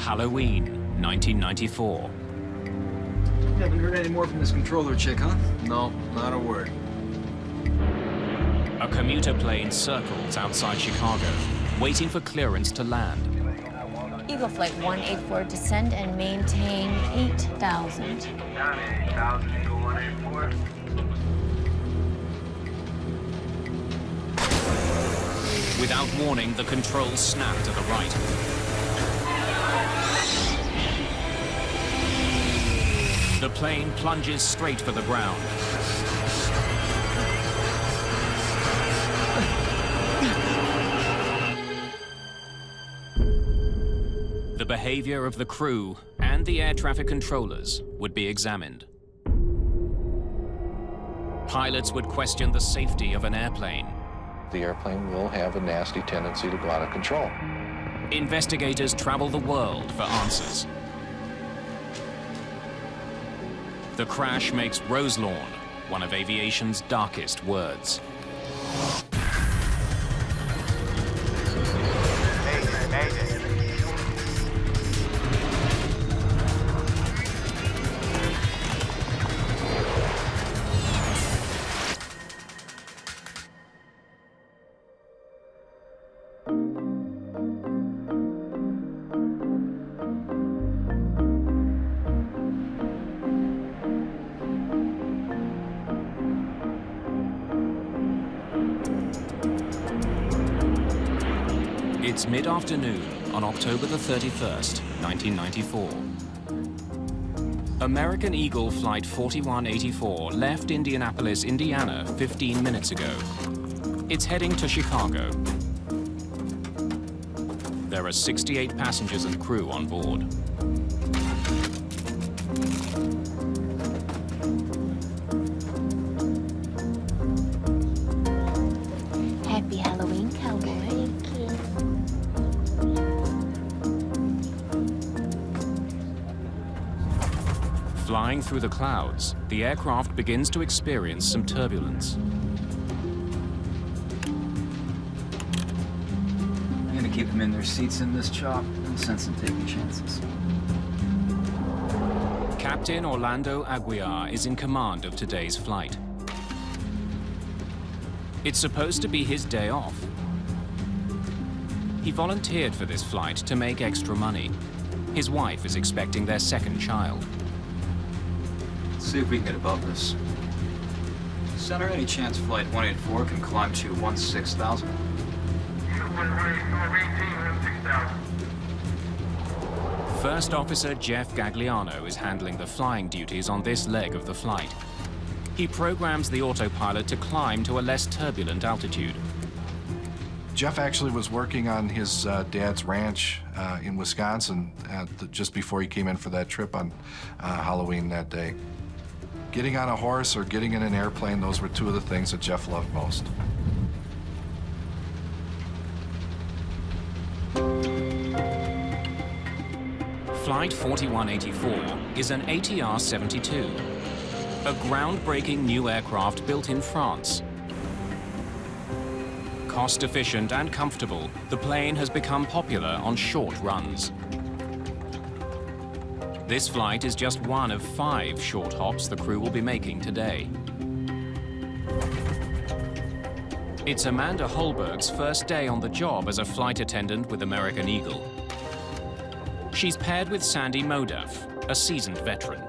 Halloween, 1994. You haven't heard any more from this controller chick, huh? No, not a word. A commuter plane circles outside Chicago, waiting for clearance to land. Eagle Flight 184, descend and maintain 8,000. Down 8,000, Eagle 184. Without warning, the controls snap to the right. The plane plunges straight for the ground. The behavior of the crew and the air traffic controllers would be examined. Pilots would question the safety of an airplane. The airplane will have a nasty tendency to go out of control. Investigators travel the world for answers. The crash makes Roselawn one of aviation's darkest words. Mayday, Mayday. It's mid-afternoon on October the 31st, 1994. American Eagle Flight 4184 left Indianapolis, Indiana 15 minutes ago. It's heading to Chicago. There are 68 passengers and crew on board. Happy Halloween, cowboy. Flying through the clouds, the aircraft begins to experience some turbulence. I'm gonna keep them in their seats in this chop. No sense in taking chances. Captain Orlando Aguiar is in command of today's flight. It's supposed to be his day off. He volunteered for this flight to make extra money. His wife is expecting their second child. Let's see if we can get above this. Center, any chance Flight 184 can climb to 16,000? Eagle 184, maintain 16,000. First Officer Jeff Gagliano is handling the flying duties on this leg of the flight. He programs the autopilot to climb to a less turbulent altitude. Jeff actually was working on his dad's ranch in Wisconsin just before he came in for that trip on Halloween that day. Getting on a horse or getting in an airplane, those were two of the things that Jeff loved most. Flight 4184 is an ATR-72, a groundbreaking new aircraft built in France. Cost-efficient and comfortable, the plane has become popular on short runs. This flight is just one of 5 short hops the crew will be making today. It's Amanda Holberg's first day on the job as a flight attendant with American Eagle. She's paired with Sandy Modaf, a seasoned veteran.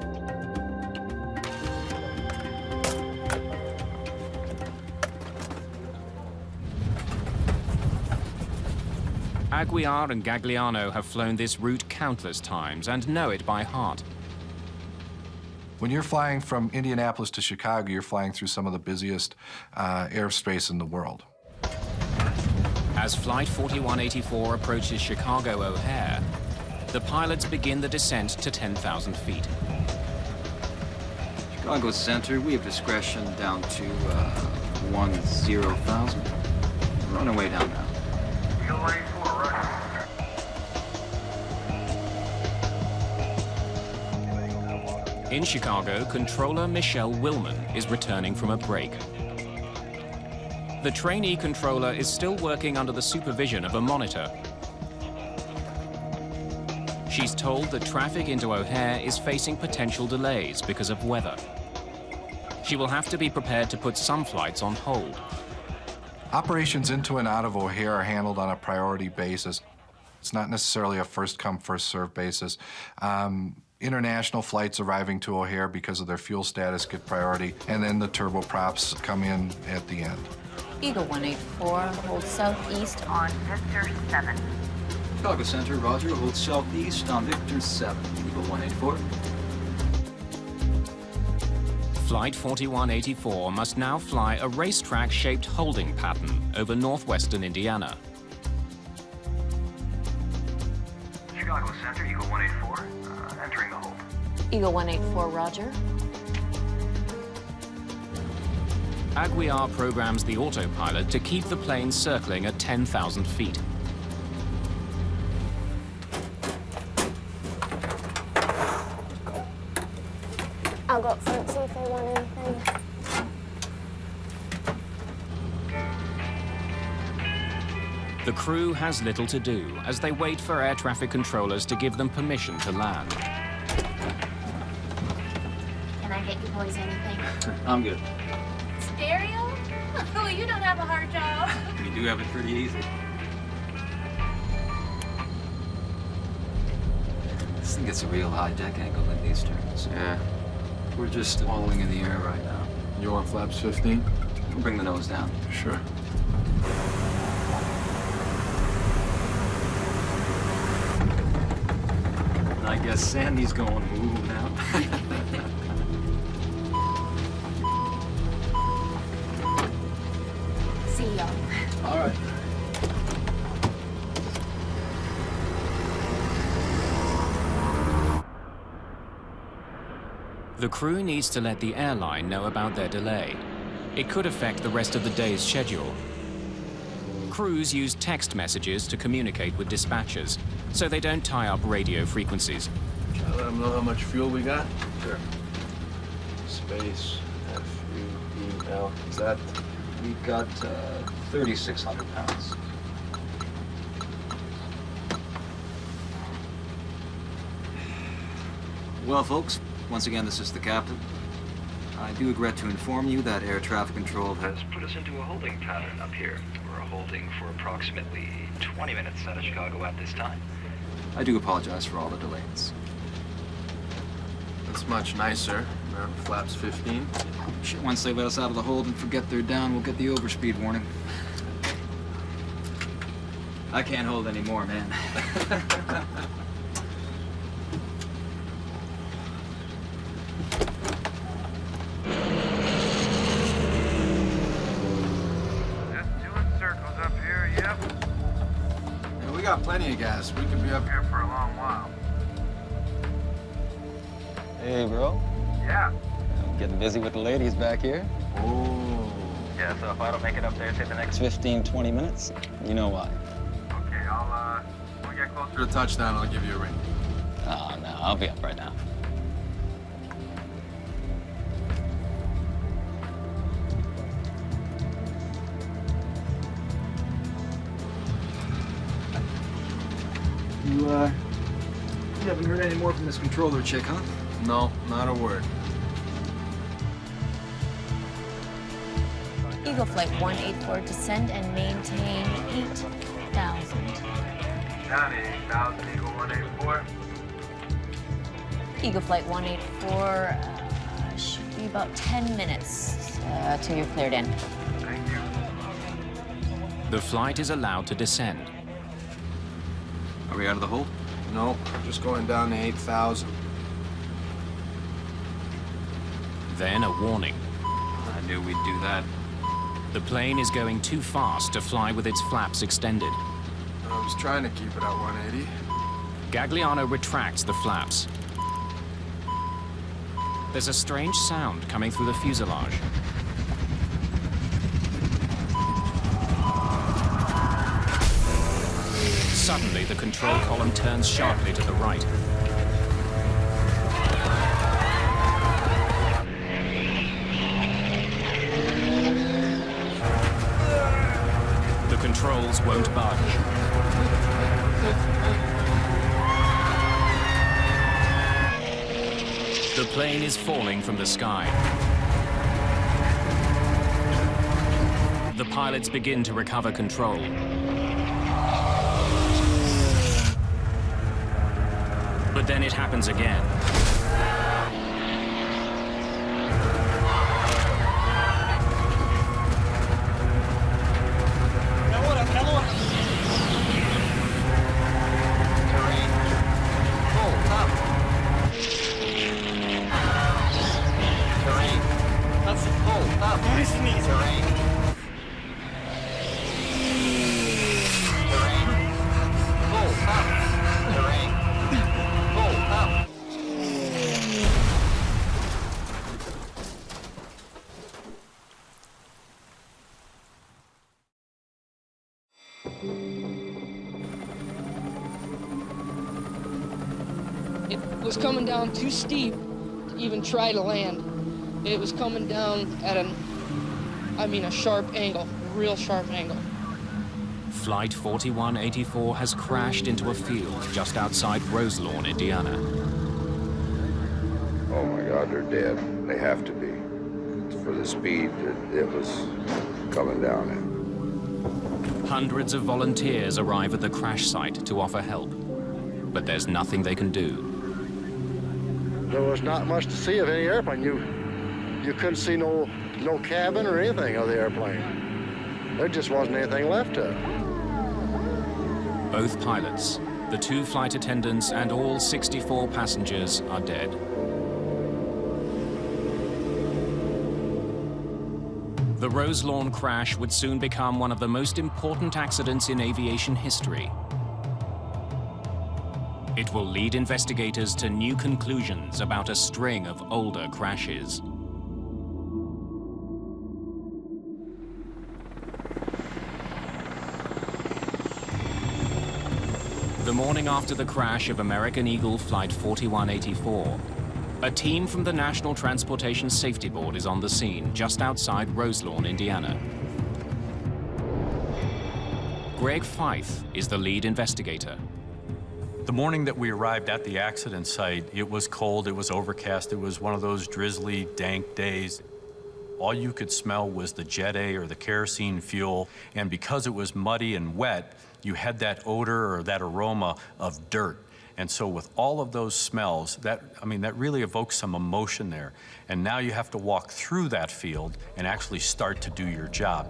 Aguiar and Gagliano have flown this route countless times and know it by heart. When you're flying from Indianapolis to Chicago, you're flying through some of the busiest airspace in the world. As Flight 4184 approaches Chicago O'Hare, the pilots begin the descent to 10,000 feet. Chicago Center, we have discretion down to 10,000. We're on our way down now. Eagle 184, right. In Chicago, controller Michelle Willman is returning from a break. The trainee controller is still working under the supervision of a monitor. She's told that traffic into O'Hare is facing potential delays because of weather. She will have to be prepared to put some flights on hold. Operations into and out of O'Hare are handled on a priority basis. It's not necessarily a first-come, first-served basis. International flights arriving to O'Hare because of their fuel status get priority, and then the turboprops come in at the end. Eagle 184, hold southeast on Victor 7. Chicago Center, roger. Hold southeast on Victor 7. Eagle 184. Flight 4184 must now fly a racetrack-shaped holding pattern over northwestern Indiana. Chicago Center, Eagle 184, entering the hold. Eagle 184, roger. Aguiar programs the autopilot to keep the plane circling at 10,000 feet. I'll go up front, see if they want anything. The crew has little to do as they wait for air traffic controllers to give them permission to land. Can I get you boys anything? I'm good. Stereo? Oh, you don't have a hard job. We do have it pretty easy. This thing gets a real high deck angle in these turns. Yeah. We're just wallowing in the air right now. You want flaps 15? We'll bring the nose down. Sure. I guess Sandy's going ooh now. See y'all. All right. The crew needs to let the airline know about their delay. It could affect the rest of the day's schedule. Crews use text messages to communicate with dispatchers, so they don't tie up radio frequencies. Shall I let them know how much fuel we got? Sure. Space, F-U-E-L. Is that? We've got 3,600 pounds. Well, folks, once again, this is the captain. I do regret to inform you that air traffic control has put us into a holding pattern up here. We're holding for approximately 20 minutes out of Chicago at this time. I do apologize for all the delays. That's much nicer. Flaps 15. Shit, once they let us out of the hold and forget they're down, we'll get the overspeed warning. I can't hold anymore, man. Just doing circles up here, yep. Yeah, we got plenty of gas. We could be up here. Here for a long while. Hey, bro. Yeah. I'm getting busy with the ladies back here. Oh. Yeah, so if I don't make it up there, say the next... 15, 20 minutes. You know why. Okay, when we get closer To the touchdown, I'll give you a ring. Oh, no, I'll be up right now. You haven't heard any more from this controller chick, huh? No, not a word. Eagle Flight 184, descend and maintain 8,000. down to 8,000, Eagle 184. Eagle Flight 184, should be about 10 minutes till you're cleared in. Thank you. The flight is allowed to descend. Are we out of the hold? No, just going down to 8,000. Then a warning. I knew we'd do that. The plane is going too fast to fly with its flaps extended. I was trying to keep it at 180. Gagliano retracts the flaps. There's a strange sound coming through the fuselage. Suddenly, the control column turns sharply to the right. The controls won't budge. The plane is falling from the sky. The pilots begin to recover control. But then it happens again. It was coming down too steep to even try to land. It was coming down at a sharp angle, a real sharp angle. Flight 4184 has crashed into a field just outside Roselawn, Indiana. Oh my God, they're dead. They have to be. For the speed that it was coming down at. Hundreds of volunteers arrive at the crash site to offer help, but there's nothing they can do. There was not much to see of any airplane. You couldn't see no cabin or anything of the airplane. There just wasn't anything left of it. Both pilots, the 2 flight attendants, and all 64 passengers are dead. The Roselawn crash would soon become one of the most important accidents in aviation history. It will lead investigators to new conclusions about a string of older crashes. The morning after the crash of American Eagle Flight 4184, a team from the National Transportation Safety Board is on the scene just outside Roselawn, Indiana. Greg Fife is the lead investigator. The morning that we arrived at the accident site, it was cold, it was overcast, it was one of those drizzly, dank days. All you could smell was the Jet A or the kerosene fuel, and because it was muddy and wet, you had that odor or that aroma of dirt. And so with all of those smells, that really evokes some emotion there. And now you have to walk through that field and actually start to do your job.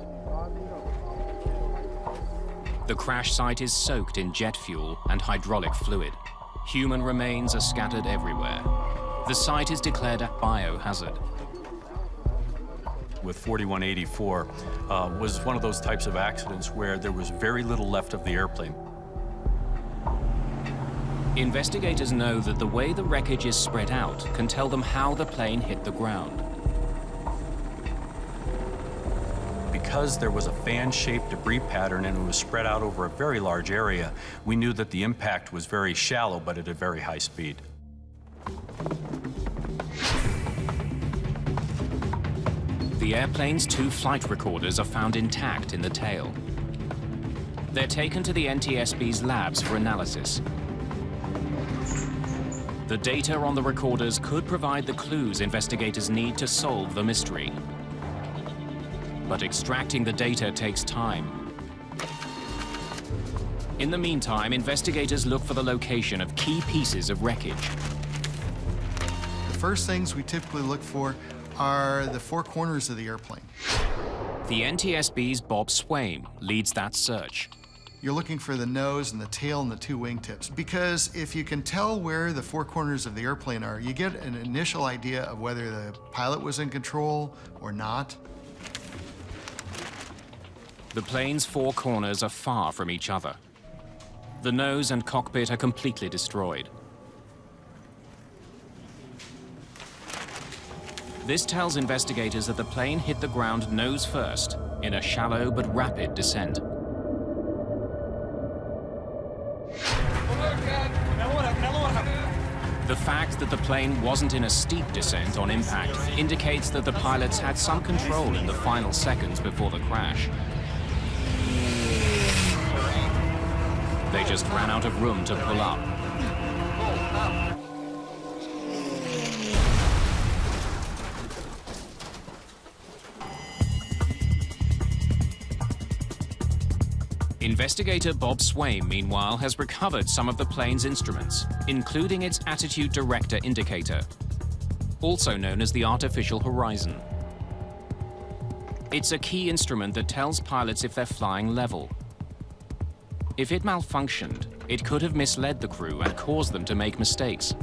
The crash site is soaked in jet fuel and hydraulic fluid. Human remains are scattered everywhere. The site is declared a biohazard. With 4184 was one of those types of accidents where there was very little left of the airplane. Investigators know that the way the wreckage is spread out can tell them how the plane hit the ground. Because there was a fan-shaped debris pattern and it was spread out over a very large area, we knew that the impact was very shallow, but at a very high speed. The airplane's 2 flight recorders are found intact in the tail. They're taken to the NTSB's labs for analysis. The data on the recorders could provide the clues investigators need to solve the mystery. But extracting the data takes time. In the meantime, investigators look for the location of key pieces of wreckage. The first things we typically look for are the 4 corners of the airplane. The NTSB's Bob Swaim leads that search. You're looking for the nose and the tail and the 2 wingtips, because if you can tell where the 4 corners of the airplane are, you get an initial idea of whether the pilot was in control or not. The plane's 4 corners are far from each other. The nose and cockpit are completely destroyed. This tells investigators that the plane hit the ground nose first in a shallow but rapid descent. The fact that the plane wasn't in a steep descent on impact indicates that the pilots had some control in the final seconds before the crash. They just ran out of room to pull up. Investigator Bob Swaim, meanwhile, has recovered some of the plane's instruments, including its attitude director indicator, also known as the artificial horizon. It's a key instrument that tells pilots if they're flying level. If it malfunctioned, it could have misled the crew and caused them to make mistakes.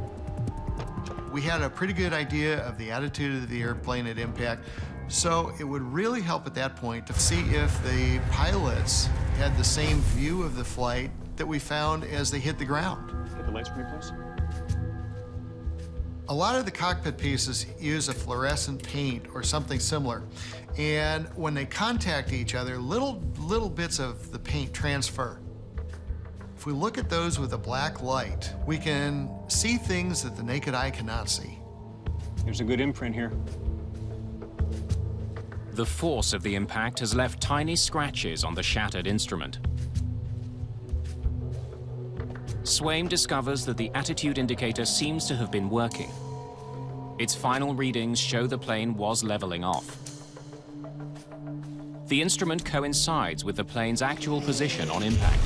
We had a pretty good idea of the attitude of the airplane at impact, so it would really help at that point to see if the pilots had the same view of the flight that we found as they hit the ground. Get the lights for me, please. A lot of the cockpit pieces use a fluorescent paint or something similar, and when they contact each other, little bits of the paint transfer. If we look at those with a black light, we can see things that the naked eye cannot see. There's a good imprint here. The force of the impact has left tiny scratches on the shattered instrument. Swaim discovers that the attitude indicator seems to have been working. Its final readings show the plane was leveling off. The instrument coincides with the plane's actual position on impact.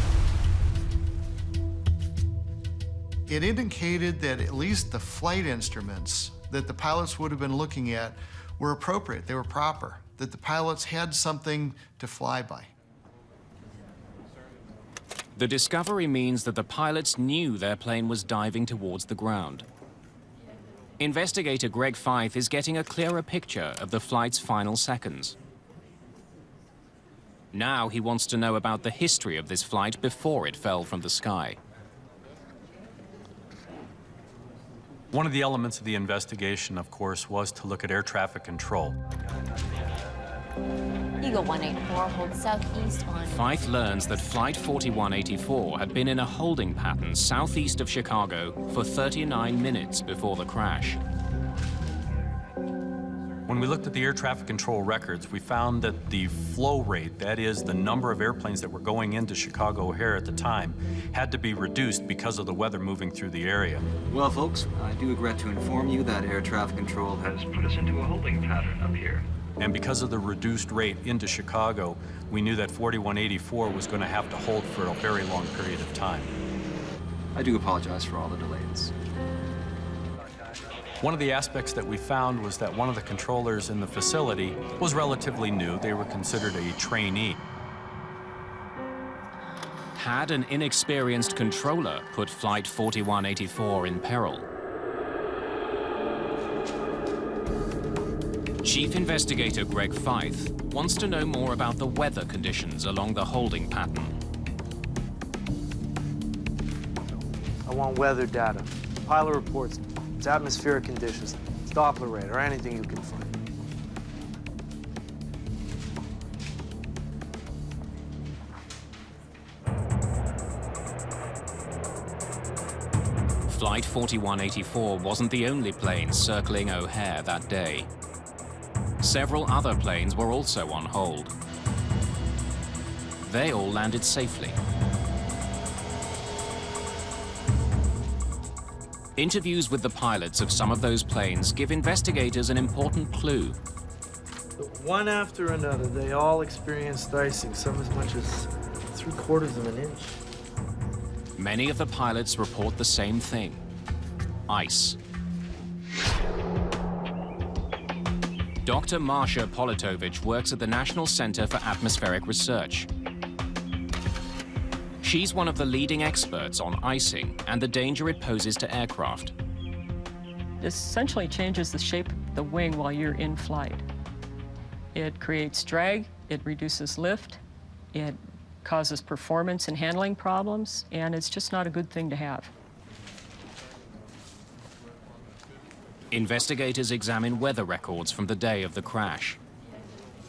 It indicated that at least the flight instruments that the pilots would have been looking at were appropriate, they were proper, that the pilots had something to fly by. The discovery means that the pilots knew their plane was diving towards the ground. Investigator Greg Fife is getting a clearer picture of the flight's final seconds. Now he wants to know about the history of this flight before it fell from the sky. One of the elements of the investigation, of course, was to look at air traffic control. Eagle 184 holds southeast on... Fife learns that Flight 4184 had been in a holding pattern southeast of Chicago for 39 minutes before the crash. When we looked at the air traffic control records, we found that the flow rate, that is, the number of airplanes that were going into Chicago O'Hare at the time, had to be reduced because of the weather moving through the area. Well, folks, I do regret to inform you that air traffic control has put us into a holding pattern up here. And because of the reduced rate into Chicago, we knew that 4184 was going to have to hold for a very long period of time. I do apologize for all the delays. One of the aspects that we found was that one of the controllers in the facility was relatively new. They were considered a trainee. Had an inexperienced controller put Flight 4184 in peril? Chief Investigator Greg Fife wants to know more about the weather conditions along the holding pattern. I want weather data, pilot reports, its atmospheric conditions, its Doppler rate, or anything you can find. Flight 4184 wasn't the only plane circling O'Hare that day. Several other planes were also on hold. They all landed safely. Interviews with the pilots of some of those planes give investigators an important clue. One after another, they all experienced icing, some as much as 3/4 of an inch. Many of the pilots report the same thing: ice. Dr. Marsha Politovich works at the National Center for Atmospheric Research. She's one of the leading experts on icing and the danger it poses to aircraft. It essentially changes the shape of the wing while you're in flight. It creates drag, it reduces lift, it causes performance and handling problems, and it's just not a good thing to have. Investigators examine weather records from the day of the crash.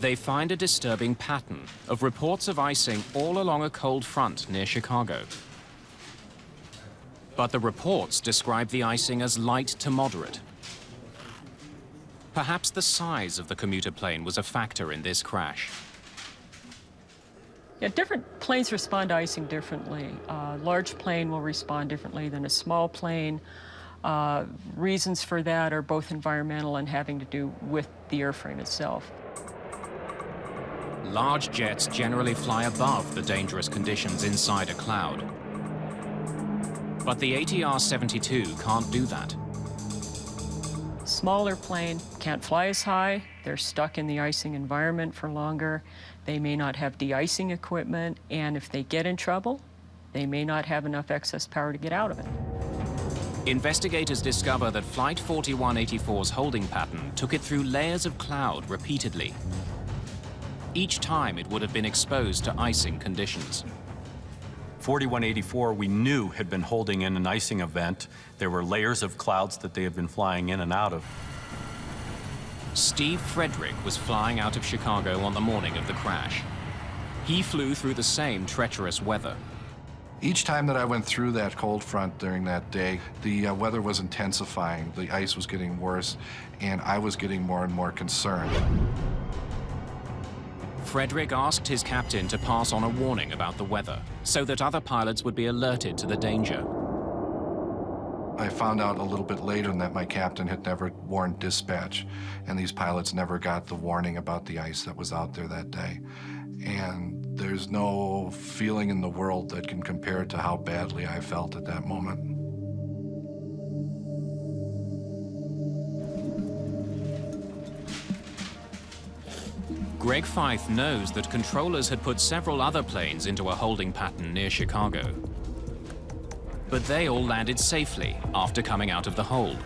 They find a disturbing pattern of reports of icing all along a cold front near Chicago. But the reports describe the icing as light to moderate. Perhaps the size of the commuter plane was a factor in this crash. Yeah, different planes respond to icing differently. A large plane will respond differently than a small plane. Reasons for that are both environmental and having to do with the airframe itself. Large jets generally fly above the dangerous conditions inside a cloud. But the ATR-72 can't do that. Smaller plane can't fly as high. They're stuck in the icing environment for longer. They may not have de-icing equipment, and if they get in trouble, they may not have enough excess power to get out of it. Investigators discover that Flight 4184's holding pattern took it through layers of cloud repeatedly. Each time it would have been exposed to icing conditions. 4184 we knew had been holding in an icing event. There were layers of clouds that they had been flying in and out of. Steve Frederick was flying out of Chicago on the morning of the crash. He flew through the same treacherous weather. Each time that I went through that cold front during that day, the weather was intensifying, the ice was getting worse, and I was getting more and more concerned. Frederick asked his captain to pass on a warning about the weather, so that other pilots would be alerted to the danger. I found out a little bit later that my captain had never warned dispatch, and these pilots never got the warning about the ice that was out there that day. And there's no feeling in the world that can compare to how badly I felt at that moment. Greg Feith knows that controllers had put several other planes into a holding pattern near Chicago. But they all landed safely after coming out of the hold.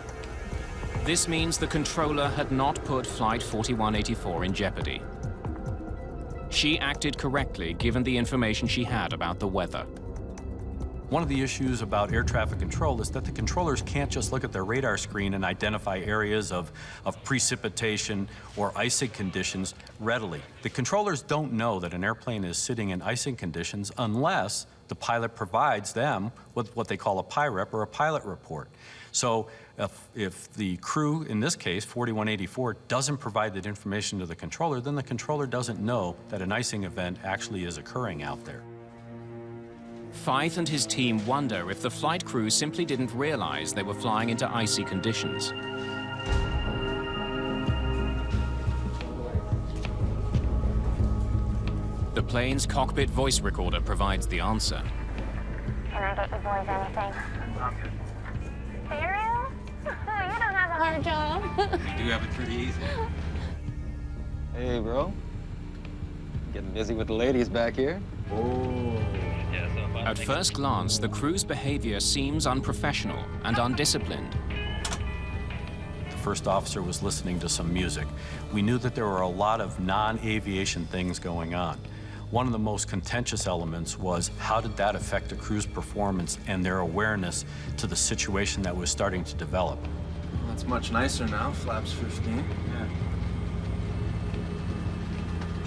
This means the controller had not put Flight 4184 in jeopardy. She acted correctly given the information she had about the weather. One of the issues about air traffic control is that the controllers can't just look at their radar screen and identify areas of precipitation or icing conditions readily. The controllers don't know that an airplane is sitting in icing conditions unless the pilot provides them with what they call a PIREP or a pilot report. So if the crew, in this case, 4184, doesn't provide that information to the controller, then the controller doesn't know that an icing event actually is occurring out there. Feith and his team wonder if the flight crew simply didn't realize they were flying into icy conditions. The plane's cockpit voice recorder provides the answer. Can I get the boys anything? Serial? You don't have a hard job. You do have it pretty easy. Hey, bro. Getting busy with the ladies back here? Oh. At first glance, the crew's behavior seems unprofessional and undisciplined. The first officer was listening to some music. We knew that there were a lot of non-aviation things going on. One of the most contentious elements was how did that affect the crew's performance and their awareness to the situation that was starting to develop. Well, that's much nicer now, flaps 15. Yeah.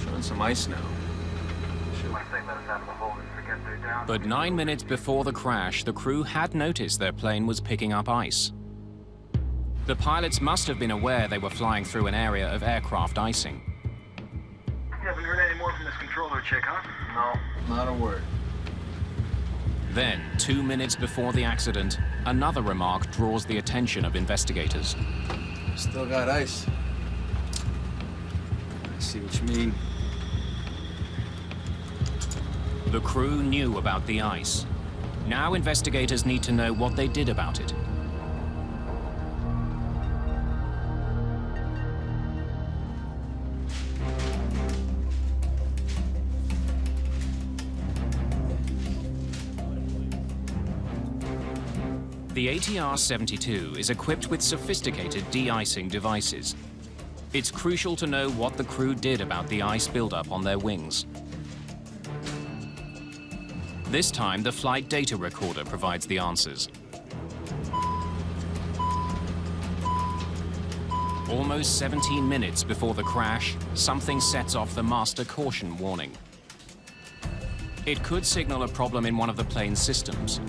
Showing some ice now. Once they let us out of the hole and forget they're down. But 9 minutes before the crash, the crew had noticed their plane was picking up ice. The pilots must have been aware they were flying through an area of aircraft icing. You haven't heard any more from this controller chick, huh? No, not a word. Then, 2 minutes before the accident, another remark draws the attention of investigators. Still got ice. I see what you mean. The crew knew about the ice. Now investigators need to know what they did about it. The ATR-72 is equipped with sophisticated de-icing devices. It's crucial to know what the crew did about the ice buildup on their wings. This time, the flight data recorder provides the answers. Almost 17 minutes before the crash, something sets off the master caution warning. It could signal a problem in one of the plane's systems.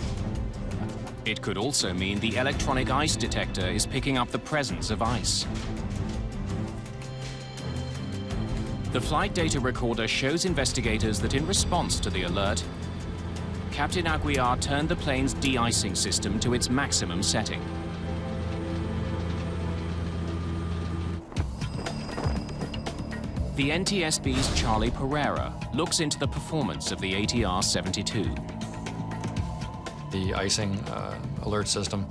It could also mean the electronic ice detector is picking up the presence of ice. The flight data recorder shows investigators that in response to the alert, Captain Aguiar turned the plane's de-icing system to its maximum setting. The NTSB's Charlie Pereira looks into the performance of the ATR-72. The icing alert system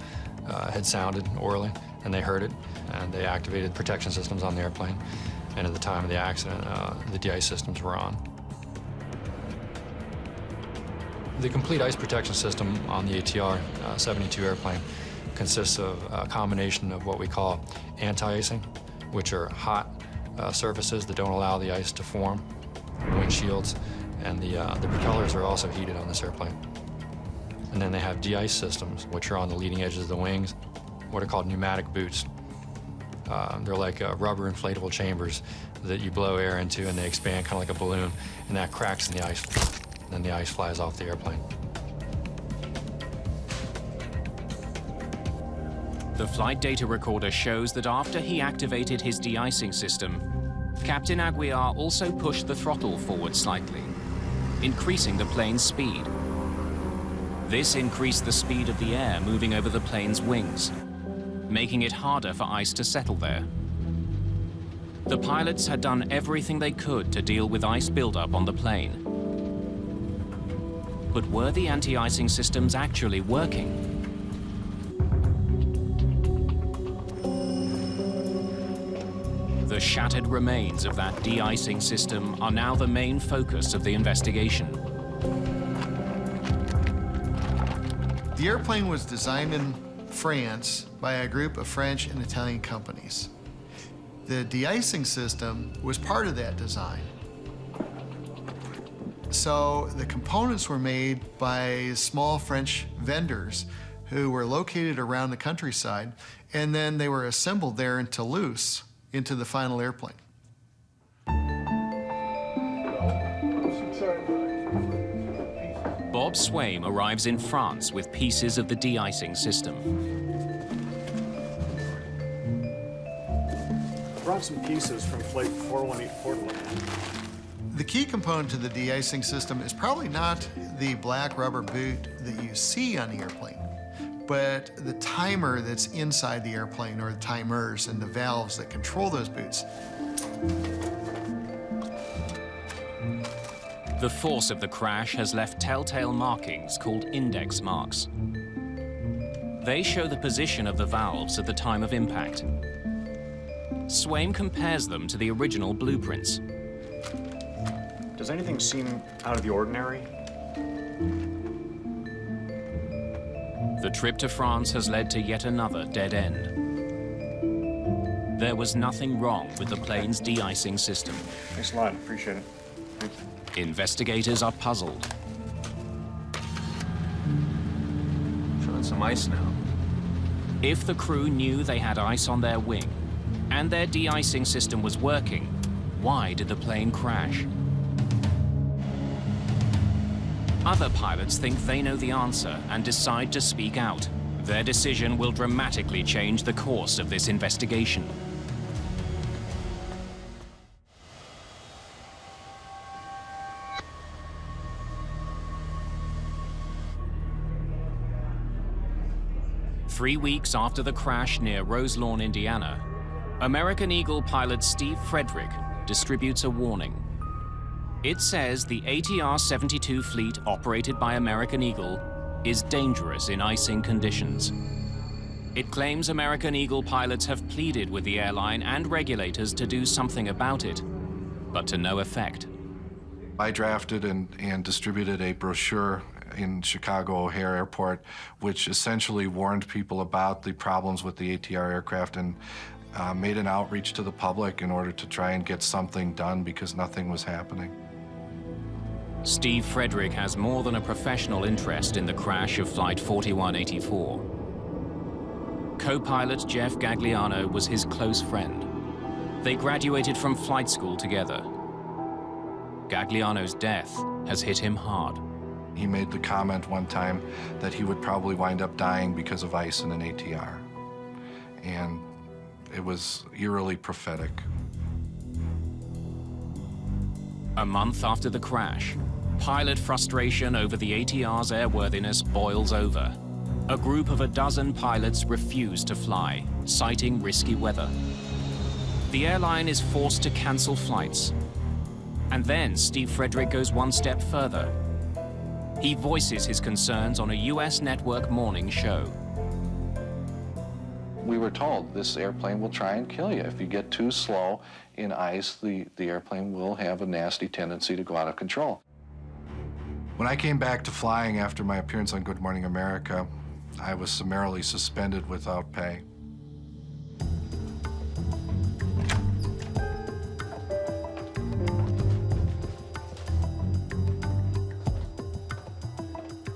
had sounded orally, and they heard it, and they activated protection systems on the airplane. And at the time of the accident, the de-ice systems were on. The complete ice protection system on the ATR-72 airplane consists of a combination of what we call anti-icing, which are hot surfaces that don't allow the ice to form, windshields, and the propellers are also heated on this airplane. And then they have de-ice systems, which are on the leading edges of the wings, what are called pneumatic boots. They're like rubber inflatable chambers that you blow air into and they expand kind of like a balloon, and that cracks in the ice. Then the ice flies off the airplane. The flight data recorder shows that after he activated his de-icing system, Captain Aguiar also pushed the throttle forward slightly, increasing the plane's speed. This increased the speed of the air moving over the plane's wings, making it harder for ice to settle there. The pilots had done everything they could to deal with ice buildup on the plane. But were the anti-icing systems actually working? The shattered remains of that de-icing system are now the main focus of the investigation. The airplane was designed in France by a group of French and Italian companies. The de-icing system was part of that design. So the components were made by small French vendors who were located around the countryside, and then they were assembled there in Toulouse into the final airplane. Bob Swaim arrives in France with pieces of the de-icing system. I brought some pieces from Flight 4184 to look at. The key component to the de-icing system is probably not the black rubber boot that you see on the airplane, but the timer that's inside the airplane, or the timers and the valves that control those boots. The force of the crash has left telltale markings called index marks. They show the position of the valves at the time of impact. Swaim compares them to the original blueprints. Does anything seem out of the ordinary? The trip to France has led to yet another dead end. There was nothing wrong with the plane's de-icing system. Thanks a lot, appreciate it. Thank you. Investigators are puzzled. Showing some ice now. If the crew knew they had ice on their wing and their de-icing system was working, why did the plane crash? Other pilots think they know the answer and decide to speak out. Their decision will dramatically change the course of this investigation. Three weeks after the crash near Roselawn, Indiana, American Eagle pilot Steve Frederick distributes a warning. It says the ATR-72 fleet operated by American Eagle is dangerous in icing conditions. It claims American Eagle pilots have pleaded with the airline and regulators to do something about it, but to no effect. I drafted and distributed a brochure in Chicago O'Hare Airport, which essentially warned people about the problems with the ATR aircraft and made an outreach to the public in order to try and get something done because nothing was happening. Steve Frederick has more than a professional interest in the crash of Flight 4184. Co-pilot Jeff Gagliano was his close friend. They graduated from flight school together. Gagliano's death has hit him hard. He made the comment one time that he would probably wind up dying because of ice in an ATR. And it was eerily prophetic. A month after the crash, pilot frustration over the ATR's airworthiness boils over. A group of a dozen pilots refuse to fly, citing risky weather. The airline is forced to cancel flights. And then Steve Frederick goes one step further. He voices his concerns on a US network morning show. We were told this airplane will try and kill you. If you get too slow in ice, the airplane will have a nasty tendency to go out of control. When I came back to flying after my appearance on Good Morning America, I was summarily suspended without pay.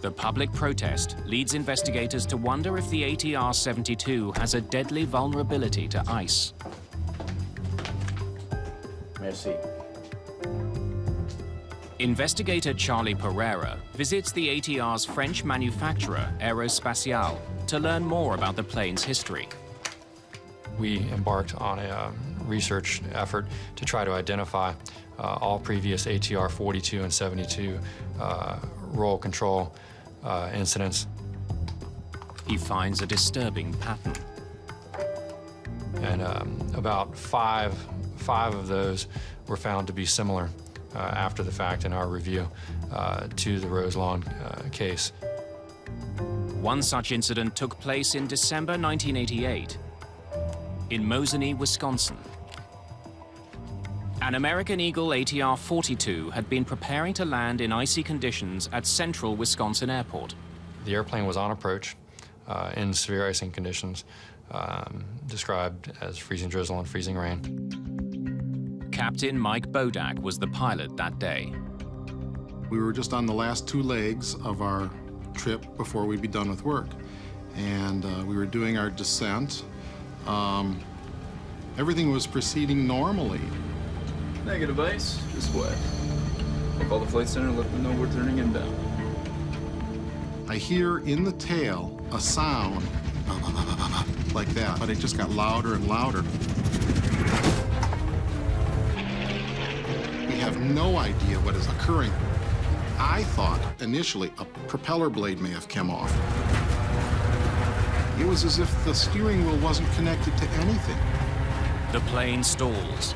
The public protest leads investigators to wonder if the ATR-72 has a deadly vulnerability to ice. Merci. Investigator Charlie Pereira visits the ATR's French manufacturer, Aerospatiale, to learn more about the plane's history. We embarked on a research effort to try to identify all previous ATR-42 and 72 roll control incidents. He finds a disturbing pattern. And about five of those were found to be similar after the fact in our review to the Roselawn case. One such incident took place in December 1988 in Mosinee, Wisconsin. An American Eagle ATR-42 had been preparing to land in icy conditions at central Wisconsin Airport. The airplane was on approach in severe icing conditions, described as freezing drizzle and freezing rain. Captain Mike Bodak was the pilot that day. We were just on the last two legs of our trip before we'd be done with work. And we were doing our descent. Everything was proceeding normally. Negative ice, just wet. I'll call the flight center and let them know we're turning inbound. I hear in the tail a sound like that, but it just got louder and louder. We have no idea what is occurring. I thought initially a propeller blade may have come off. It was as if the steering wheel wasn't connected to anything. The plane stalls.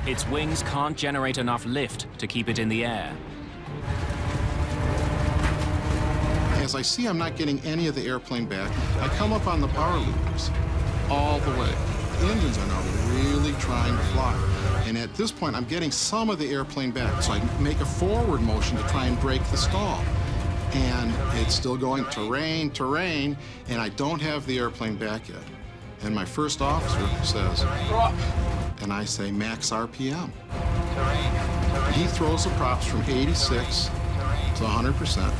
Its wings can't generate enough lift to keep it in the air. As I see I'm not getting any of the airplane back, I come up on the power loopers all the way. The engines are now really trying to fly. And at this point, I'm getting some of the airplane back, so I make a forward motion to try and break the stall. And it's still going terrain, terrain, and I don't have the airplane back yet. And my first officer says, and I say max RPM. He throws the props from 86 to 100%.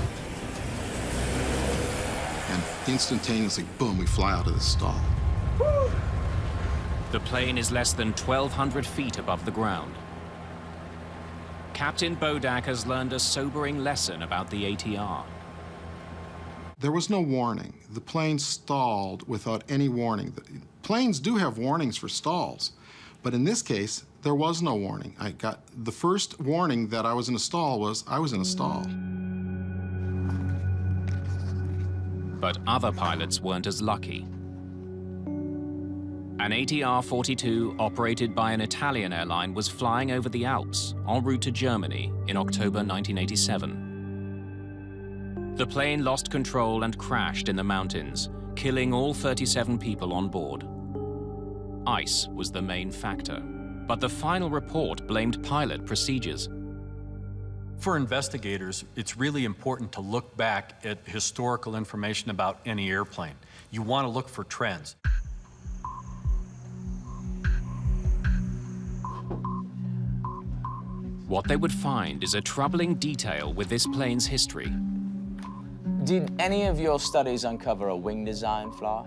And instantaneously, boom, we fly out of the stall. The plane is less than 1,200 feet above the ground. Captain Bodak has learned a sobering lesson about the ATR. There was no warning. The plane stalled without any warning. Planes do have warnings for stalls, but in this case, there was no warning. I got the first warning that I was in a stall was I was in a stall. But other pilots weren't as lucky. An ATR-42 operated by an Italian airline was flying over the Alps en route to Germany in October 1987. The plane lost control and crashed in the mountains, killing all 37 people on board. Ice was the main factor, but the final report blamed pilot procedures. For investigators, it's really important to look back at historical information about any airplane. You want to look for trends. What they would find is a troubling detail with this plane's history. Did any of your studies uncover a wing design flaw?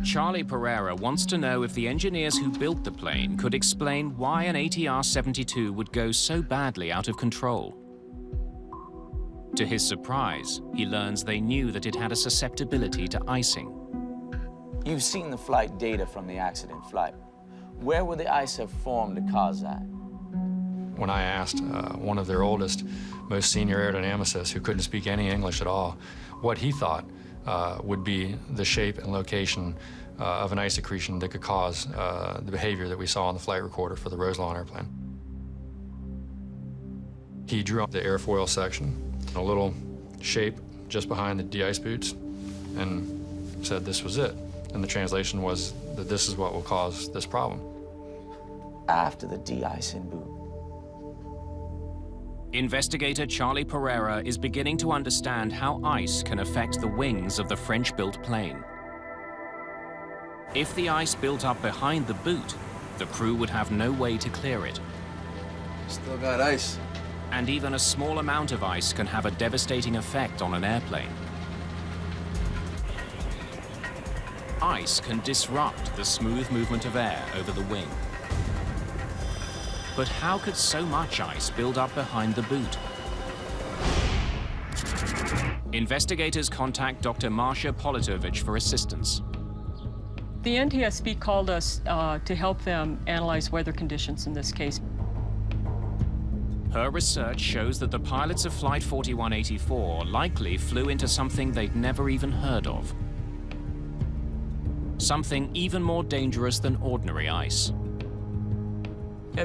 Charlie Pereira wants to know if the engineers who built the plane could explain why an ATR-72 would go so badly out of control. To his surprise, he learns they knew that it had a susceptibility to icing. You've seen the flight data from the accident flight. Where would the ice have formed to cause that? When I asked one of their oldest, most senior aerodynamicists who couldn't speak any English at all, what he thought would be the shape and location of an ice accretion that could cause the behavior that we saw on the flight recorder for the Roselawn airplane. He drew up the airfoil section, a little shape just behind the de-ice boots, and said this was it. And the translation was that this is what will cause this problem. After the de-icing boot. Investigator Charlie Pereira is beginning to understand how ice can affect the wings of the French-built plane. If the ice built up behind the boot, the crew would have no way to clear it. Still got ice. And even a small amount of ice can have a devastating effect on an airplane. Ice can disrupt the smooth movement of air over the wing. But how could so much ice build up behind the boot? Investigators contact Dr. Marsha Politovich for assistance. The NTSB called us to help them analyze weather conditions in this case. Her research shows that the pilots of Flight 4184 likely flew into something they'd never even heard of. Something even more dangerous than ordinary ice.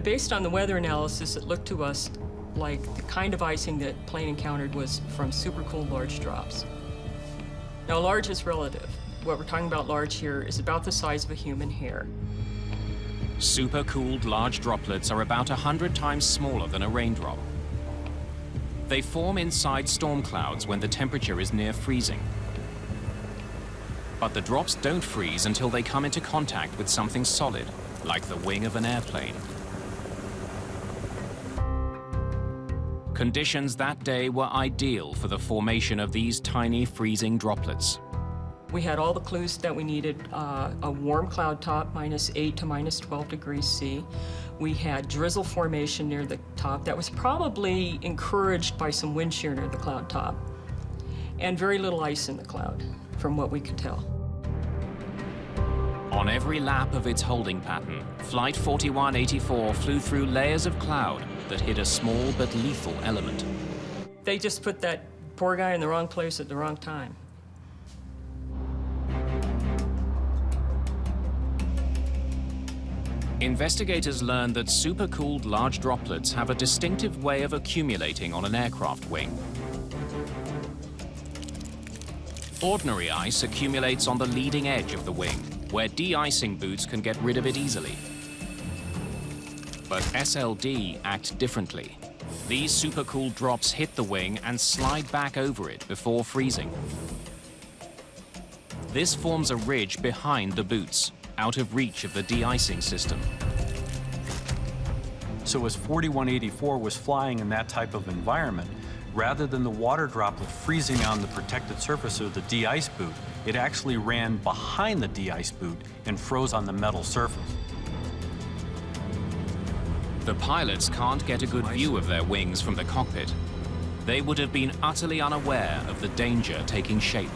Based on the weather analysis, it looked to us like the kind of icing that plane encountered was from supercooled large drops. Now, large is relative. What we're talking about large here is about the size of a human hair. Supercooled large droplets are about 100 times smaller than a raindrop. They form inside storm clouds when the temperature is near freezing. But the drops don't freeze until they come into contact with something solid, like the wing of an airplane. Conditions that day were ideal for the formation of these tiny freezing droplets. We had all the clues that we needed, a warm cloud top, -8 to -12 degrees C. We had drizzle formation near the top that was probably encouraged by some wind shear near the cloud top, and very little ice in the cloud, from what we could tell. On every lap of its holding pattern, Flight 4184 flew through layers of cloud that hid a small but lethal element. They just put that poor guy in the wrong place at the wrong time. Investigators learned that supercooled large droplets have a distinctive way of accumulating on an aircraft wing. Ordinary ice accumulates on the leading edge of the wing, where de-icing boots can get rid of it easily. But SLD act differently. These supercooled drops hit the wing and slide back over it before freezing. This forms a ridge behind the boots, out of reach of the de-icing system. So as 4184 was flying in that type of environment, rather than the water droplet freezing on the protected surface of the de-ice boot, it actually ran behind the de-ice boot and froze on the metal surface. The pilots can't get a good view of their wings from the cockpit. They would have been utterly unaware of the danger taking shape.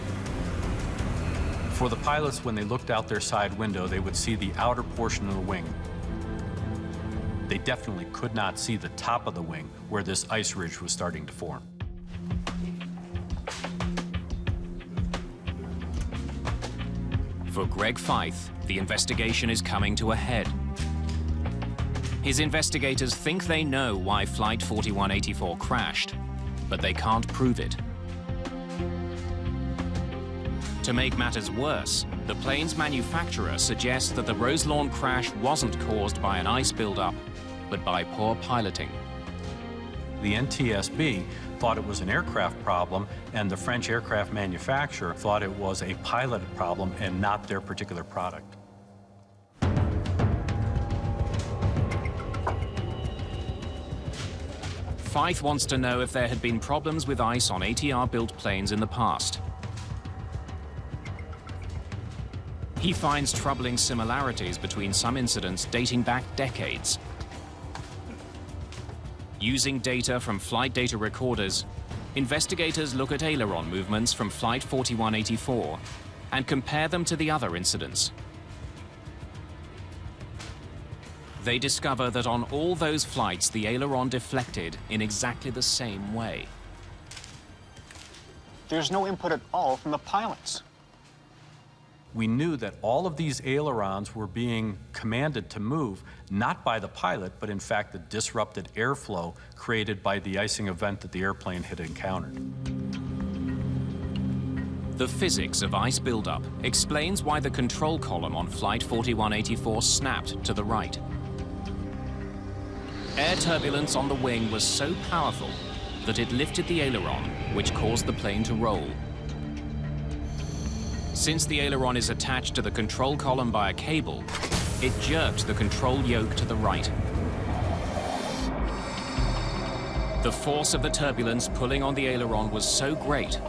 For the pilots, when they looked out their side window, they would see the outer portion of the wing. They definitely could not see the top of the wing where this ice ridge was starting to form. For Greg Feith, the investigation is coming to a head. His investigators think they know why Flight 4184 crashed, but they can't prove it. To make matters worse, the plane's manufacturer suggests that the Roselawn crash wasn't caused by an ice buildup, but by poor piloting. The NTSB thought it was an aircraft problem, and the French aircraft manufacturer thought it was a piloted problem and not their particular product. Feith wants to know if there had been problems with ice on ATR-built planes in the past. He finds troubling similarities between some incidents dating back decades. Using data from flight data recorders, investigators look at aileron movements from Flight 4184 and compare them to the other incidents. They discover that on all those flights, the aileron deflected in exactly the same way. There's no input at all from the pilots. we knew that all of these ailerons were being commanded to move, not by the pilot, but in fact the disrupted airflow created by the icing event that the airplane had encountered. The physics of ice buildup explains why the control column on Flight 4184 snapped to the right. Air turbulence on the wing was so powerful that it lifted the aileron, which caused the plane to roll. Since the aileron is attached to the control column by a cable, it jerked the control yoke to the right. The force of the turbulence pulling on the aileron was so great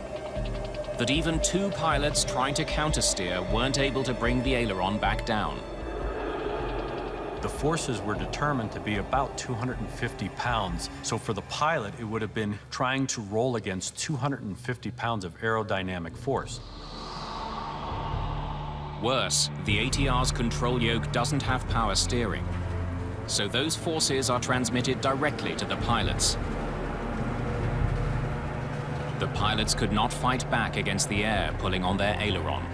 that even two pilots trying to countersteer weren't able to bring the aileron back down. The forces were determined to be about 250 pounds, so for the pilot, it would have been trying to roll against 250 pounds of aerodynamic force. Worse, the ATR's control yoke doesn't have power steering, so those forces are transmitted directly to the pilots. The pilots could not fight back against the air pulling on their aileron.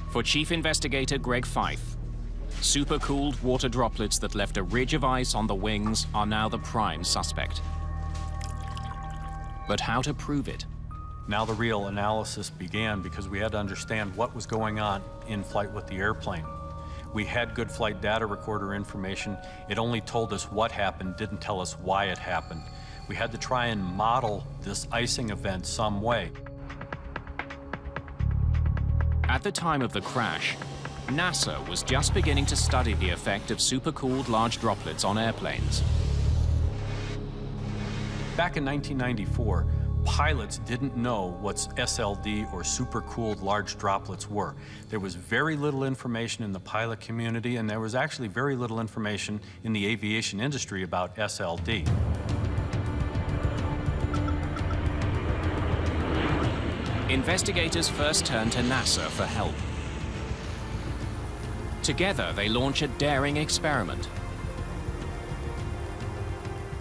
For Chief Investigator Greg Fife, supercooled water droplets that left a ridge of ice on the wings are now the prime suspect. But how to prove it? Now the real analysis began because we had to understand what was going on in flight with the airplane. We had good flight data recorder information. It only told us what happened, didn't tell us why it happened. We had to try and model this icing event some way. At the time of the crash, NASA was just beginning to study the effect of supercooled large droplets on airplanes. Back in 1994, pilots didn't know what SLD or supercooled large droplets were. There was very little information in the pilot community, and there was actually very little information in the aviation industry about SLD. Investigators first turned to NASA for help. Together, they launch a daring experiment.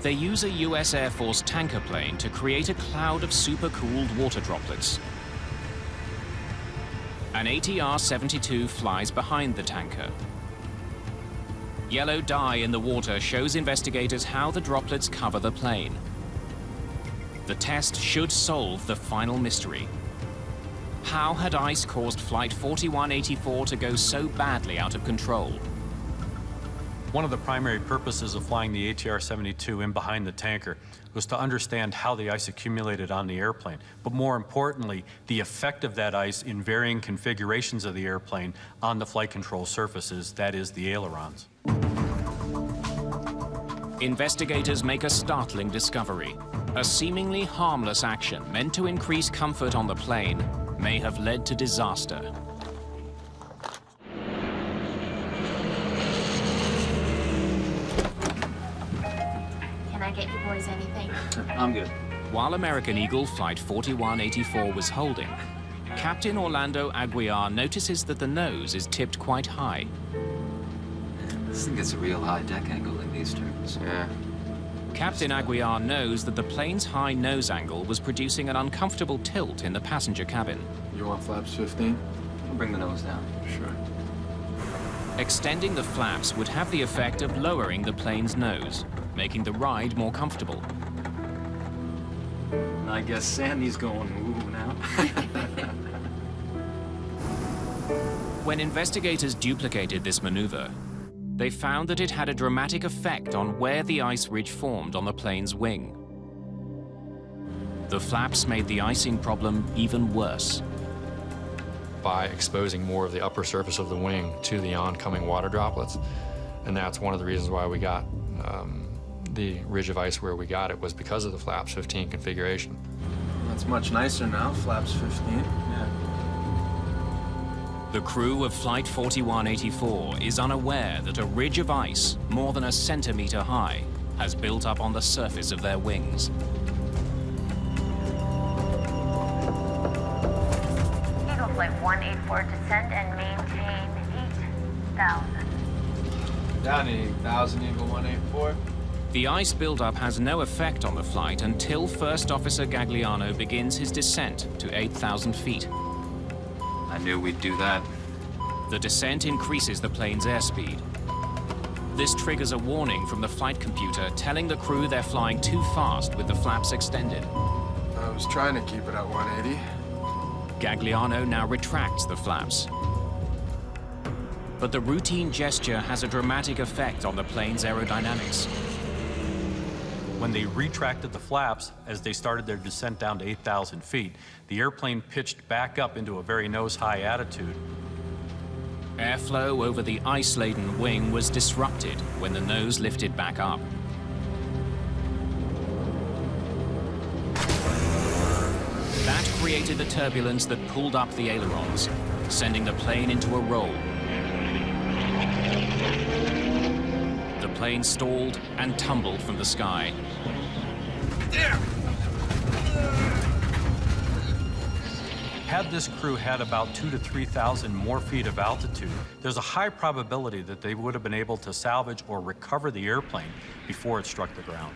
They use a US Air Force tanker plane to create a cloud of supercooled water droplets. An ATR-72 flies behind the tanker. Yellow dye in the water shows investigators how the droplets cover the plane. The test should solve the final mystery. How had ice caused Flight 4184 to go so badly out of control? One of the primary purposes of flying the ATR-72 in behind the tanker was to understand how the ice accumulated on the airplane, but more importantly, the effect of that ice in varying configurations of the airplane on the flight control surfaces, that is, the ailerons. Investigators make a startling discovery. A seemingly harmless action meant to increase comfort on the plane may have led to disaster. Can I get you boys anything? I'm good. While American Eagle Flight 4184 was holding, Captain Orlando Aguiar notices that the nose is tipped quite high. This thing gets a real high deck angle in these turbines. Yeah. Captain Aguiar knows that the plane's high nose angle was producing an uncomfortable tilt in the passenger cabin. You want flaps 15? We'll bring the nose down. Sure. Extending the flaps would have the effect of lowering the plane's nose, making the ride more comfortable. I guess Sandy's going ooh now. When investigators duplicated this maneuver, they found that it had a dramatic effect on where the ice ridge formed on the plane's wing. The flaps made the icing problem even worse. By exposing more of the upper surface of the wing to the oncoming water droplets. And that's one of the reasons why we got the ridge of ice where we got it, was because of the flaps 15 configuration. That's much nicer now, flaps 15. Yeah. The crew of Flight 4184 is unaware that a ridge of ice, more than a centimeter high, has built up on the surface of their wings. Eagle Flight 184, descend and maintain 8,000. Down to 8,000, Eagle 184. The ice buildup has no effect on the flight until First Officer Gagliano begins his descent to 8,000 feet. I knew we'd do that. The descent increases the plane's airspeed. This triggers a warning from the flight computer telling the crew they're flying too fast with the flaps extended. I was trying to keep it at 180. Gagliano now retracts the flaps. But the routine gesture has a dramatic effect on the plane's aerodynamics. When they retracted the flaps, as they started their descent down to 8,000 feet, the airplane pitched back up into a very nose-high attitude. Airflow over the ice-laden wing was disrupted when the nose lifted back up. That created the turbulence that pulled up the ailerons, sending the plane into a roll. The plane stalled and tumbled from the sky. Had this crew had about 2,000 to 3,000 more feet of altitude, there's a high probability that they would have been able to salvage or recover the airplane before it struck the ground.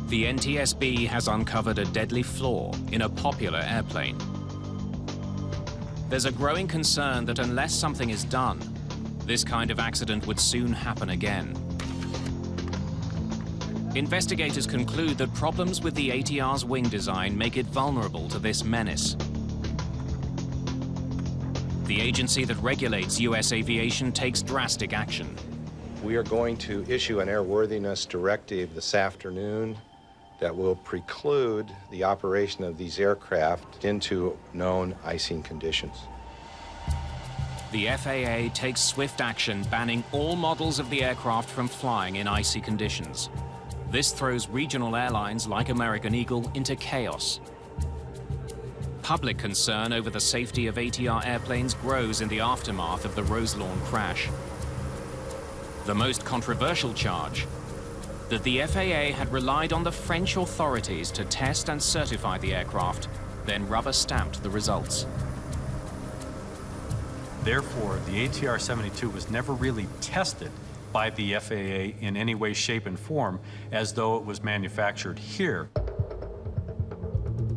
The NTSB has uncovered a deadly flaw in a popular airplane. There's a growing concern that unless something is done, this kind of accident would soon happen again. Investigators conclude that problems with the ATR's wing design make it vulnerable to this menace. The agency that regulates U.S. aviation takes drastic action. We are going to issue an airworthiness directive this afternoon that will preclude the operation of these aircraft into known icing conditions. The FAA takes swift action, banning all models of the aircraft from flying in icy conditions. This throws regional airlines like American Eagle into chaos. Public concern over the safety of ATR airplanes grows in the aftermath of the Roselawn crash. The most controversial charge, that the FAA had relied on the French authorities to test and certify the aircraft, then rubber-stamped the results. Therefore, the ATR-72 was never really tested by the FAA in any way, shape, and form as though it was manufactured here.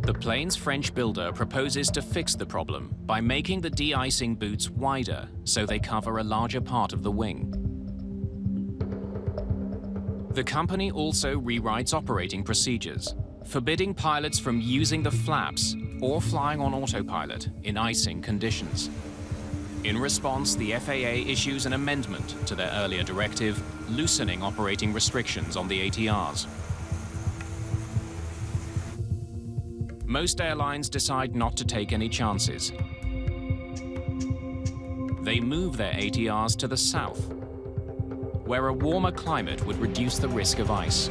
The plane's French builder proposes to fix the problem by making the de-icing boots wider so they cover a larger part of the wing. The company also rewrites operating procedures, forbidding pilots from using the flaps or flying on autopilot in icing conditions. In response, the FAA issues an amendment to their earlier directive, loosening operating restrictions on the ATRs. Most airlines decide not to take any chances. They move their ATRs to the south, where a warmer climate would reduce the risk of ice.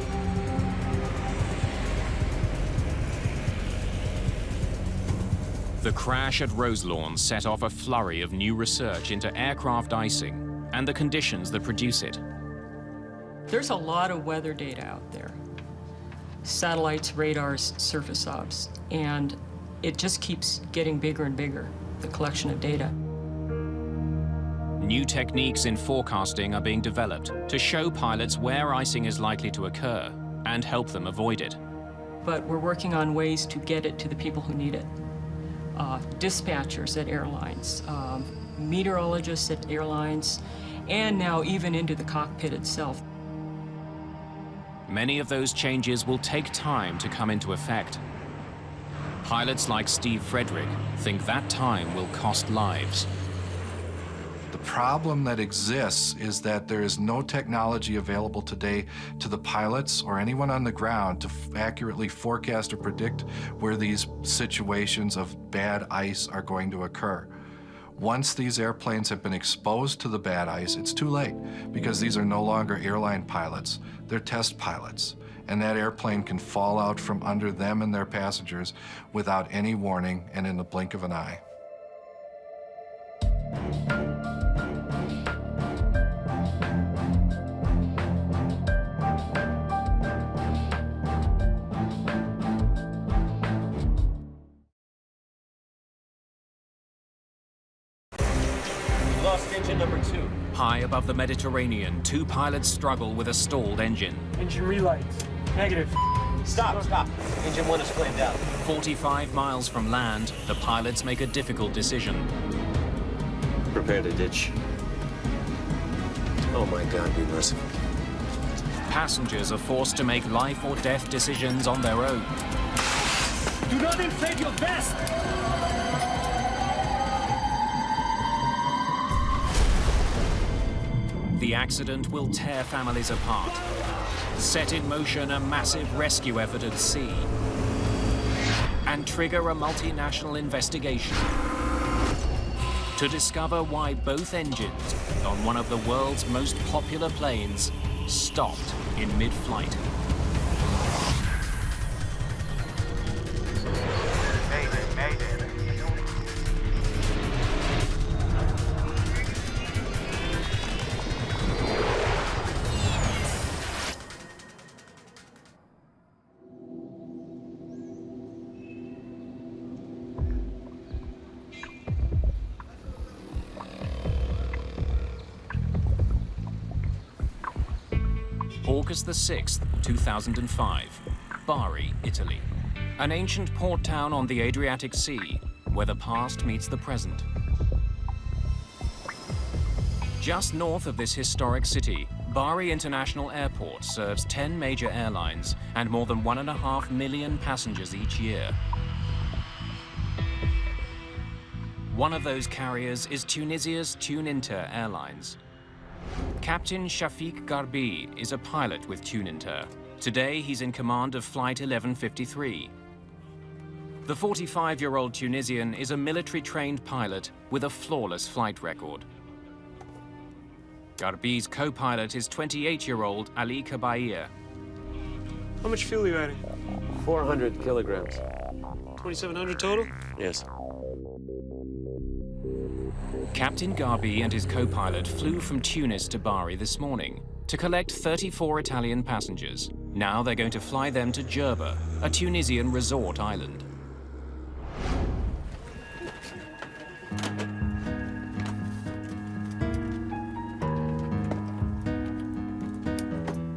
The crash at Roselawn set off a flurry of new research into aircraft icing and the conditions that produce it. There's a lot of weather data out there. Satellites, radars, surface obs, and it just keeps getting bigger and bigger, the collection of data. New techniques in forecasting are being developed to show pilots where icing is likely to occur and help them avoid it. But we're working on ways to get it to the people who need it. Dispatchers at airlines, meteorologists at airlines, and now even into the cockpit itself. Many of those changes will take time to come into effect. Pilots like Steve Frederick think that time will cost lives. The problem that exists is that there is no technology available today to the pilots or anyone on the ground to accurately forecast or predict where these situations of bad ice are going to occur. Once these airplanes have been exposed to the bad ice, it's too late because these are no longer airline pilots, they're test pilots. And that airplane can fall out from under them and their passengers without any warning and in the blink of an eye. lost engine number 2. High above the Mediterranean, two pilots struggle with a stalled engine. Engine relights. Negative. Stop, stop. Engine 1 is flamed out. 45 miles from land, the pilots make a difficult decision. Prepare to ditch. Oh my God, be merciful. Passengers are forced to make life or death decisions on their own. Do not inflate your vest! The accident will tear families apart, set in motion a massive rescue effort at sea, and trigger a multinational investigation to discover why both engines on one of the world's most popular planes stopped in mid-flight. Mayday, Mayday. August the 6th, 2005, Bari, Italy. An ancient port town on the Adriatic Sea, where the past meets the present. Just north of this historic city, Bari International Airport serves 10 major airlines and more than 1.5 million passengers each year. One of those carriers is Tunisia's Tuninter Airlines. Captain Shafiq Garbi is a pilot with Tuninter. Today, he's in command of Flight 1153. The 45-year-old Tunisian is a military-trained pilot with a flawless flight record. Garbi's co-pilot is 28-year-old Ali Kabair. How much fuel are you adding? 400 kilograms. 2,700 total? Yes. Captain Garbi and his co-pilot flew from Tunis to Bari this morning to collect 34 Italian passengers. Now they're going to fly them to Jerba, a Tunisian resort island.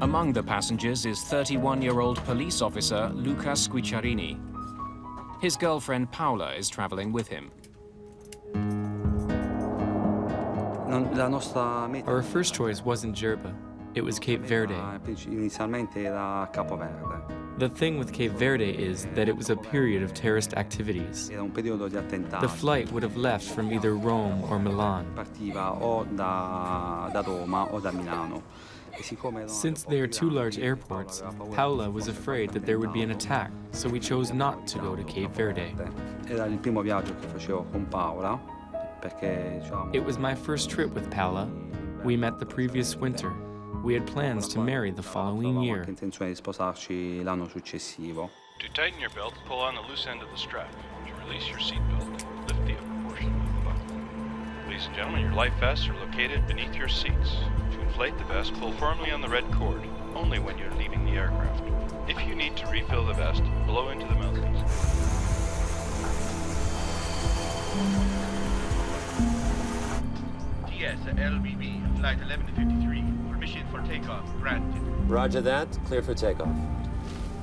Among the passengers is 31-year-old police officer Luca Squicciarini. His girlfriend Paola is traveling with him. Our first choice wasn't Jerba, it was Cape Verde. The thing with Cape Verde is that it was a period of terrorist activities. The flight would have left from either Rome or Milan. Since they are two large airports, Paola was afraid that there would be an attack, so we chose not to go to Cape Verde. It was my first trip with Paola. We met the previous winter. We had plans to marry the following year. To tighten your belt, pull on the loose end of the strap. To release your seatbelt, lift the upper portion of the buckle. Ladies and gentlemen, your life vests are located beneath your seats. To inflate the vest, pull firmly on the red cord, only when you're leaving the aircraft. If you need to refill the vest, blow into the mouthpiece. Yes, LBB, flight 1153. Permission for takeoff granted. Roger that. Clear for takeoff.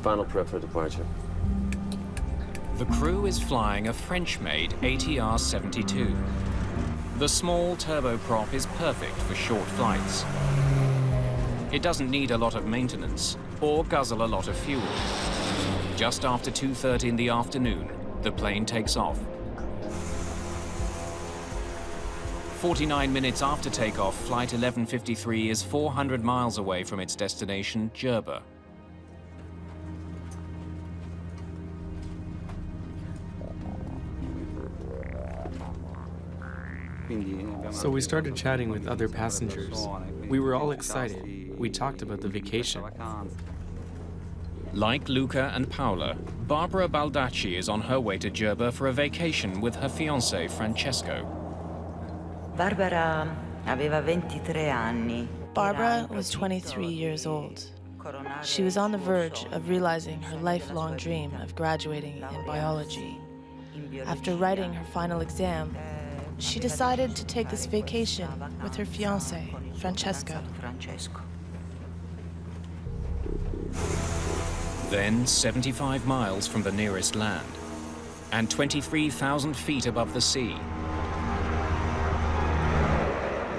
Final prep for departure. The crew is flying a French-made ATR-72. The small turboprop is perfect for short flights. It doesn't need a lot of maintenance or guzzle a lot of fuel. Just after 2:30 in the afternoon, the plane takes off. 49 minutes after takeoff, Flight 1153 is 400 miles away from its destination, Jerba. So we started chatting with other passengers. We were all excited. We talked about the vacation. Like Luca and Paola, Barbara Baldacci is on her way to Jerba for a vacation with her fiancé, Francesco. Barbara was 23 years old. She was on the verge of realizing her lifelong dream of graduating in biology. After writing her final exam, she decided to take this vacation with her fiancé, Francesco. Then 75 miles from the nearest land and 23,000 feet above the sea,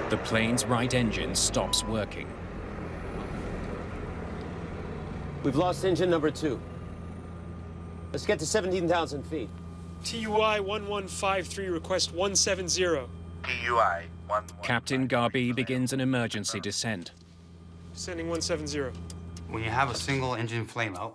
the plane's right engine stops working. We've lost engine number 2. Let's get to 17,000 feet. TUI 1153, request 170. TUI 11. Captain Garbi begins an emergency descent. Sending 170. When you have a single engine flameout,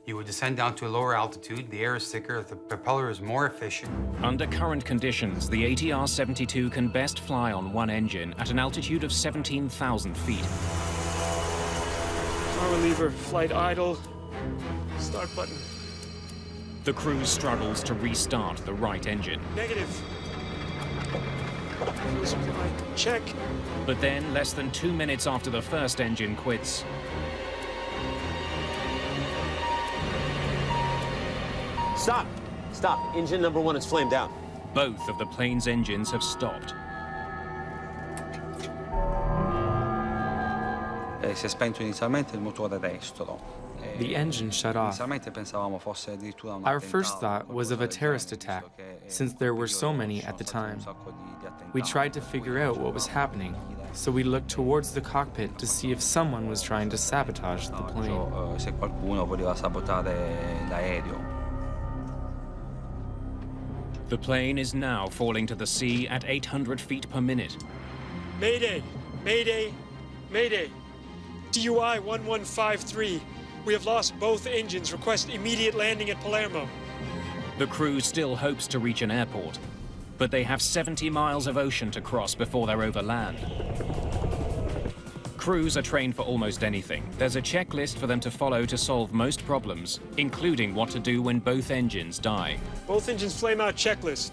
you would descend down to a lower altitude, the air is thicker, the propeller is more efficient. Under current conditions, the ATR-72 can best fly on one engine at an altitude of 17,000 feet. Power lever, flight idle, start button. The crew struggles to restart the right engine. Negative. Fuel supply, check. But then, less than 2 minutes after the first engine quits, Stop! Stop. Engine number 1 is flamed out. both of the plane's engines have stopped. Si è spento inizialmente il motore destro. The engine shut off. Our first thought was of a terrorist attack, since there were so many at the time. We tried to figure out what was happening, so we looked towards the cockpit to see if someone was trying to sabotage the plane. Se qualcuno voleva sabotare l'aereo. The plane is now falling to the sea at 800 feet per minute. Mayday! Mayday! Mayday! TUI 1153. We have lost both engines. Request immediate landing at Palermo. The crew still hopes to reach an airport, but they have 70 miles of ocean to cross before they're over land. Crews are trained for almost anything. There's a checklist for them to follow to solve most problems, including what to do when both engines die. Both engines flame out checklist.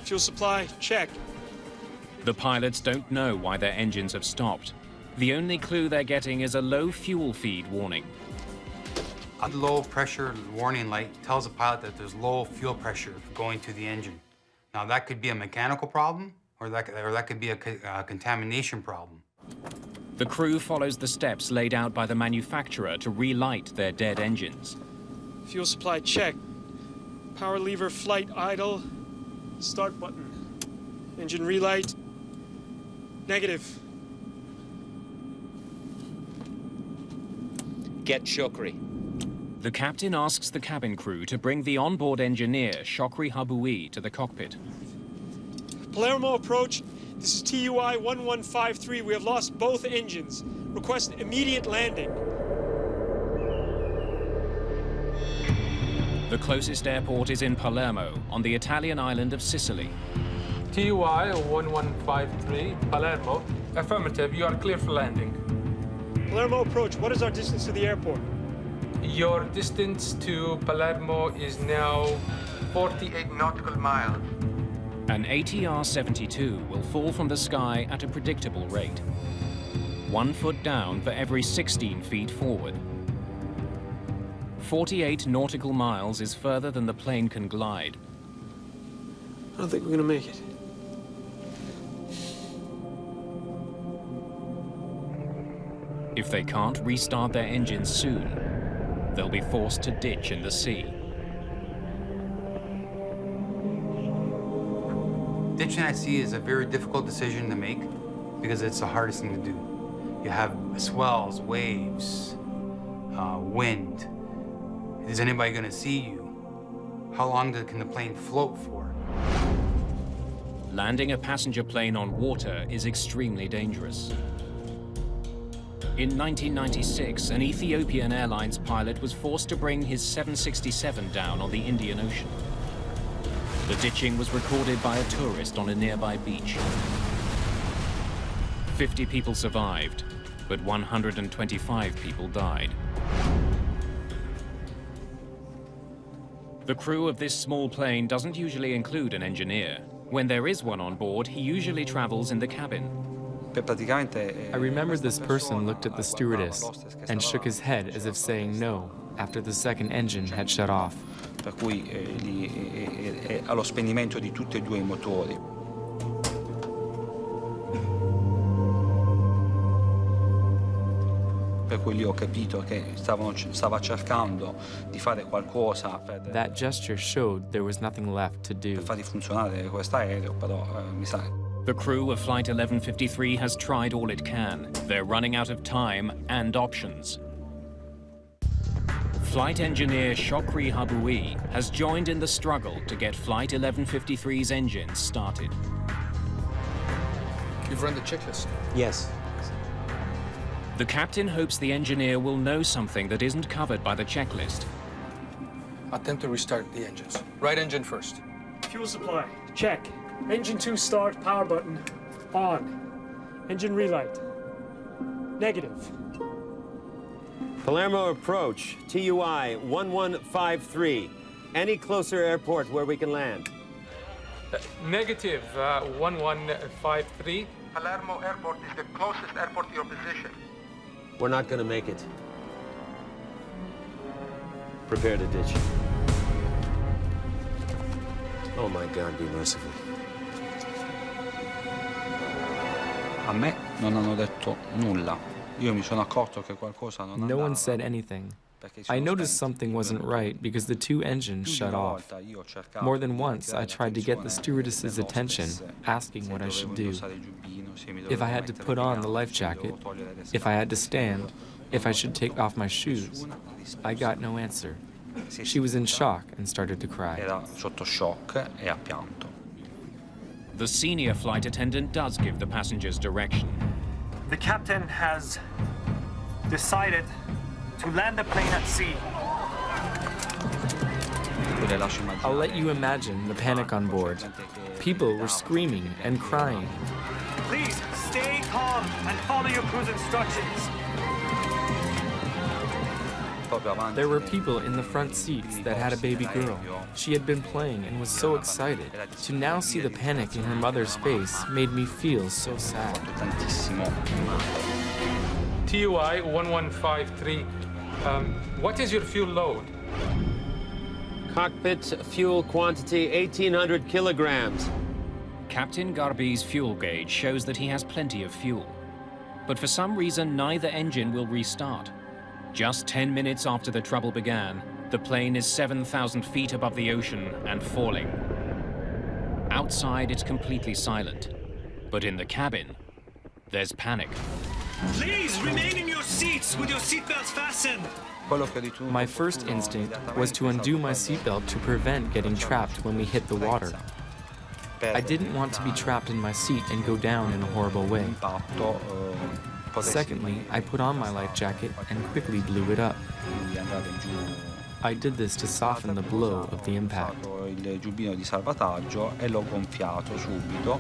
Fuel supply, check. The pilots don't know why their engines have stopped. The only clue they're getting is a low fuel feed warning. A low pressure warning light tells the pilot that there's low fuel pressure going to the engine. Now that could be a mechanical problem, or that could be a contamination problem. The crew follows the steps laid out by the manufacturer to relight their dead engines. Fuel supply, check. Power lever, flight idle. Start button. Engine relight. Negative. Get Charkhi. The captain asks the cabin crew to bring the onboard engineer, Charkhi Haboui, to the cockpit. Palermo approach. This is TUI 1153. We have lost both engines. Request immediate landing. The closest airport is in Palermo, on the Italian island of Sicily. TUI 1153, Palermo. Affirmative, you are clear for landing. Palermo approach. What is our distance to the airport? Your distance to Palermo is now 48 nautical miles. An ATR-72 will fall from the sky at a predictable rate. 1 foot down for every 16 feet forward. 48 nautical miles is further than the plane can glide. I don't think we're gonna make it. If they can't restart their engines soon, they'll be forced to ditch in the sea. Ditching at sea is a very difficult decision to make because it's the hardest thing to do. You have swells, waves, wind. Is anybody going to see you? How long can the plane float for? Landing a passenger plane on water is extremely dangerous. In 1996, an Ethiopian Airlines pilot was forced to bring his 767 down on the Indian Ocean. The ditching was recorded by a tourist on a nearby beach. 50 people survived, but 125 people died. The crew of this small plane doesn't usually include an engineer. When there is one on board, he usually travels in the cabin. I remember this person looked at the stewardess and shook his head as if saying no after the second engine had shut off. Per cui allo spegnimento di tutti e due i motori. cui lì ho capito che stava cercando di fare qualcosa That gesture showed there was nothing left to do. per far funzionare questo aereo, però mi sa. The crew of Flight 1153 has tried all it can. They're running out of time and options. Flight engineer Charkhi has joined in the struggle to get Flight 1153's engines started. You've run the checklist? Yes. The captain hopes the engineer will know something that isn't covered by the checklist. Attempt to restart the engines. Right engine first. Fuel supply, check. Engine 2 start, power button, on. Engine relight, negative. Palermo approach, TUI 1153. Any closer airport where we can land? Negative, 1153. Palermo Airport is the closest airport to your position. We're not gonna make it. Prepare to ditch. Oh my God, be merciful. A me non hanno detto nulla. Io mi sono accorto che qualcosa non andava. No one said anything. I noticed something wasn't right because the two engines shut off. More than once, I tried to get the stewardess's attention, asking what I should do. If I had to put on the life jacket, if I had to stand, if I should take off my shoes. I got no answer. She was in shock and started to cry. Era sotto shock e ha pianto. The senior flight attendant does give the passengers direction. The captain has decided to land the plane at sea. I'll let you imagine the panic on board. People were screaming and crying. Please stay calm and follow your crew's instructions. There were people in the front seats that had a baby girl. She had been playing and was so excited. To now see the panic in her mother's face made me feel so sad. TUI 1153. What is your fuel load? Cockpit fuel quantity 1,800 kilograms. Captain Garbi's fuel gauge shows that he has plenty of fuel. But for some reason, neither engine will restart. Just 10 minutes after the trouble began, the plane is 7,000 feet above the ocean and falling. Outside, it's completely silent. But in the cabin, there's panic. Please remain in your seats with your seatbelts fastened. My first instinct was to undo my seatbelt to prevent getting trapped when we hit the water. I didn't want to be trapped in my seat and go down in a horrible way. Secondly, I put on my life jacket and quickly blew it up. I did this to soften the blow of the impact. Il giubbino di salvataggio e l'ho gonfiato subito.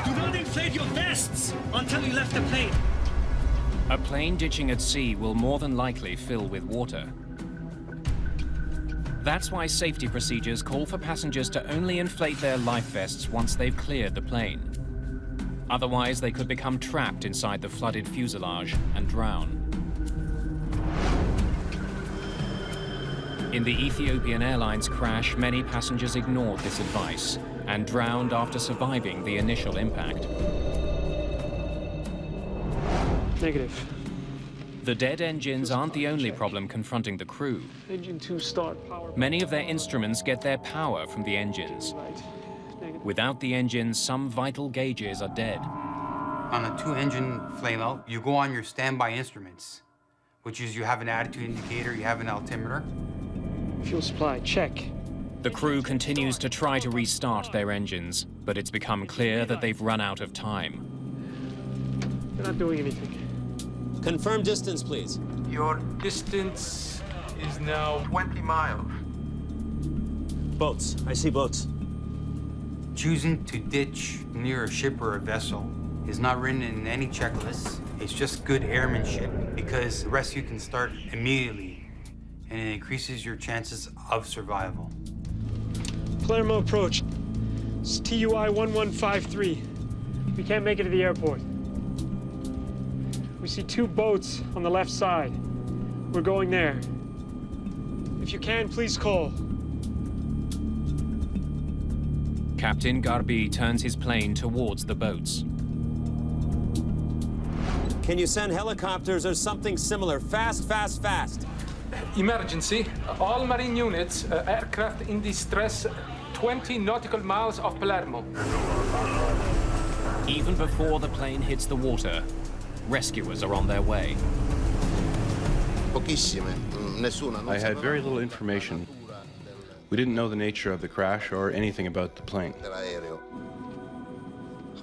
Do not inflate your vests until you left the plane. A plane ditching at sea will more than likely fill with water. That's why safety procedures call for passengers to only inflate their life vests once they've cleared the plane. Otherwise, they could become trapped inside the flooded fuselage and drown. In the Ethiopian Airlines crash, many passengers ignored this advice and drowned after surviving the initial impact. Negative. The dead engines aren't the only problem confronting the crew. Engine 2 start, power. Many of their instruments get their power from the engines. Without the engines, some vital gauges are dead. On a two-engine flameout, you go on your standby instruments, which is you have an attitude indicator, you have an altimeter. Fuel supply, check. The crew continues to try to restart their engines, but it's become clear that they've run out of time. They're not doing anything. Confirm distance, please. Your distance is now 20 miles. Boats. I see boats. Choosing to ditch near a ship or a vessel is not written in any checklist. It's just good airmanship because the rescue can start immediately and it increases your chances of survival. Palermo approach. It's TUI 1153. We can't make it to the airport. We see two boats on the left side. We're going there. If you can, please call. Captain Garbi turns his plane towards the boats. Can you send helicopters or something similar? Fast, fast, fast. Emergency. All marine units, aircraft in distress, 20 nautical miles off Palermo. Even before the plane hits the water, rescuers are on their way. I had very little information. We didn't know the nature of the crash or anything about the plane.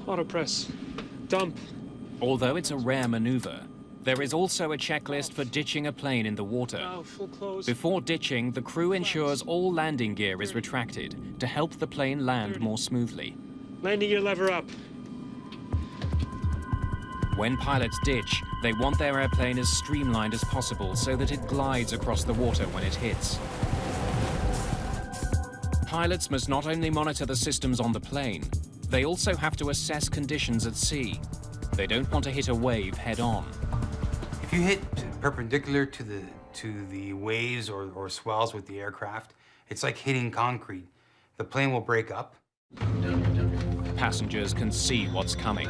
Autopress. Dump. Although it's a rare maneuver, there is also a checklist for ditching a plane in the water. Oh, full close. Before ditching, the crew ensures all landing gear is retracted to help the plane land more smoothly. Landing gear lever up. When pilots ditch, they want their airplane as streamlined as possible so that it glides across the water when it hits. Pilots must not only monitor the systems on the plane, they also have to assess conditions at sea. They don't want to hit a wave head-on. If you hit perpendicular to the waves or swells with the aircraft, it's like hitting concrete. The plane will break up. Passengers can see what's coming.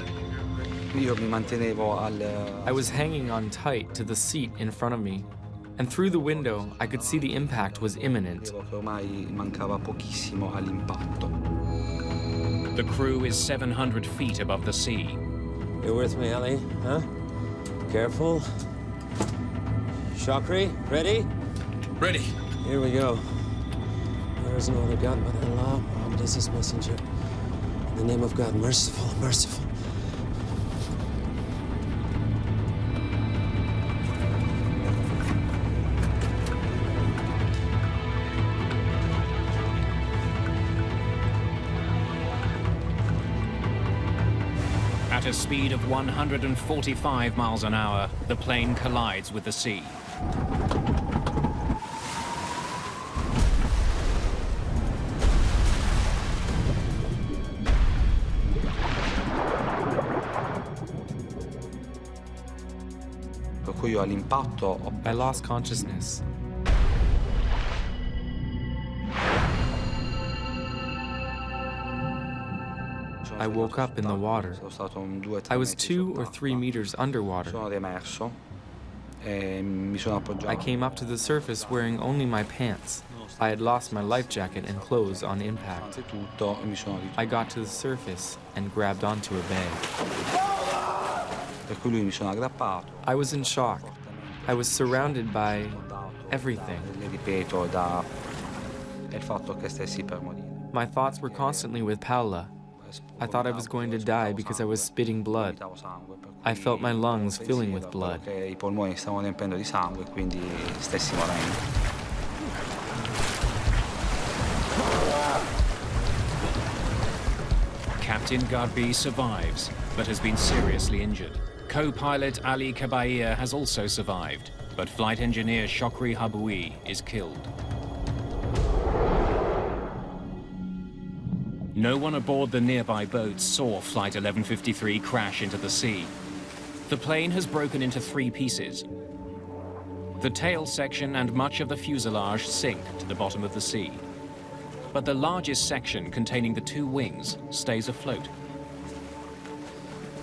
I was hanging on tight to the seat in front of me, and through the window, I could see the impact was imminent. The crew is 700 feet above the sea. You're with me, Ellie, huh? Careful. Charkhi, ready? Ready. Here we go. There is no other God but Allah. Muhammad is his messenger. In the name of God, merciful, merciful. At a speed of 145 miles an hour, the plane collides with the sea. I lost consciousness. I woke up in the water. I was 2 or 3 meters underwater. I came up to the surface wearing only my pants. I had lost my life jacket and clothes on impact. I got to the surface and grabbed onto a bag. I was in shock. I was surrounded by everything. My thoughts were constantly with Paola. I thought I was going to die because I was spitting blood. I felt my lungs filling with blood. Captain Dadri survives, but has been seriously injured. Co-pilot Ali Kabair has also survived, but flight engineer Shokri Haboui is killed. No one aboard the nearby boat saw Flight 1153 crash into the sea. The plane has broken into 3 pieces. The tail section and much of the fuselage sink to the bottom of the sea. But the largest section, containing the 2 wings, stays afloat.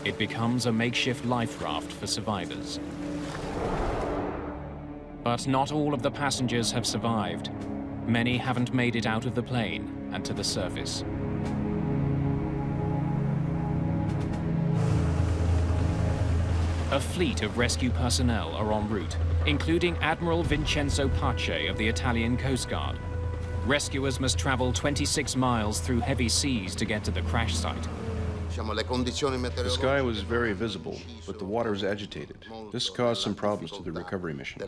It becomes a makeshift life raft for survivors. But not all of the passengers have survived. Many haven't made it out of the plane and to the surface. A fleet of rescue personnel are en route, including Admiral Vincenzo Pace of the Italian Coast Guard. Rescuers must travel 26 miles through heavy seas to get to the crash site. The sky was very visible, but the water was agitated. This caused some problems to the recovery mission.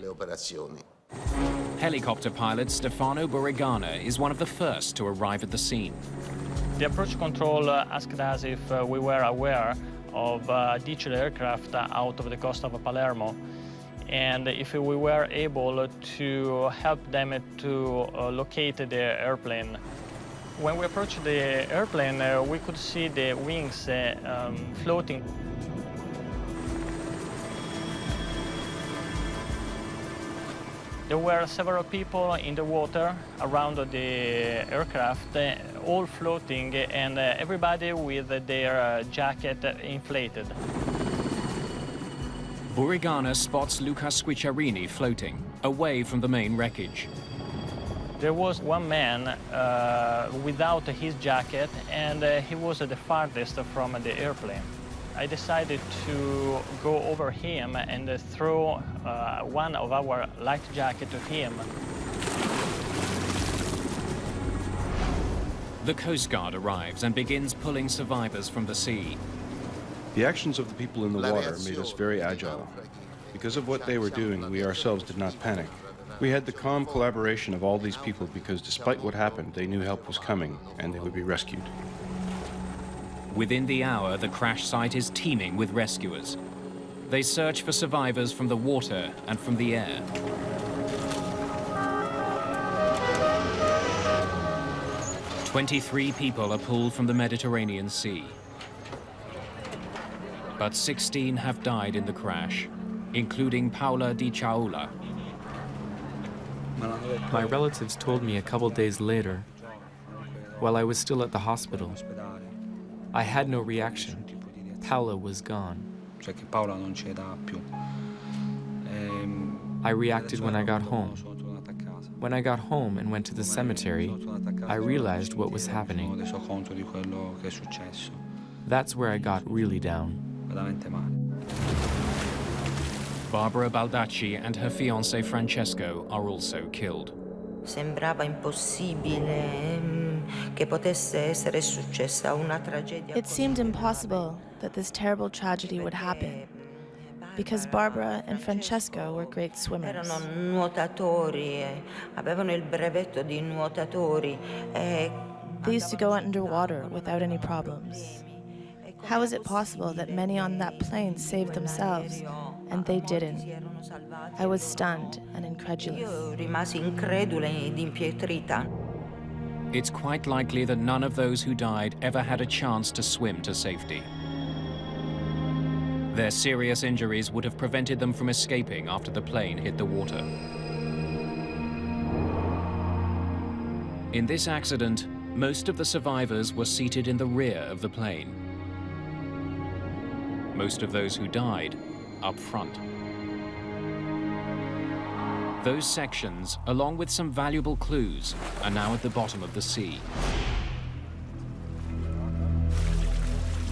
Helicopter pilot Stefano Borigana is one of the first to arrive at the scene. The approach control asked us if we were aware of ditched aircraft out of the coast of Palermo, and if we were able to help them to locate the airplane. When we approached the airplane, we could see the wings floating. There were several people in the water around the aircraft, all floating, and everybody with their jacket inflated. Burigana spots Luca Squicciarini floating, away from the main wreckage. There was one man without his jacket, and he was the farthest from the airplane. I decided to go over him and throw one of our light jacket to him. The Coast Guard arrives and begins pulling survivors from the sea. The actions of the people in the water made us very agile. Because of what they were doing, we ourselves did not panic. We had the calm collaboration of all these people because despite what happened, they knew help was coming and they would be rescued. Within the hour, the crash site is teeming with rescuers. They search for survivors from the water and from the air. "23 people are pulled from the Mediterranean Sea. But 16 have died in the crash, including Paola Di Ciaula. My relatives told me a couple days later, while I was still at the hospital. I had no reaction. Paola was gone. I reacted when I got home. When I got home and went to the cemetery, I realized what was happening. That's where I got really down. Barbara Baldacci and her fiancé Francesco are also killed. Sembrava impossibile che potesse essere successa una tragedia. It seemed impossible that this terrible tragedy would happen, because Barbara and Francesco were great swimmers. Erano nuotatori, avevano il brevetto di nuotatori. They used to go underwater without any problems. How is it possible that many on that plane saved themselves and they didn't? I was stunned and incredulous. Io rimasi incredula ed impietrita. It's quite likely that none of those who died ever had a chance to swim to safety. Their serious injuries would have prevented them from escaping after the plane hit the water. In this accident, most of the survivors were seated in the rear of the plane. Most of those who died up front. Those sections, along with some valuable clues, are now at the bottom of the sea.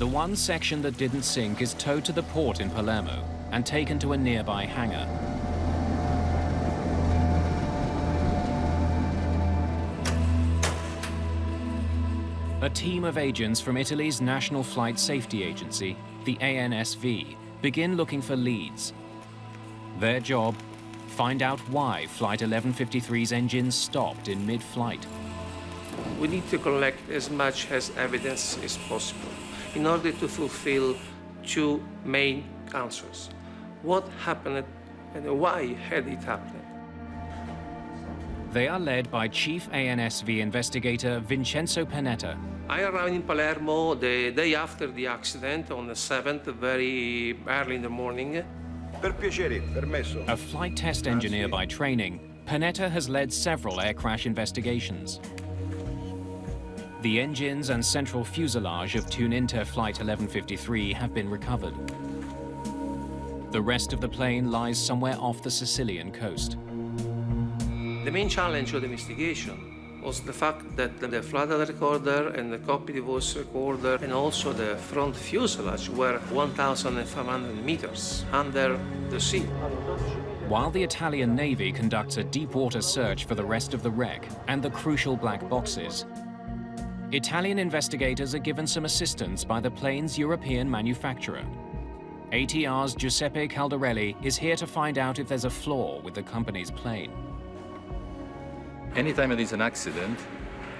The one section that didn't sink is towed to the port in Palermo and taken to a nearby hangar. A team of agents from Italy's National Flight Safety Agency, the ANSV, begin looking for leads. Their job, find out why Flight 1153's engines stopped in mid-flight. We need to collect as much as evidence as possible in order to fulfill two main answers. What happened and why had it happened? They are led by Chief ANSV investigator Vincenzo Panetta. I arrived in Palermo the day after the accident, on the 7th, very early in the morning. Per piacere, permesso. A flight test engineer by training, Panetta has led several air crash investigations. The engines and central fuselage of Tuninter Flight 1153 have been recovered. The rest of the plane lies somewhere off the Sicilian coast. The main challenge of the investigation was the fact that the flight data recorder and the cockpit voice recorder and also the front fuselage were 1,500 meters under the sea. While the Italian Navy conducts a deep-water search for the rest of the wreck and the crucial black boxes, Italian investigators are given some assistance by the plane's European manufacturer. ATR's Giuseppe Caldarelli is here to find out if there's a flaw with the company's plane. Anytime there is an accident,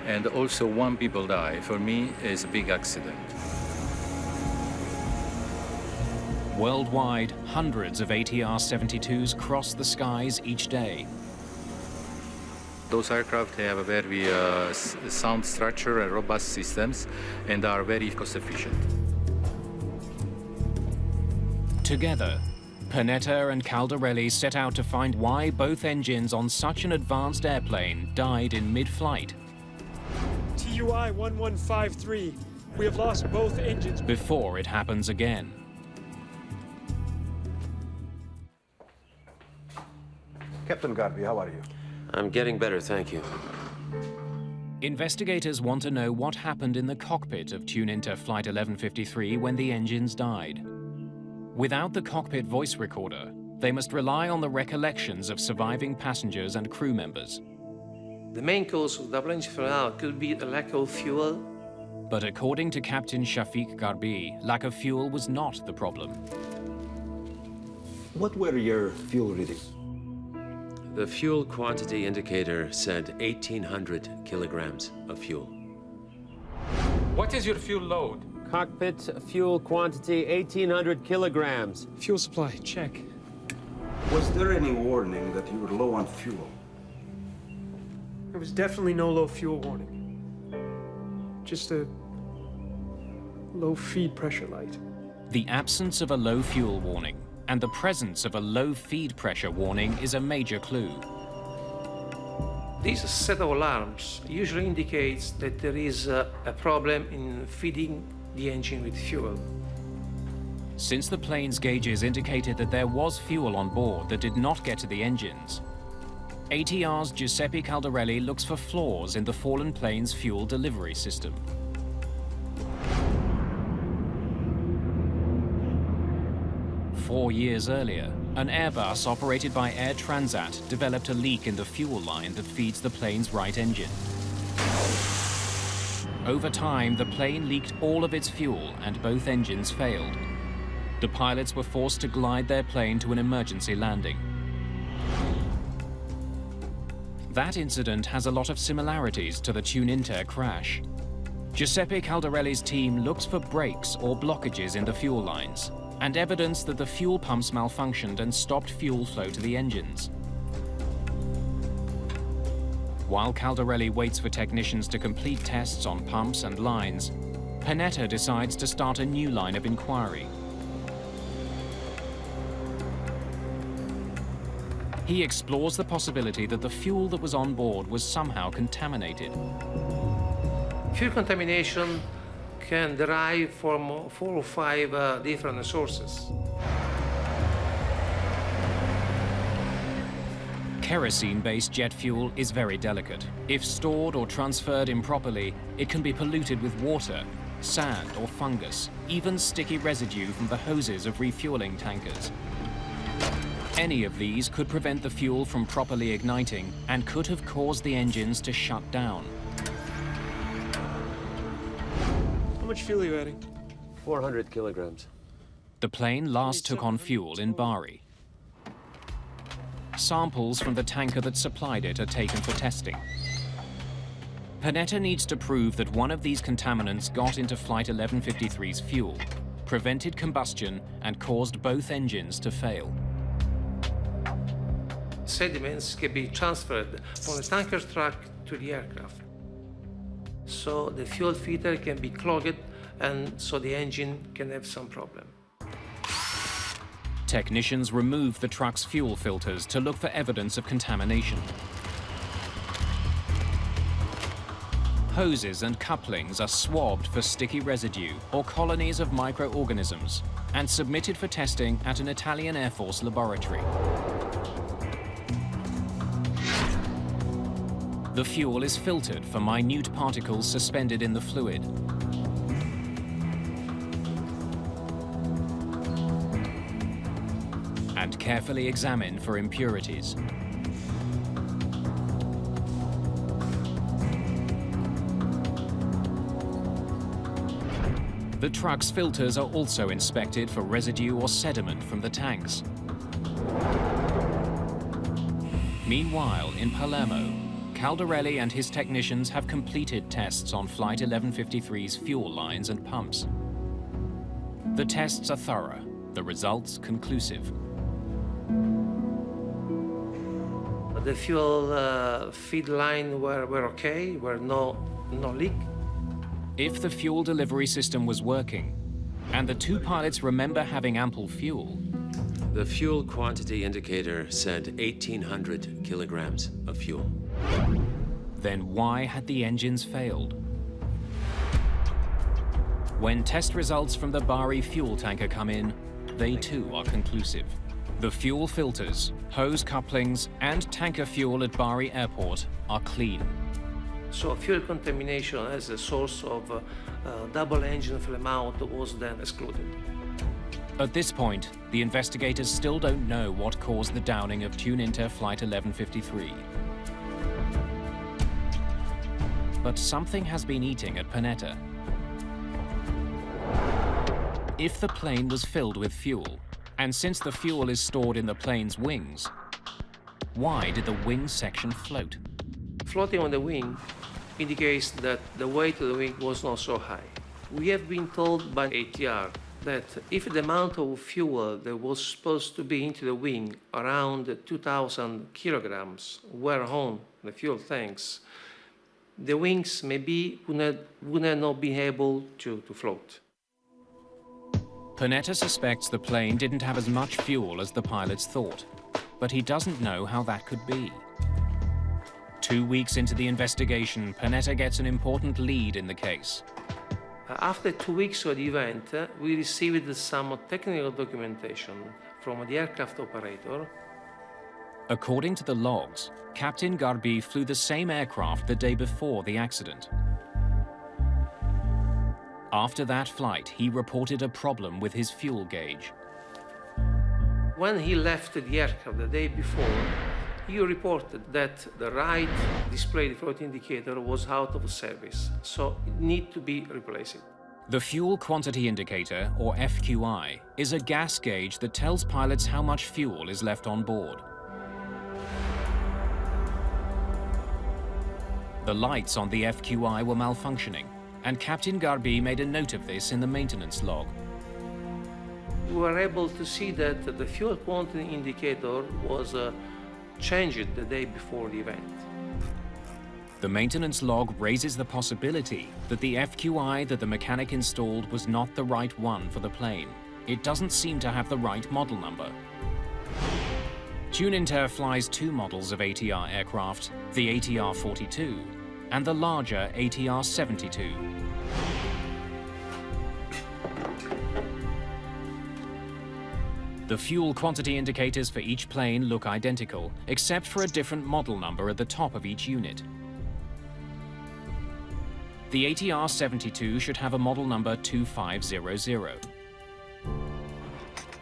and also one people die, for me is a big accident. Worldwide, hundreds of ATR-72s cross the skies each day. Those aircraft have a very sound structure and robust systems, and are very cost efficient. Together, Panetta and Caldarelli set out to find why both engines on such an advanced airplane died in mid-flight. TUI 1153, we have lost both engines. Before it happens again. Captain Garvey, how are you? I'm getting better, thank you. Investigators want to know what happened in the cockpit of Tuninter Flight 1153 when the engines died. Without the cockpit voice recorder, they must rely on the recollections of surviving passengers and crew members. The main cause of double engine failure could be a lack of fuel. But according to Captain Shafiq Garbi, lack of fuel was not the problem. What were your fuel readings? The fuel quantity indicator said 1,800 kilograms of fuel. What is your fuel load? Cockpit fuel quantity 1,800 kilograms. Fuel supply, check. Was there any warning that you were low on fuel? There was definitely no low fuel warning. Just a low feed pressure light. The absence of a low fuel warning and the presence of a low feed pressure warning is a major clue. This set of alarms usually indicates that there is a problem in feeding the engine with fuel. Since the plane's gauges indicated that there was fuel on board that did not get to the engines, ATR's Giuseppe Caldarelli looks for flaws in the fallen plane's fuel delivery system. Four years earlier, an Airbus operated by Air Transat developed a leak in the fuel line that feeds the plane's right engine. Over time, the plane leaked all of its fuel and both engines failed. The pilots were forced to glide their plane to an emergency landing. That incident has a lot of similarities to the Tuninter crash. Giuseppe Caldarelli's team looks for breaks or blockages in the fuel lines and evidence that the fuel pumps malfunctioned and stopped fuel flow to the engines. While Caldarelli waits for technicians to complete tests on pumps and lines, Panetta decides to start a new line of inquiry. He explores the possibility that the fuel that was on board was somehow contaminated. Fuel contamination can derive from 4 or 5 different sources. Kerosene-based jet fuel is very delicate. If stored or transferred improperly, it can be polluted with water, sand or fungus, even sticky residue from the hoses of refueling tankers. Any of these could prevent the fuel from properly igniting and could have caused the engines to shut down. How much fuel are you adding? 400 kilograms. The plane last took on fuel in Bari. Samples from the tanker that supplied it are taken for testing. Panetta needs to prove that one of these contaminants got into Flight 1153's fuel, prevented combustion, and caused both engines to fail. Sediments can be transferred from the tanker truck to the aircraft. So the fuel filter can be clogged, and so the engine can have some problem. Technicians remove the truck's fuel filters to look for evidence of contamination. Hoses and couplings are swabbed for sticky residue or colonies of microorganisms and submitted for testing at an Italian Air Force laboratory. The fuel is filtered for minute particles suspended in the fluid. And carefully examined for impurities. The truck's filters are also inspected for residue or sediment from the tanks. Meanwhile, in Palermo, Caldarelli and his technicians have completed tests on Flight 1153's fuel lines and pumps. The tests are thorough, the results conclusive. The fuel feed line were okay, were no leak. If the fuel delivery system was working, and the two pilots remember having ample fuel, the fuel quantity indicator said 1,800 kilograms of fuel. Then why had the engines failed? When test results from the Bari fuel tanker come in, they too are conclusive. The fuel filters, hose couplings, and tanker fuel at Bari Airport are clean. So fuel contamination as a source of double engine flame out was then excluded. At this point, the investigators still don't know what caused the downing of Tuninter Flight 1153. But something has been eating at Panetta. If the plane was filled with fuel, and since the fuel is stored in the plane's wings, why did the wing section float? Floating on the wing indicates that the weight of the wing was not so high. We have been told by ATR that if the amount of fuel that was supposed to be into the wing, around 2,000 kilograms, were on the fuel tanks, the wings maybe would have not been able to float. Panetta suspects the plane didn't have as much fuel as the pilots thought, but he doesn't know how that could be. 2 weeks into the investigation, Panetta gets an important lead in the case. After 2 weeks of the event, we received some technical documentation from the aircraft operator. According to the logs, Captain Garbi flew the same aircraft the day before the accident. After that flight, he reported a problem with his fuel gauge. When he left the aircraft the day before, he reported that the right display float indicator was out of service, so it needed to be replaced. The fuel quantity indicator, or FQI, is a gas gauge that tells pilots how much fuel is left on board. The lights on the FQI were malfunctioning, and Captain Garbi made a note of this in the maintenance log. We were able to see that the fuel quantity indicator was changed the day before the event. The maintenance log raises the possibility that the FQI that the mechanic installed was not the right one for the plane. It doesn't seem to have the right model number. Tuninter flies two models of ATR aircraft, the ATR-42 and the larger ATR-72. The fuel quantity indicators for each plane look identical, except for a different model number at the top of each unit. The ATR-72 should have a model number 2500.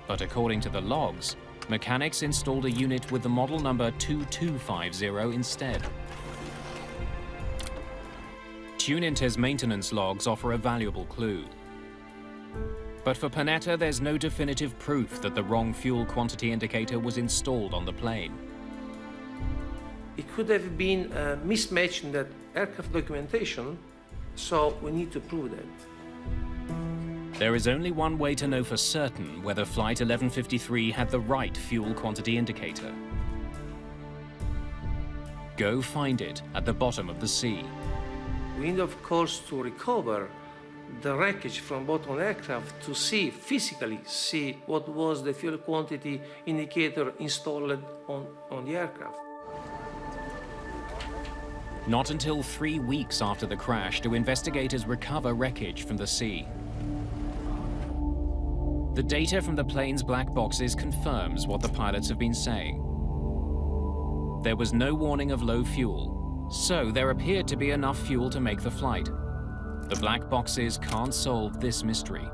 But according to the logs, mechanics installed a unit with the model number 2250 instead. Tuninter's maintenance logs offer a valuable clue. But for Panetta, there's no definitive proof that the wrong fuel quantity indicator was installed on the plane. It could have been a mismatch in that aircraft documentation, so we need to prove that. There is only one way to know for certain whether Flight 1153 had the right fuel quantity indicator. Go find it at the bottom of the sea. We need, of course, to recover the wreckage from bottom of the aircraft to physically see what was the fuel quantity indicator installed on the aircraft. Not until 3 weeks after the crash do investigators recover wreckage from the sea. The data from the plane's black boxes confirms what the pilots have been saying. There was no warning of low fuel, so there appeared to be enough fuel to make the flight. The black boxes can't solve this mystery.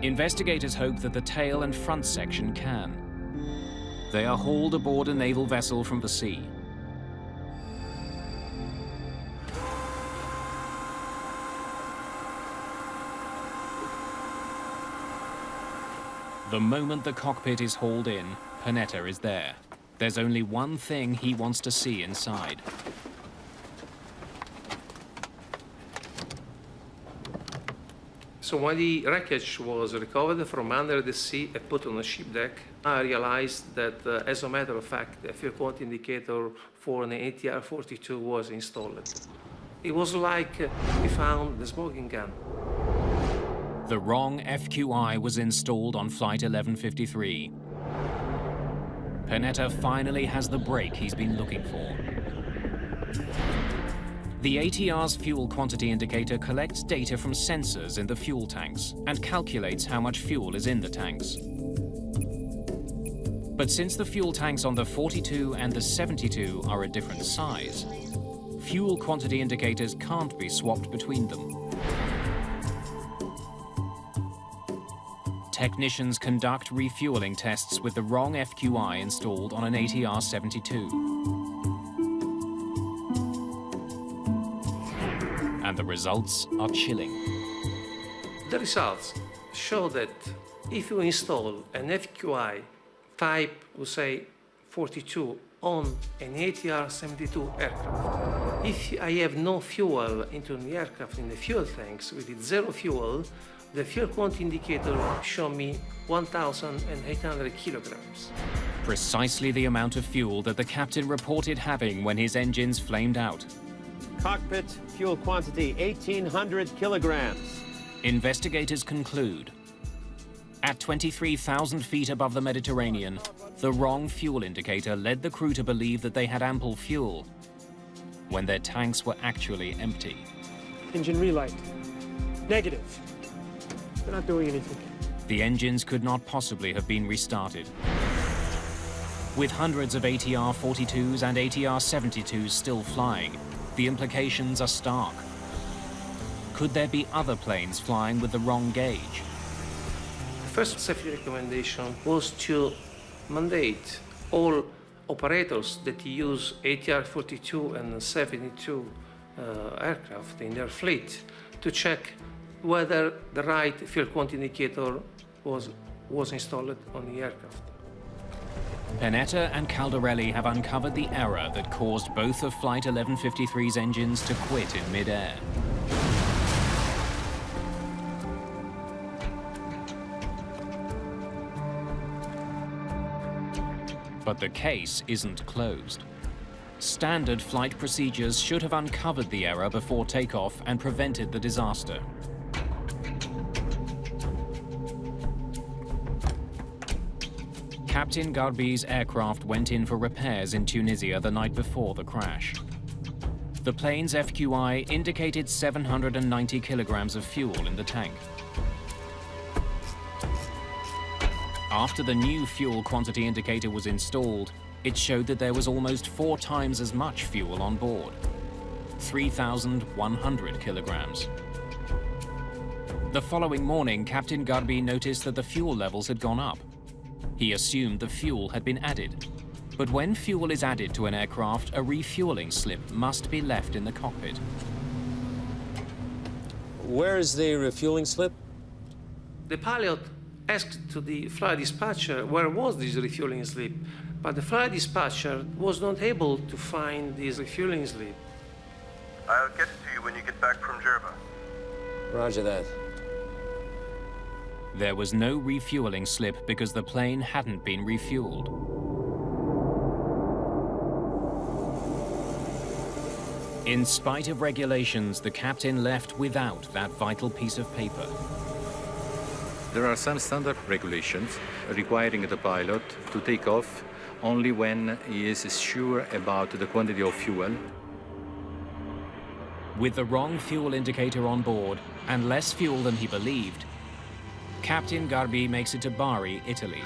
Investigators hope that the tail and front section can. They are hauled aboard a naval vessel from the sea. The moment the cockpit is hauled in, Panetta is there. There's only one thing he wants to see inside. So when the wreckage was recovered from under the sea and put on the ship deck, I realized that, as a matter of fact, the fuel quantity indicator for an ATR-42 was installed. It was like we found the smoking gun. The wrong FQI was installed on Flight 1153. Panetta finally has the break he's been looking for. The ATR's fuel quantity indicator collects data from sensors in the fuel tanks and calculates how much fuel is in the tanks. But since the fuel tanks on the 42 and the 72 are a different size, fuel quantity indicators can't be swapped between them. Technicians conduct refueling tests with the wrong FQI installed on an ATR-72. And the results are chilling. The results show that if you install an FQI type, we say 42, on an ATR-72 aircraft, if I have no fuel into the aircraft in the fuel tanks, with it zero fuel, the fuel quantity indicator show me 1,800 kilograms. Precisely the amount of fuel that the captain reported having when his engines flamed out. Cockpit fuel quantity 1,800 kilograms. Investigators conclude, at 23,000 feet above the Mediterranean, the wrong fuel indicator led the crew to believe that they had ample fuel, when their tanks were actually empty. Engine relight. Negative. They're not doing anything. The engines could not possibly have been restarted. With hundreds of ATR-42s and ATR-72s still flying, the implications are stark. Could there be other planes flying with the wrong gauge? The first safety recommendation was to mandate all operators that use ATR-42 and 72 aircraft in their fleet to check whether the right fuel quantity indicator was installed on the aircraft. Panetta and Caldarelli have uncovered the error that caused both of Flight 1153's engines to quit in midair. But the case isn't closed. Standard flight procedures should have uncovered the error before takeoff and prevented the disaster. Captain Garbie's aircraft went in for repairs in Tunisia the night before the crash. The plane's FQI indicated 790 kilograms of fuel in the tank. After the new fuel quantity indicator was installed, it showed that there was almost 4 times as much fuel on board, 3,100 kilograms. The following morning, Captain Garbie noticed that the fuel levels had gone up. He assumed the fuel had been added. But when fuel is added to an aircraft, a refueling slip must be left in the cockpit. Where is the refueling slip? The pilot asked to the flight dispatcher where was this refueling slip, but the flight dispatcher was not able to find this refueling slip. I'll get it to you when you get back from Jerba. Roger that. There was no refueling slip because the plane hadn't been refueled. In spite of regulations, the captain left without that vital piece of paper. There are some standard regulations requiring the pilot to take off only when he is sure about the quantity of fuel. With the wrong fuel indicator on board and less fuel than he believed, Captain Garbie makes it to Bari, Italy,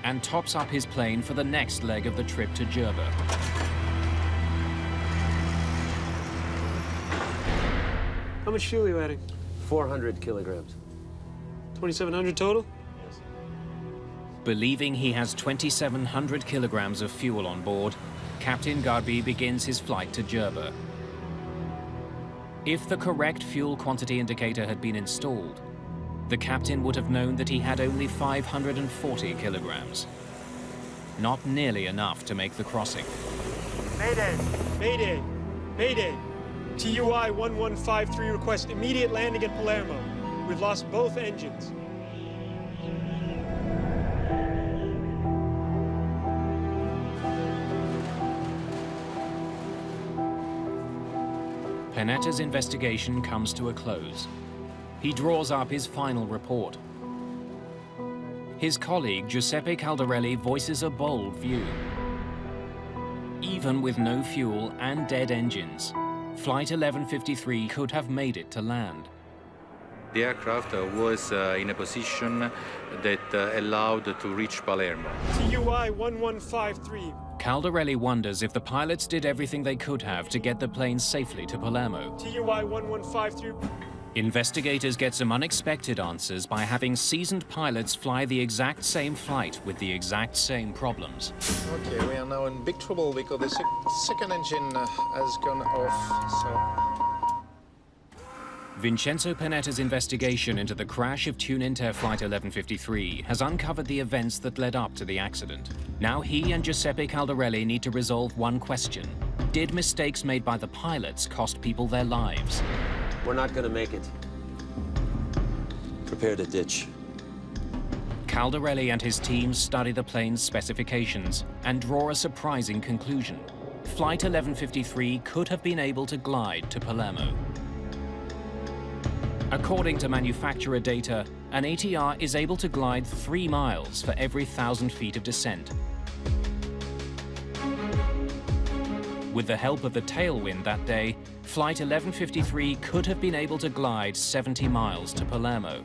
and tops up his plane for the next leg of the trip to Jerba. How much fuel are you adding? 400 kilograms. 2,700 total? Believing he has 2,700 kilograms of fuel on board, Captain Garbie begins his flight to Jerba. If the correct fuel quantity indicator had been installed, the captain would have known that he had only 540 kilograms. Not nearly enough to make the crossing. Mayday! Mayday! Mayday! TUI 1153 request immediate landing at Palermo. We've lost both engines. Panetta's investigation comes to a close. He draws up his final report. His colleague, Giuseppe Caldarelli, voices a bold view. Even with no fuel and dead engines, Flight 1153 could have made it to land. The aircraft was in a position that allowed to reach Palermo. TUI 1153. Caldarelli wonders if the pilots did everything they could have to get the plane safely to Palermo. TUI 1153. Investigators get some unexpected answers by having seasoned pilots fly the exact same flight with the exact same problems. Okay, we are now in big trouble because the second engine has gone off, so... Vincenzo Panetta's investigation into the crash of Tuninter Flight 1153 has uncovered the events that led up to the accident. Now he and Giuseppe Caldarelli need to resolve one question. Did mistakes made by the pilots cost people their lives? We're not going to make it. Prepare to ditch. Caldarelli and his team study the plane's specifications and draw a surprising conclusion. Flight 1153 could have been able to glide to Palermo. According to manufacturer data, an ATR is able to glide 3 miles for every 1,000 feet of descent. With the help of the tailwind that day, Flight 1153 could have been able to glide 70 miles to Palermo.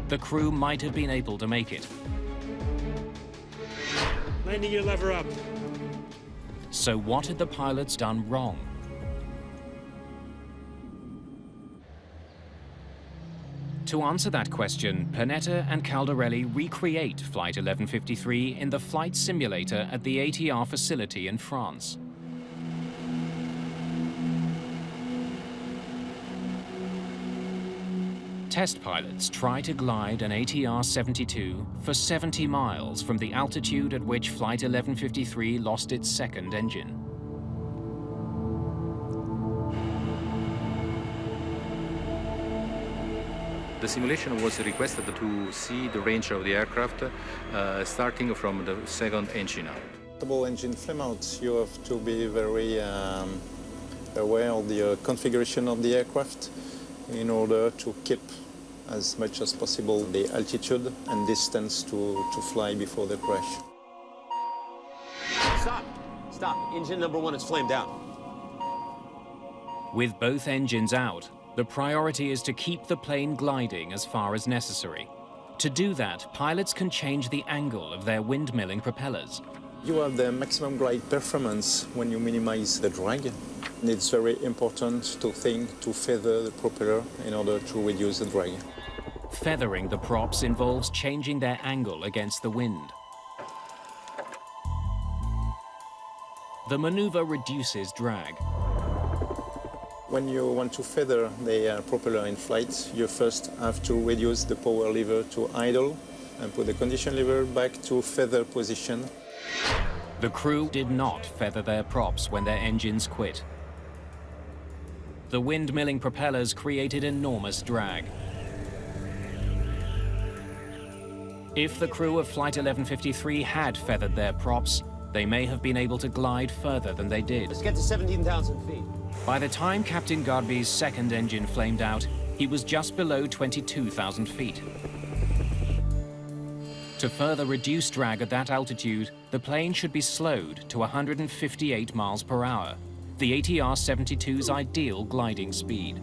The crew might have been able to make it. Landing gear lever up. So what had the pilots done wrong? To answer that question, Panetta and Caldarelli recreate Flight 1153 in the flight simulator at the ATR facility in France. Test pilots try to glide an ATR-72 for 70 miles from the altitude at which Flight 1153 lost its second engine. The simulation was requested to see the range of the aircraft starting from the second engine out. Double engine flame out, you have to be very aware of the configuration of the aircraft in order to keep as much as possible the altitude and distance to fly before the crash. Stop! Stop! Engine number 1 is flamed out. With both engines out, the priority is to keep the plane gliding as far as necessary. To do that, pilots can change the angle of their windmilling propellers. You have the maximum glide performance when you minimize the drag. And it's very important to feather the propeller in order to reduce the drag. Feathering the props involves changing their angle against the wind. The maneuver reduces drag. When you want to feather the propeller in flight, you first have to reduce the power lever to idle and put the condition lever back to feather position. The crew did not feather their props when their engines quit. The windmilling propellers created enormous drag. If the crew of Flight 1153 had feathered their props, they may have been able to glide further than they did. Let's get to 17,000 feet. By the time Captain Godby's second engine flamed out, he was just below 22,000 feet. To further reduce drag at that altitude, the plane should be slowed to 158 miles per hour, the ATR-72's ideal gliding speed.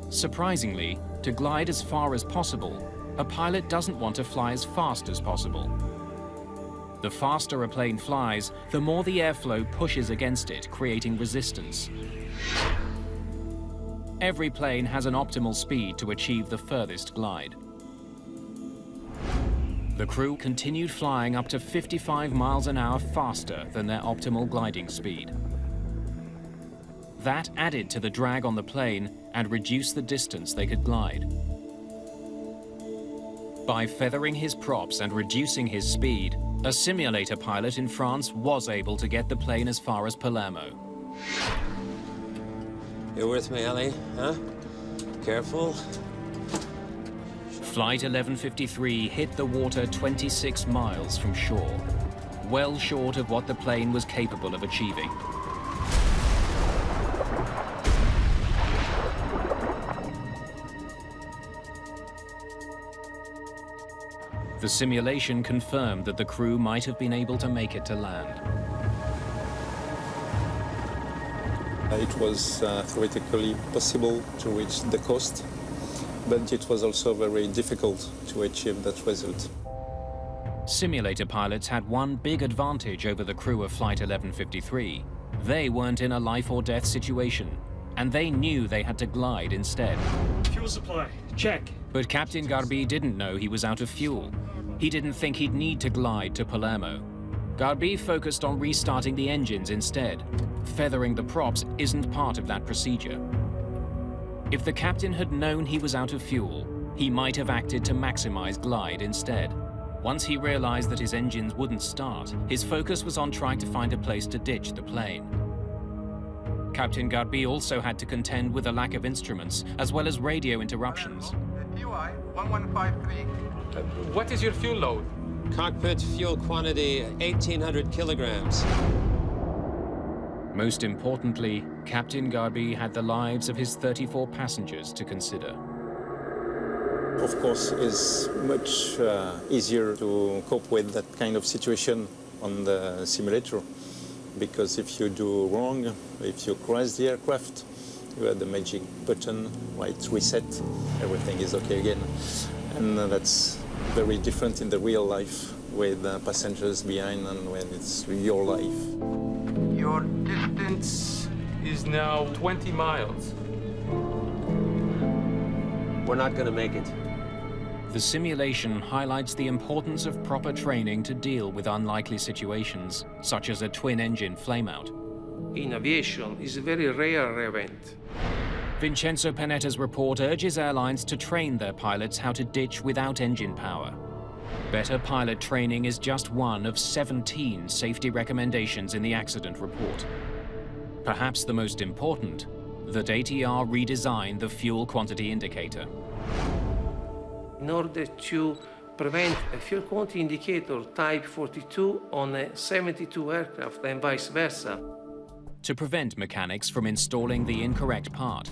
Surprisingly, to glide as far as possible, a pilot doesn't want to fly as fast as possible. The faster a plane flies, the more the airflow pushes against it, creating resistance. Every plane has an optimal speed to achieve the furthest glide. The crew continued flying up to 55 miles an hour faster than their optimal gliding speed. That added to the drag on the plane and reduced the distance they could glide. By feathering his props and reducing his speed, a simulator pilot in France was able to get the plane as far as Palermo. You're with me, Ellie, huh? Careful. Flight 1153 hit the water 26 miles from shore, well short of what the plane was capable of achieving. The simulation confirmed that the crew might have been able to make it to land. It was theoretically possible to reach the coast, but it was also very difficult to achieve that result. Simulator pilots had one big advantage over the crew of Flight 1153. They weren't in a life or death situation, and they knew they had to glide instead. Fuel supply, check. But Captain Garbi didn't know he was out of fuel. He didn't think he'd need to glide to Palermo. Garbi focused on restarting the engines instead. Feathering the props isn't part of that procedure. If the captain had known he was out of fuel, he might have acted to maximize glide instead. Once he realized that his engines wouldn't start, his focus was on trying to find a place to ditch the plane. Captain Garbi also had to contend with a lack of instruments, as well as radio interruptions. TUI 1153. What is your fuel load? Cockpit fuel quantity 1,800 kilograms. Most importantly, Captain Garbi had the lives of his 34 passengers to consider. Of course, it's much easier to cope with that kind of situation on the simulator, because if you do wrong, if you crash the aircraft, you have the magic button, right, reset, everything is okay again. And that's very different in the real life with passengers behind and when it's your life. Your distance is now 20 miles. We're not going to make it. The simulation highlights the importance of proper training to deal with unlikely situations, such as a twin-engine flameout. In aviation, it's a very rare event. Vincenzo Panetta's report urges airlines to train their pilots how to ditch without engine power. Better pilot training is just one of 17 safety recommendations in the accident report. Perhaps the most important, that ATR redesigned the fuel quantity indicator. In order to prevent a fuel quantity indicator type 42 on a 72 aircraft and vice versa. To prevent mechanics from installing the incorrect part,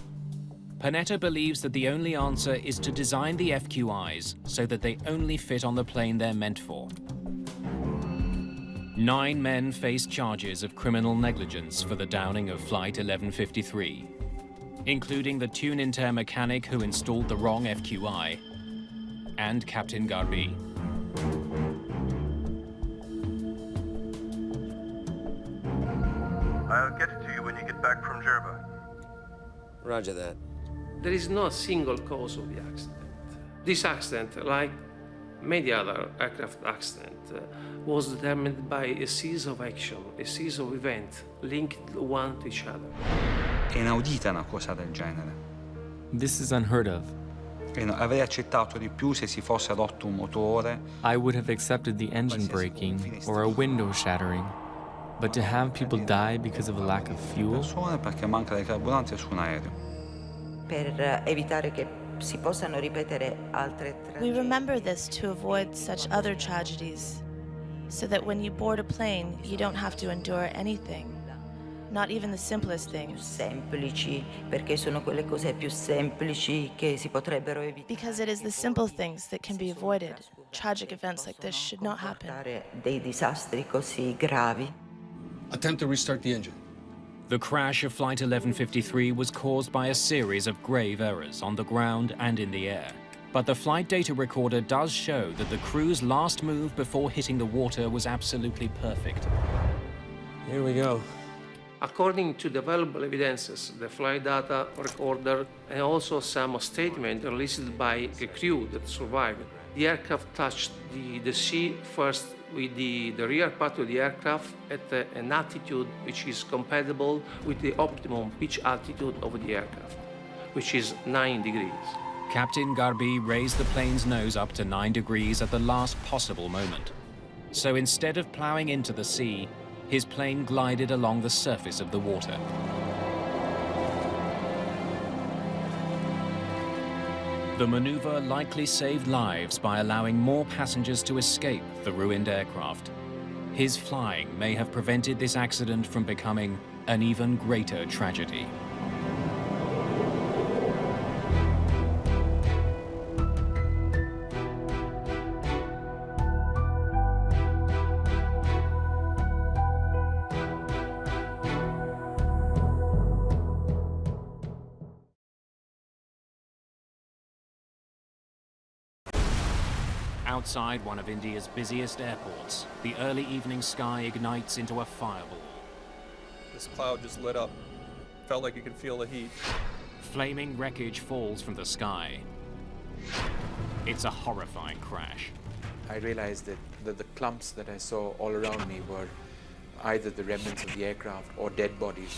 Panetta believes that the only answer is to design the FQIs so that they only fit on the plane they're meant for. 9 men faced charges of criminal negligence for the downing of Flight 1153, including the Tuninter mechanic who installed the wrong FQI, and Captain Garbi. I'll get it to you when you get back from Jerba. Roger that. There is no single cause of the accident. This accident, like many other aircraft accidents, was determined by a series of actions, a series of events linked one to each other. È inaudita una cosa del genere. This is unheard of. Avrei accettato di più se si fosse rotto un motore. I would have accepted the engine breaking or a window shattering. But to have people die because of a lack of fuel? Perché manca di carburante su un aereo. Per evitare che si possano ripetere altre tragedie. We remember this to avoid such other tragedies, so that when you board a plane, you don't have to endure anything. Not even the simplest things. Semplici, perché sono quelle cose più semplici che si potrebbero evitare. Because it is the simple things that can be avoided. Tragic events like this should not happen. Dei disastri così gravi. Attempt to restart the engine. The crash of Flight 1153 was caused by a series of grave errors on the ground and in the air. But the flight data recorder does show that the crew's last move before hitting the water was absolutely perfect. Here we go. According to the available evidences, the flight data recorder and also some statement released by the crew that survived, the aircraft touched the sea first with the rear part of the aircraft at an altitude which is compatible with the optimum pitch altitude of the aircraft, which is 9 degrees. Captain Garbi raised the plane's nose up to 9 degrees at the last possible moment. So instead of plowing into the sea, his plane glided along the surface of the water. The maneuver likely saved lives by allowing more passengers to escape the ruined aircraft. His flying may have prevented this accident from becoming an even greater tragedy. Outside one of India's busiest airports, the early evening sky ignites into a fireball. This cloud just lit up. Felt like you could feel the heat. Flaming wreckage falls from the sky. It's a horrifying crash. I realized that the clumps that I saw all around me were either the remnants of the aircraft or dead bodies.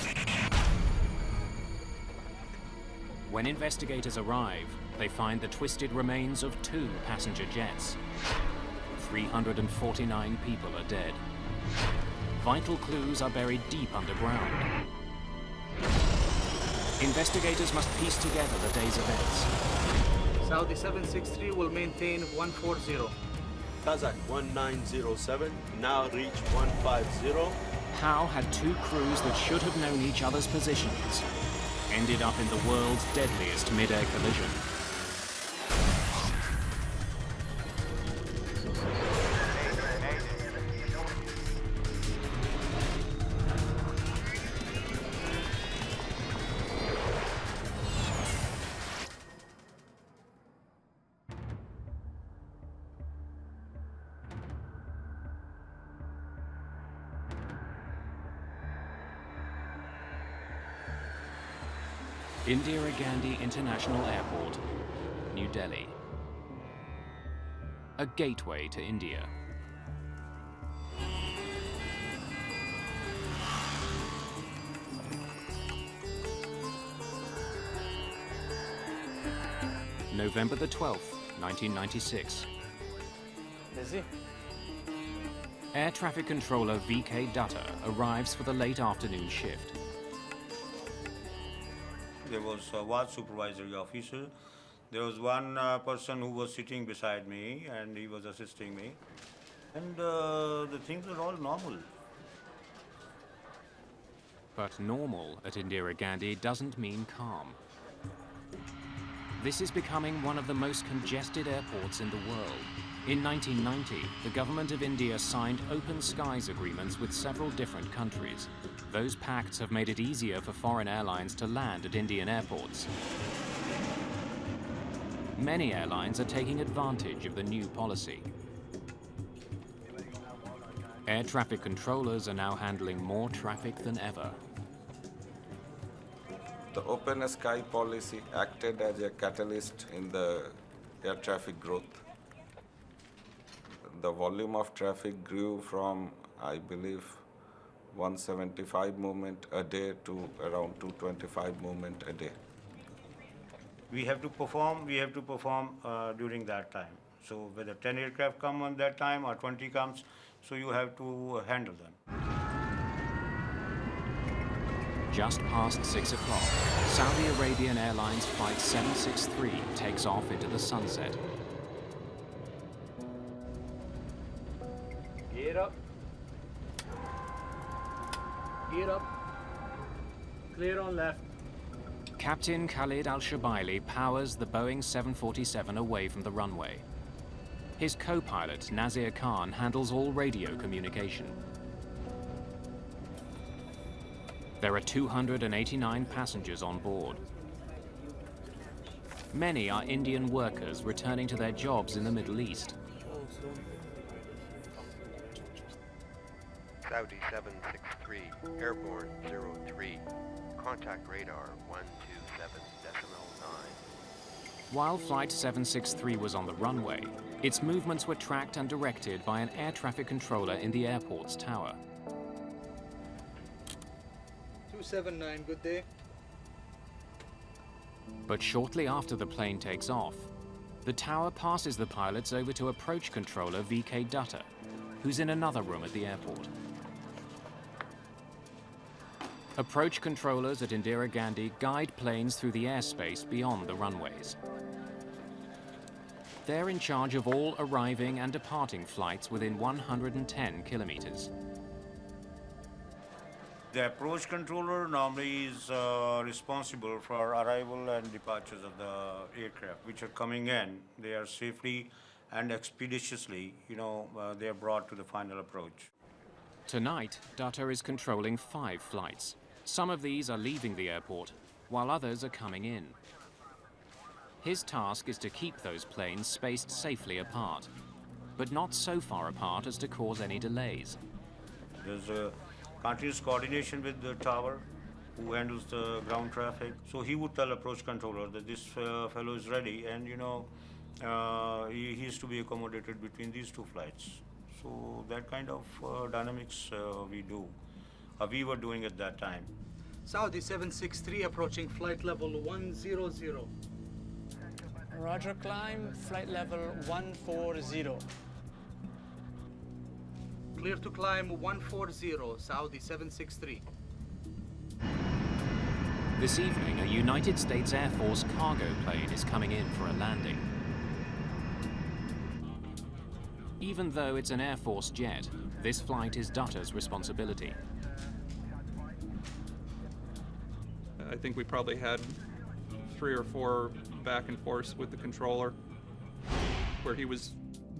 When investigators arrive, they find the twisted remains of 2 passenger jets. 349 people are dead. Vital clues are buried deep underground. Investigators must piece together the day's events. Saudi 763 will maintain 140. Kazakh 1907, now reach 150. How had 2 crews that should have known each other's positions ended up in the world's deadliest mid-air collision? Indira Gandhi International Airport, New Delhi. A gateway to India. November the 12th, 1996. Busy? Air traffic controller VK Dutta arrives for the late afternoon shift. There was one supervisory officer. There was one person who was sitting beside me and he was assisting me. And the things are all normal. But normal at Indira Gandhi doesn't mean calm. This is becoming one of the most congested airports in the world. In 1990, the government of India signed open skies agreements with several different countries. Those pacts have made it easier for foreign airlines to land at Indian airports. Many airlines are taking advantage of the new policy. Air traffic controllers are now handling more traffic than ever. The open sky policy acted as a catalyst in the air traffic growth. The volume of traffic grew from, I believe, 175 movement a day to around 225 movement a day. We have to perform during that time. So whether 10 aircraft come on that time or 20 comes, so you have to handle them. Just past 6 o'clock, Saudi Arabian Airlines Flight 763 takes off into the sunset. Gear up. Gear up. Clear on left. Captain Khalid Al-Shabaili powers the Boeing 747 away from the runway. His co-pilot, Nazir Khan, handles all radio communication. There are 289 passengers on board. Many are Indian workers returning to their jobs in the Middle East. Saudi 763, airborne 03, contact radar 127.9. While Flight 763 was on the runway, its movements were tracked and directed by an air traffic controller in the airport's tower. 279, good day. But shortly after the plane takes off, the tower passes the pilots over to approach controller VK Dutta, who's in another room at the airport. Approach controllers at Indira Gandhi guide planes through the airspace beyond the runways. They're in charge of all arriving and departing flights within 110 kilometers. The approach controller normally is responsible for arrival and departures of the aircraft, which are coming in. They are safely and expeditiously, they are brought to the final approach. Tonight, Dutta is controlling 5 flights. Some of these are leaving the airport, while others are coming in. His task is to keep those planes spaced safely apart. but not so far apart as to cause any delays. There's a continuous coordination with the tower who handles the ground traffic. So he would tell approach controller that this fellow is ready, and he is to be accommodated between these two flights. So that kind of dynamics we were doing at that time. Saudi 763 approaching flight level 100. Roger, climb, flight level 140. Clear to climb 140, Saudi 763. This evening, a United States Air Force cargo plane is coming in for a landing. Even though it's an Air Force jet, this flight is Dutter's responsibility. I think we probably had 3 or 4 back and forths with the controller where he was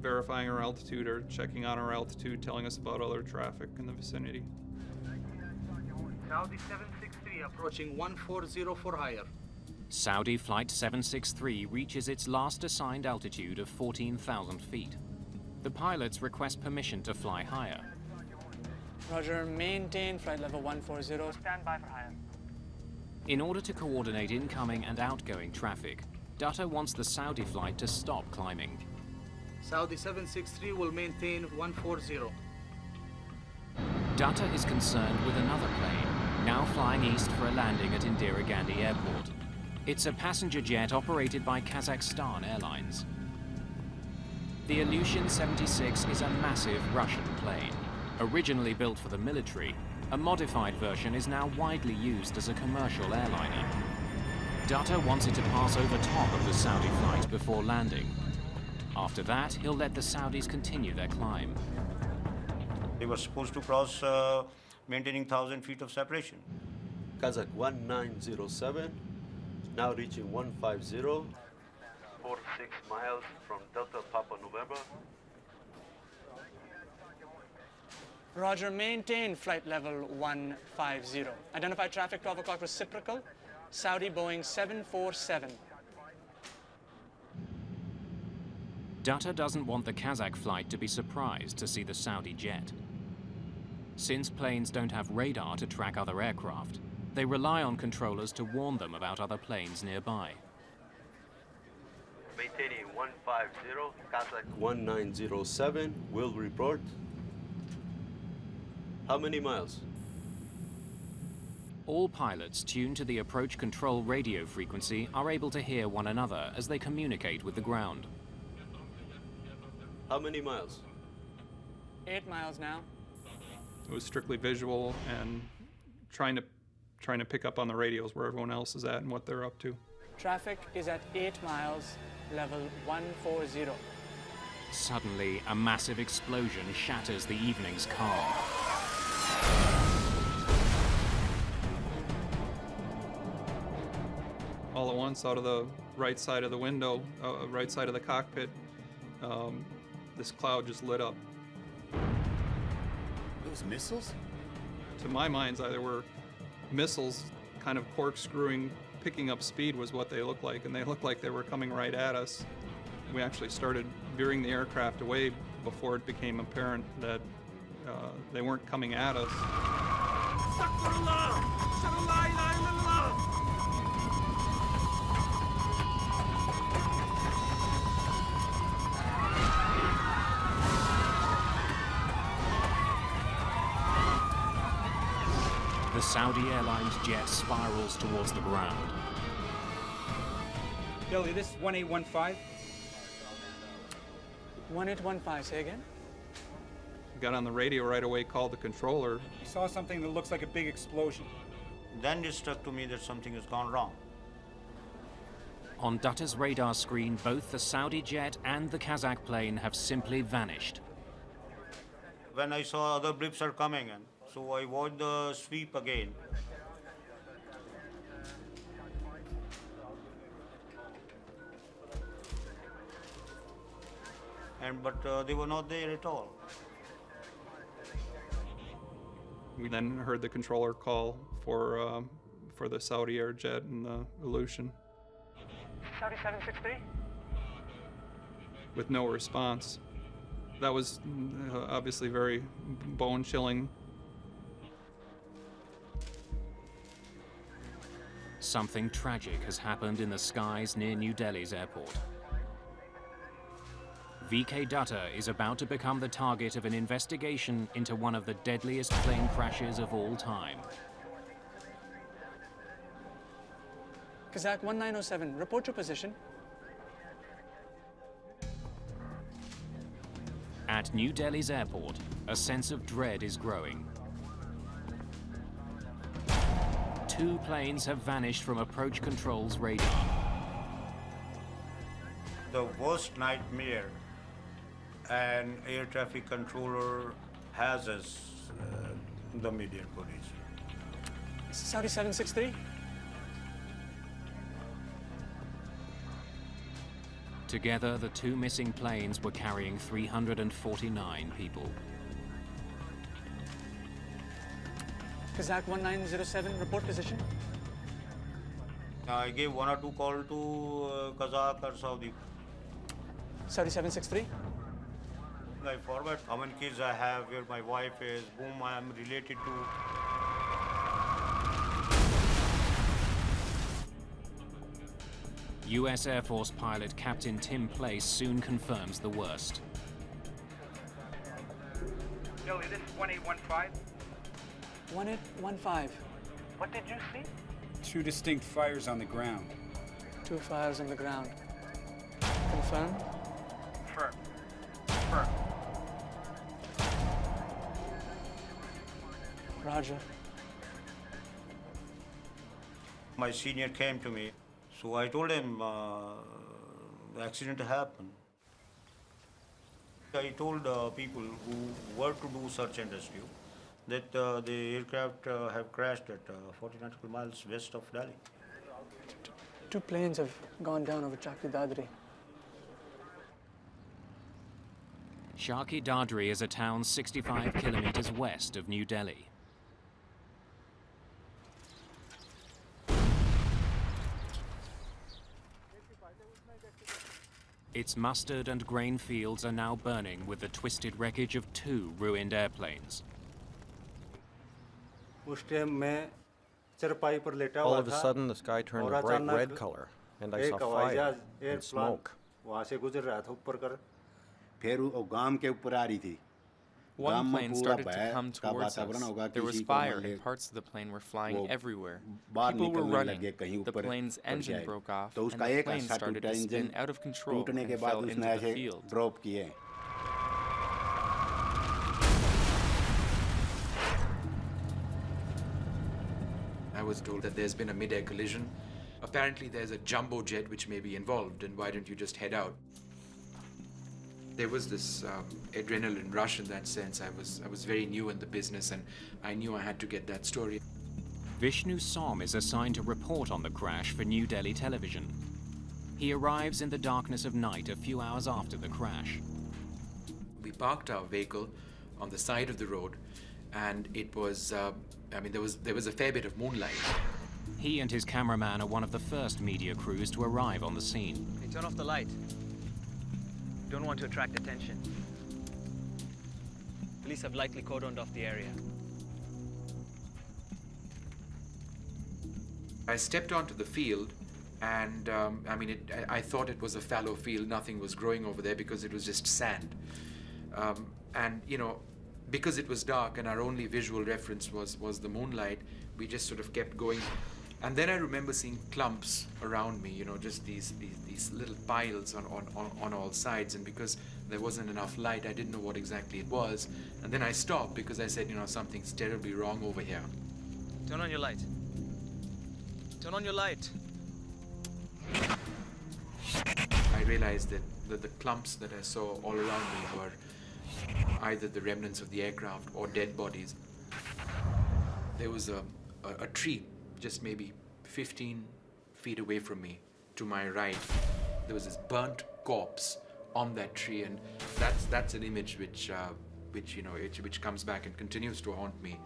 verifying our altitude or checking on our altitude, telling us about other traffic in the vicinity. Saudi 763 approaching 140 for higher. Saudi Flight 763 reaches its last assigned altitude of 14,000 feet. The pilots request permission to fly higher. Roger, maintain flight level 140. Stand by for higher. In order to coordinate incoming and outgoing traffic, Dutter wants the Saudi flight to stop climbing. Saudi 763 will maintain 140. Dutter is concerned with another plane, now flying east for a landing at Indira Gandhi Airport. It's a passenger jet operated by Kazakhstan Airlines. The Ilyushin 76 is a massive Russian plane. Originally built for the military, a modified version is now widely used as a commercial airliner. Dutter wants it to pass over top of the Saudi flight before landing. After that, he'll let the Saudis continue their climb. They were supposed to cross maintaining 1,000 feet of separation. Kazakh 1907, now reaching 150. 46 miles from Delta Papa November. Roger, maintain flight level 150. Identify traffic 12 o'clock reciprocal, Saudi Boeing 747. Dutter doesn't want the Kazakh flight to be surprised to see the Saudi jet. Since planes don't have radar to track other aircraft, they rely on controllers to warn them about other planes nearby. Maintaining 150, Kazakh 1907, will report. How many miles? All pilots tuned to the approach control radio frequency are able to hear one another as they communicate with the ground. How many miles? 8 miles now. It was strictly visual and trying to pick up on the radios where everyone else is at and what they're up to. Traffic is at 8 miles, level 140. Suddenly, a massive explosion shatters the evening's calm. All at once, out of the right side of the window, right side of the cockpit, this cloud just lit up. Those missiles? To my mind's eye, there were missiles kind of corkscrewing, picking up speed was what they looked like, and they looked like they were coming right at us. We actually started veering the aircraft away before it became apparent that they weren't coming at us. The Saudi Airlines jet spirals towards the ground. Billy, this is 1815. 1815, say again? Got on the radio right away, called the controller. We saw something that looks like a big explosion. Then it struck to me that something has gone wrong. On Dutter's radar screen, both the Saudi jet and the Kazakh plane have simply vanished. When I saw other blips are coming in, so I watched the sweep again. But they were not there at all. We then heard the controller call for the Saudi Air jet and the Ilyushin. Saudi 763? With no response. That was obviously very bone-chilling. Something tragic has happened in the skies near New Delhi's airport. VK Dutta is about to become the target of an investigation into one of the deadliest plane crashes of all time. Kazakh 1907, report your position. At New Delhi's airport, a sense of dread is growing. 2 planes have vanished from approach control's radar. The worst nightmare an air traffic controller has is the Midair police. Saudi 763. Together, the 2 missing planes were carrying 349 people. Kazakh 1907, report position. I gave 1 or 2 calls to Kazakh or Saudi. Saudi 763. I forward how many kids I have, where my wife is, whom I am related to. US Air Force pilot Captain Tim Place soon confirms the worst. Delhi, this is 1815. 1815. What did you see? 2 distinct fires on the ground. 2 fires on the ground. Confirm? Confirm. Confirm. Roger. My senior came to me, so I told him the accident happened. I told people who were to do search and rescue that the aircraft have crashed at 40 nautical miles west of Delhi. 2 planes have gone down over Charkhi Dadri. Charkhi Dadri is a town 65 kilometers west of New Delhi. Its mustard and grain fields are now burning with the twisted wreckage of 2 ruined airplanes. All of a sudden, the sky turned a bright red color, and I saw fire and smoke. One plane started to come towards us. There was fire and parts of the plane were flying everywhere. People were running. The plane's engine broke off and the plane started to spin out of control and fell into the field. I was told that there's been a mid-air collision. Apparently there's a jumbo jet which may be involved, and why don't you just head out? There was this adrenaline rush in that sense. I was very new in the business, and I knew I had to get that story. Vishnu Som is assigned to report on the crash for New Delhi television. He arrives in the darkness of night a few hours after the crash. We parked our vehicle on the side of the road, and it was, there was a fair bit of moonlight. He and his cameraman are one of the first media crews to arrive on the scene. Hey, turn off the light. Don't want to attract attention. Police have likely cordoned off the area. I stepped onto the field, and I thought it was a fallow field. Nothing was growing over there because it was just sand. And because it was dark and our only visual reference was the moonlight, we just sort of kept going. And then I remember seeing clumps around me, just these little piles on all sides. And because there wasn't enough light, I didn't know what exactly it was. And then I stopped because I said, something's terribly wrong over here. Turn on your light. Turn on your light. I realized that the clumps that I saw all around me were either the remnants of the aircraft or dead bodies. There was a tree just maybe 15 feet away from me, to my right. There was this burnt corpse on that tree, and that's an image which comes back and continues to haunt me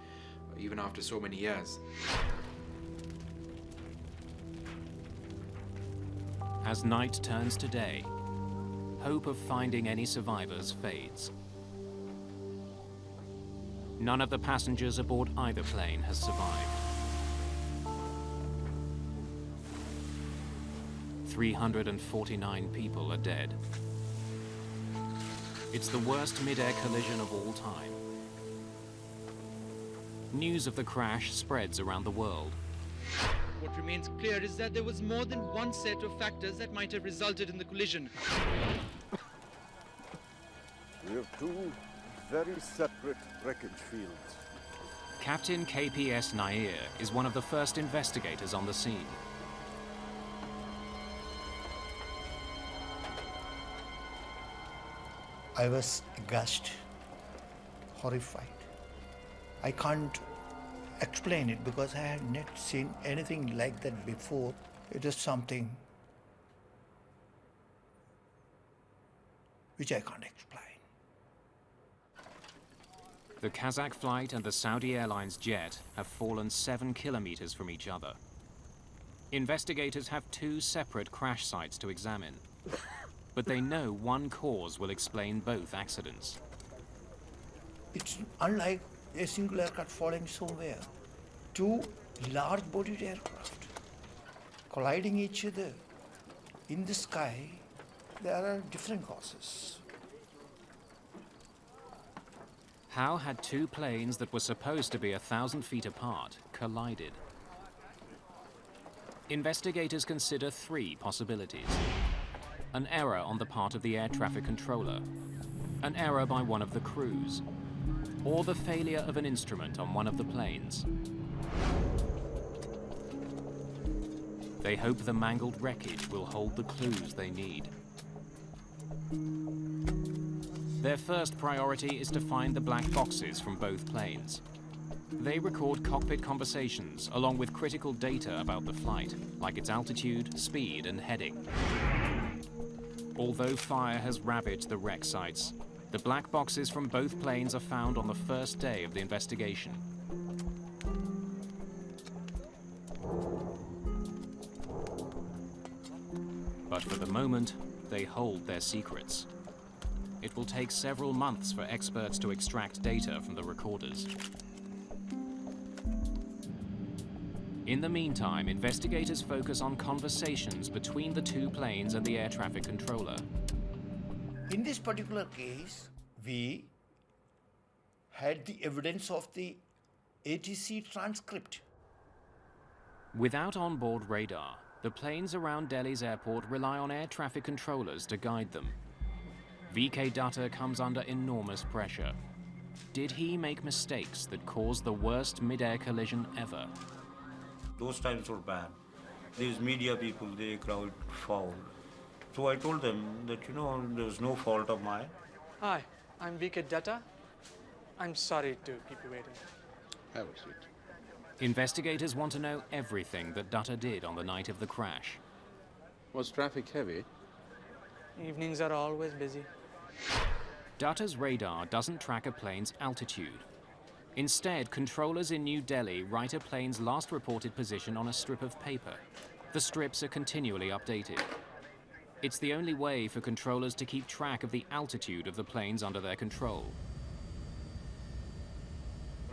even after so many years. As night turns to day, hope of finding any survivors fades. None of the passengers aboard either plane has survived. 349 people are dead. It's the worst mid-air collision of all time. News of the crash spreads around the world. What remains clear is that there was more than one set of factors that might have resulted in the collision. We have two very separate wreckage fields. Captain KPS Nair is one of the first investigators on the scene. I was aghast, horrified. I can't explain it because I had not seen anything like that before. It is something which I can't explain. The Kazakh flight and the Saudi Airlines jet have fallen 7 kilometers from each other. Investigators have two separate crash sites to examine, but they know one cause will explain both accidents. It's unlike a single aircraft falling somewhere. Two large-bodied aircraft colliding each other in the sky. There are different causes. How had two planes that were supposed to be 1,000 feet apart collided? Investigators consider three possibilities. An error on the part of the air traffic controller, an error by one of the crews, or the failure of an instrument on one of the planes. They hope the mangled wreckage will hold the clues they need. Their first priority is to find the black boxes from both planes. They record cockpit conversations along with critical data about the flight, like its altitude, speed, and heading. Although fire has ravaged the wreck sites, the black boxes from both planes are found on the first day of the investigation. But for the moment, they hold their secrets. It will take several months for experts to extract data from the recorders. In the meantime, investigators focus on conversations between the two planes and the air traffic controller. In this particular case, we had the evidence of the ATC transcript. Without onboard radar, the planes around Delhi's airport rely on air traffic controllers to guide them. VK Dutta comes under enormous pressure. Did he make mistakes that caused the worst mid-air collision ever? Those times were bad. These media people, they crowd foul. So I told them that, there was no fault of mine. Hi, I'm VK Dutta. I'm sorry to keep you waiting. Have a seat. Investigators want to know everything that Dutta did on the night of the crash. Was traffic heavy? Evenings are always busy. Dutta's radar doesn't track a plane's altitude. Instead, controllers in New Delhi write a plane's last reported position on a strip of paper. The strips are continually updated. It's the only way for controllers to keep track of the altitude of the planes under their control.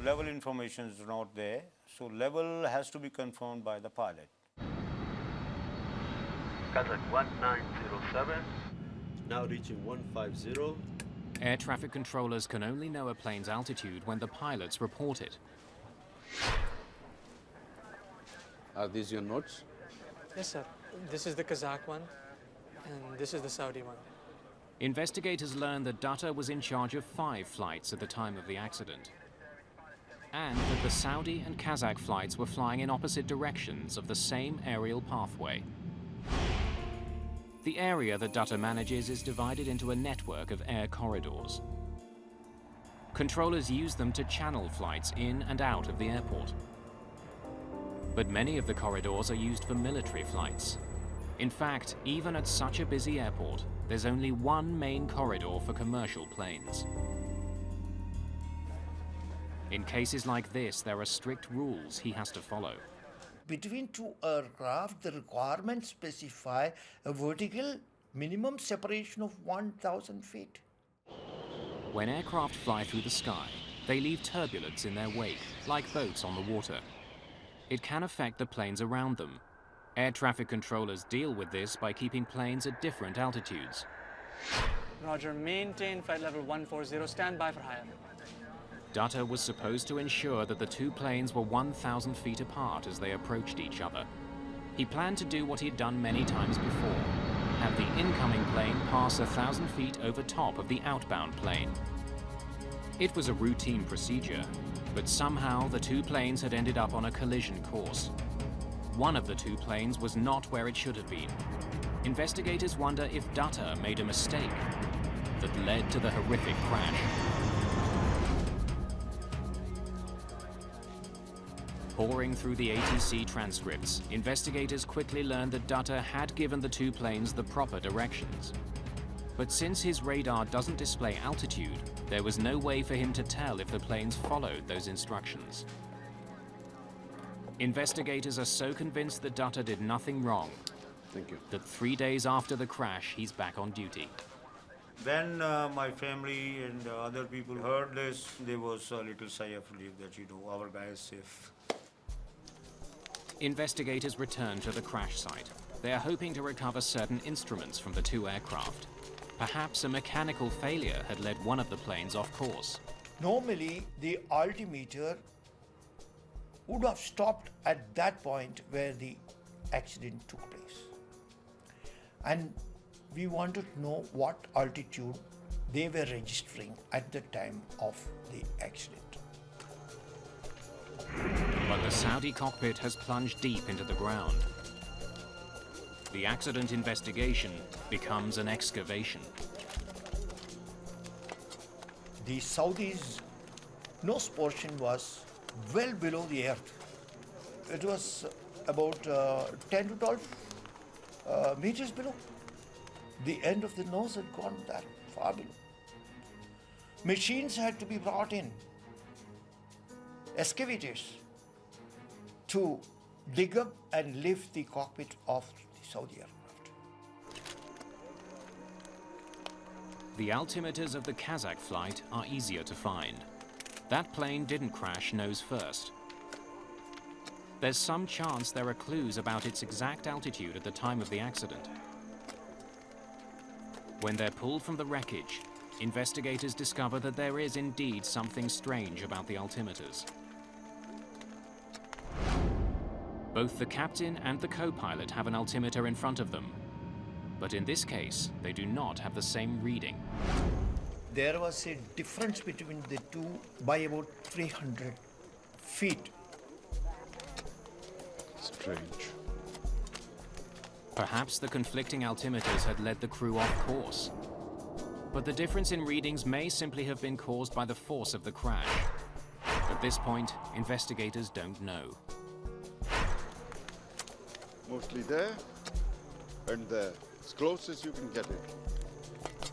Level information is not there, so level has to be confirmed by the pilot. Kazakh 1907. Now reaching 150. Air traffic controllers can only know a plane's altitude when the pilots report it. Are these your notes? Yes, sir. This is the Kazakh one, and this is the Saudi one. Investigators learned that Dutta was in charge of 5 flights at the time of the accident, and that the Saudi and Kazakh flights were flying in opposite directions of the same aerial pathway. The area that Dutta manages is divided into a network of air corridors. Controllers use them to channel flights in and out of the airport. But many of the corridors are used for military flights. In fact, even at such a busy airport, there's only one main corridor for commercial planes. In cases like this, there are strict rules he has to follow. Between two aircraft, the requirements specify a vertical minimum separation of 1,000 feet. When aircraft fly through the sky, They leave turbulence in their wake, like boats on the water. It can affect the planes around them. Air traffic controllers deal with this by keeping planes at different altitudes. Roger, maintain flight level 140, stand by for higher. Dutta was supposed to ensure that the two planes were 1,000 feet apart as they approached each other. He planned to do what he'd done many times before, have the incoming plane pass 1,000 feet over top of the outbound plane. It was a routine procedure, but somehow the two planes had ended up on a collision course. One of the two planes was not where it should have been. Investigators wonder if Dutta made a mistake that led to the horrific crash. Poring through the ATC transcripts, investigators quickly learned that Dutta had given the two planes the proper directions. But since his radar doesn't display altitude, there was no way for him to tell if the planes followed those instructions. Investigators are so convinced that Dutta did nothing wrong that 3 days after the crash, he's back on duty. When my family and other people heard this, there was a little sigh of relief that, our guy is safe. Investigators return to the crash site. They are hoping to recover certain instruments from the two aircraft. Perhaps a mechanical failure had led one of the planes off course. Normally, the altimeter would have stopped at that point where the accident took place. And we wanted to know what altitude they were registering at the time of the accident. But the Saudi cockpit has plunged deep into the ground. The accident investigation becomes an excavation. The Saudis' nose portion was well below the earth. It was about 10 to 12 meters below. The end of the nose had gone that far below. Machines had to be brought in, excavators, to dig up and lift the cockpit of the Saudi aircraft. The altimeters of the Kazakh flight are easier to find. That plane didn't crash nose first. There's some chance there are clues about its exact altitude at the time of the accident. When they're pulled from the wreckage, investigators discover that there is indeed something strange about the altimeters. Both the captain and the co-pilot have an altimeter in front of them, but in this case, they do not have the same reading. There was a difference between the two by about 300 feet. Strange. Perhaps the conflicting altimeters had led the crew off course. But the difference in readings may simply have been caused by the force of the crash. At this point, investigators don't know. Mostly there and there, as close as you can get it.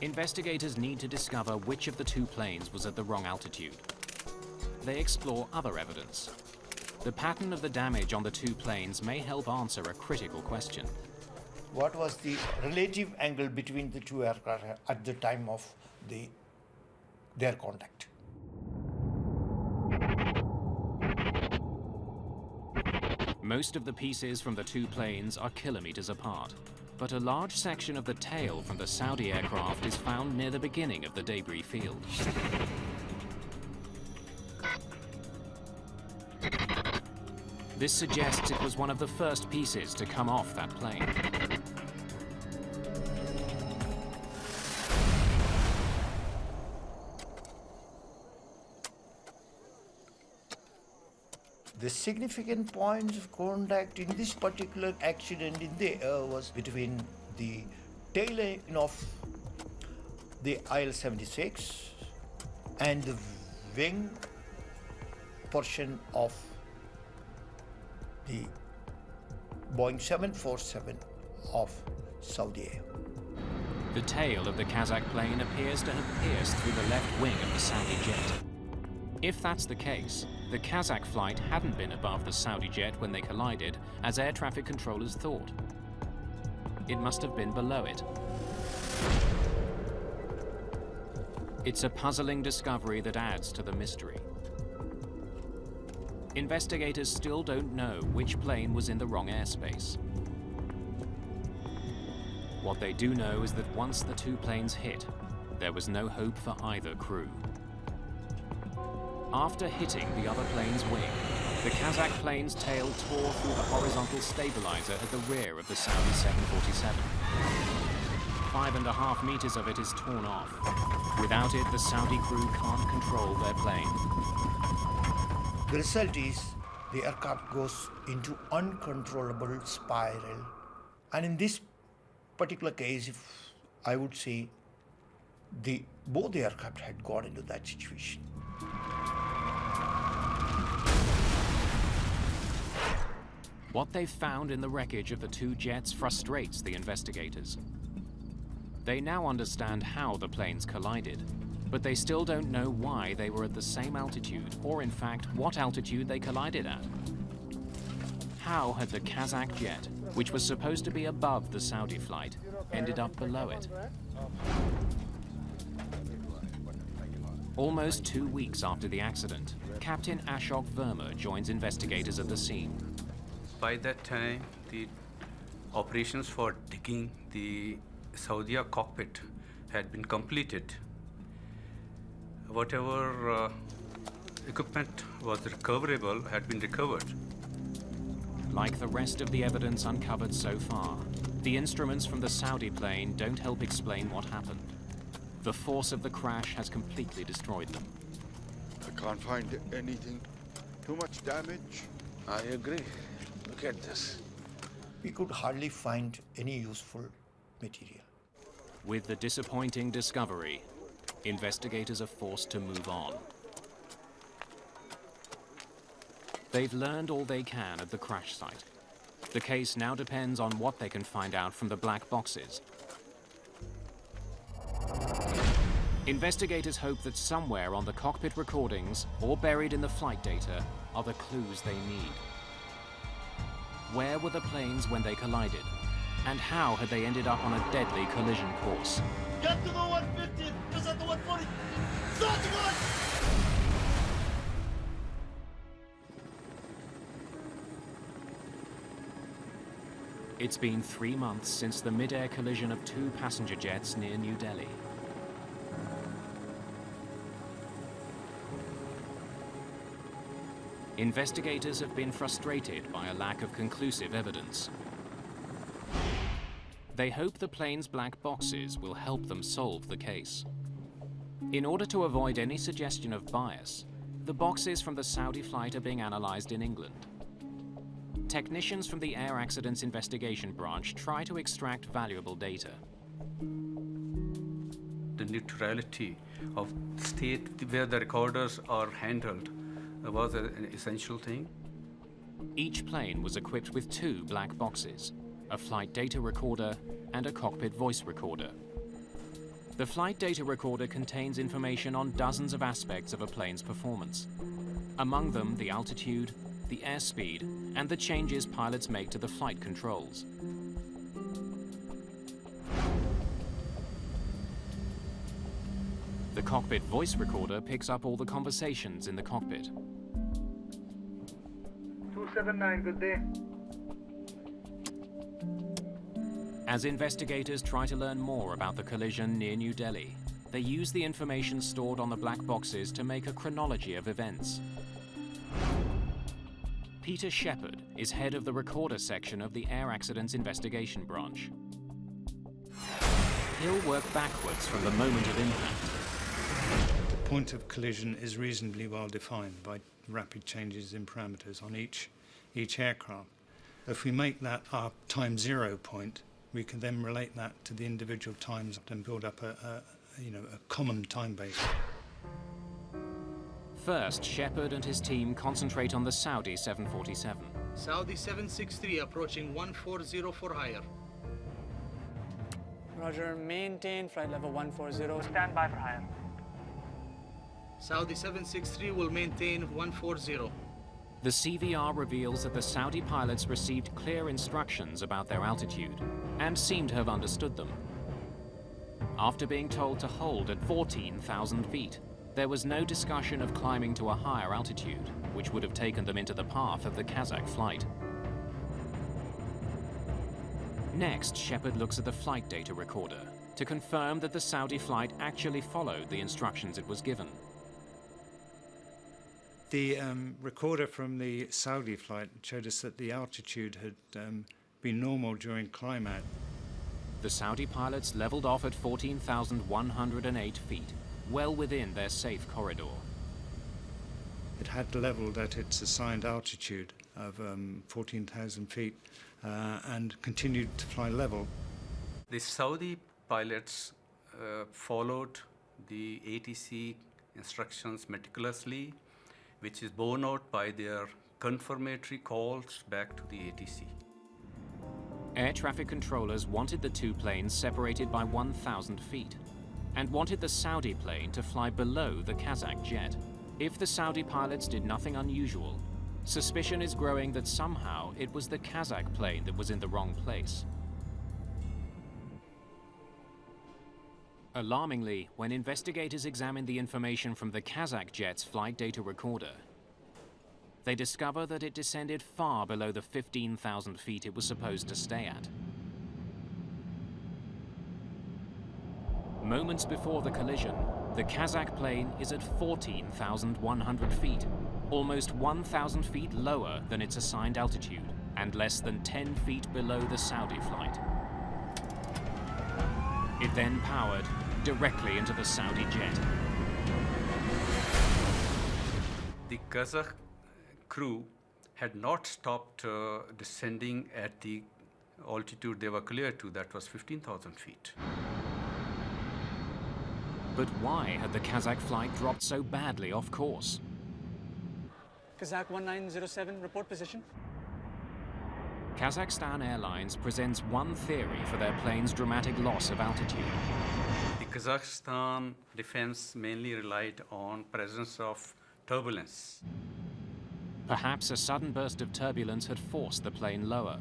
Investigators need to discover which of the two planes was at the wrong altitude. They explore other evidence. The pattern of the damage on the two planes may help answer a critical question. What was the relative angle between the two aircraft at the time of their contact? Most of the pieces from the two planes are kilometers apart, but a large section of the tail from the Saudi aircraft is found near the beginning of the debris field. This suggests it was one of the first pieces to come off that plane. The significant points of contact in this particular accident in the air was between the tail end of the IL-76 and the wing portion of the Boeing 747 of Saudi Air. The tail of the Kazakh plane appears to have pierced through the left wing of the Saudi jet. If that's the case, the Kazakh flight hadn't been above the Saudi jet when they collided, as air traffic controllers thought. It must have been below it. It's a puzzling discovery that adds to the mystery. Investigators still don't know which plane was in the wrong airspace. What they do know is that once the two planes hit, there was no hope for either crew. After hitting the other plane's wing, the Kazakh plane's tail tore through the horizontal stabilizer at the rear of the Saudi 747. 5.5 meters of it is torn off. Without it, the Saudi crew can't control their plane. The result is the aircraft goes into uncontrollable spiral. And in this particular case, if I would say both the aircraft had got into that situation. What they've found in the wreckage of the two jets frustrates the investigators. They now understand how the planes collided, but they still don't know why they were at the same altitude, or in fact, what altitude they collided at. How had the Kazakh jet, which was supposed to be above the Saudi flight, ended up below it? Almost 2 weeks after the accident, Captain Ashok Verma joins investigators at the scene. By that time, the operations for digging the Saudi cockpit had been completed. Whatever equipment was recoverable had been recovered. Like the rest of the evidence uncovered so far, the instruments from the Saudi plane don't help explain what happened. The force of the crash has completely destroyed them. I can't find anything. Too much damage. I agree. Look at this. We could hardly find any useful material. With the disappointing discovery, investigators are forced to move on. They've learned all they can at the crash site. The case now depends on what they can find out from the black boxes. Investigators hope that somewhere on the cockpit recordings or buried in the flight data are the clues they need. Where were the planes when they collided? And how had they ended up on a deadly collision course? Get to the 150! Just at the 140! Start the gun! It's been 3 months since the mid-air collision of 2 passenger jets near New Delhi. Investigators have been frustrated by a lack of conclusive evidence. They hope the plane's black boxes will help them solve the case. In order to avoid any suggestion of bias, the boxes from the Saudi flight are being analyzed in England. Technicians from the Air Accidents Investigation Branch try to extract valuable data. The neutrality of the state where the recorders are handled was an essential thing. Each plane was equipped with 2 black boxes, a flight data recorder and a cockpit voice recorder. The flight data recorder contains information on dozens of aspects of a plane's performance. Among them, the altitude, the airspeed, and the changes pilots make to the flight controls. The cockpit voice recorder picks up all the conversations in the cockpit. 279, good day. As investigators try to learn more about the collision near New Delhi, they use the information stored on the black boxes to make a chronology of events. Peter Shepard is head of the recorder section of the Air Accidents Investigation Branch. He'll work backwards from the moment of impact. The point of collision is reasonably well defined by rapid changes in parameters on each aircraft. If we make that our time zero point, we can then relate that to the individual times and build up a common time base. First, Shepard and his team concentrate on the Saudi 747. Saudi 763 approaching 140 for higher. Roger, maintain flight level 140. Stand by for higher. Saudi 763 will maintain 140. The CVR reveals that the Saudi pilots received clear instructions about their altitude and seem to have understood them. After being told to hold at 14,000 feet, there was no discussion of climbing to a higher altitude, which would have taken them into the path of the Kazakh flight. Next, Shepard looks at the flight data recorder to confirm that the Saudi flight actually followed the instructions it was given. The recorder from the Saudi flight showed us that the altitude had been normal during climb out. The Saudi pilots leveled off at 14,108 feet, well within their safe corridor. It had leveled at its assigned altitude of 14,000 feet and continued to fly level. The Saudi pilots followed the ATC instructions meticulously, which is borne out by their confirmatory calls back to the ATC. Air traffic controllers wanted the two planes separated by 1,000 feet and wanted the Saudi plane to fly below the Kazakh jet. If the Saudi pilots did nothing unusual, suspicion is growing that somehow it was the Kazakh plane that was in the wrong place. Alarmingly, when investigators examined the information from the Kazakh jet's flight data recorder, they discover that it descended far below the 15,000 feet it was supposed to stay at. Moments before the collision, the Kazakh plane is at 14,100 feet, almost 1,000 feet lower than its assigned altitude and less than 10 feet below the Saudi flight. It then powered directly into the Saudi jet. The Kazakh crew had not stopped descending at the altitude they were cleared to, that was 15,000 feet. But why had the Kazakh flight dropped so badly off course? Kazakh 1907, report position. Kazakhstan Airlines presents one theory for their plane's dramatic loss of altitude. The Kazakhstan defense mainly relied on presence of turbulence. Perhaps a sudden burst of turbulence had forced the plane lower.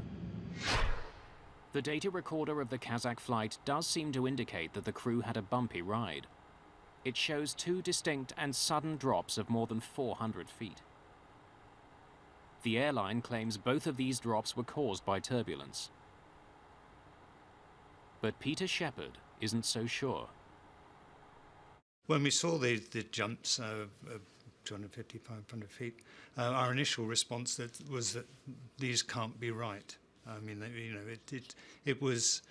The data recorder of the Kazakh flight does seem to indicate that the crew had a bumpy ride. It shows two distinct and sudden drops of more than 400 feet. The airline claims both of these drops were caused by turbulence. But Peter Shepard isn't so sure. When we saw the jumps of 250, 500 feet, our initial response was that these can't be right. I mean, it was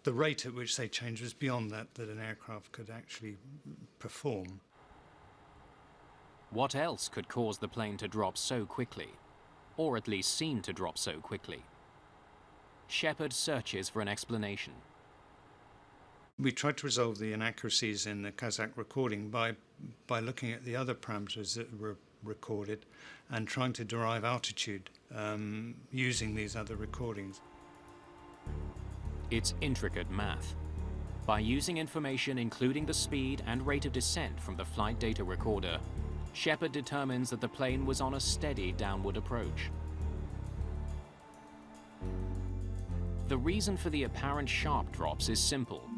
the rate at which they changed was beyond that an aircraft could actually perform. What else could cause the plane to drop so quickly? Or at least seem to drop so quickly? Shepard searches for an explanation. We tried to resolve the inaccuracies in the Kazakh recording by looking at the other parameters that were recorded and trying to derive altitude using these other recordings. It's intricate math. By using information including the speed and rate of descent from the flight data recorder, Shepard determines that the plane was on a steady downward approach. The reason for the apparent sharp drops is simple.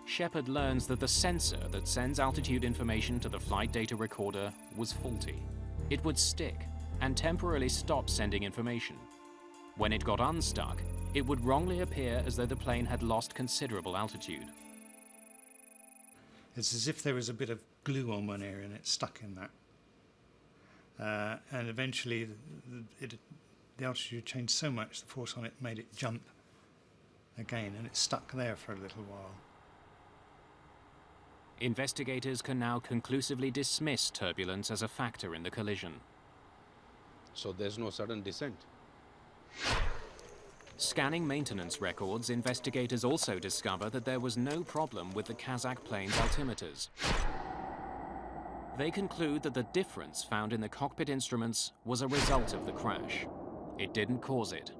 Shepard learns that the sensor that sends altitude information to the flight data recorder was faulty. It would stick and temporarily stop sending information. When it got unstuck, it would wrongly appear as though the plane had lost considerable altitude. It's as if there was a bit of glue on one area and it stuck in that. And eventually the altitude changed so much, the force on it made it jump again, and it stuck there for a little while. Investigators can now conclusively dismiss turbulence as a factor in the collision. So there's no sudden descent? Scanning maintenance records, investigators also discover that there was no problem with the Kazakh plane's altimeters. They conclude that the difference found in the cockpit instruments was a result of the crash. It didn't cause it.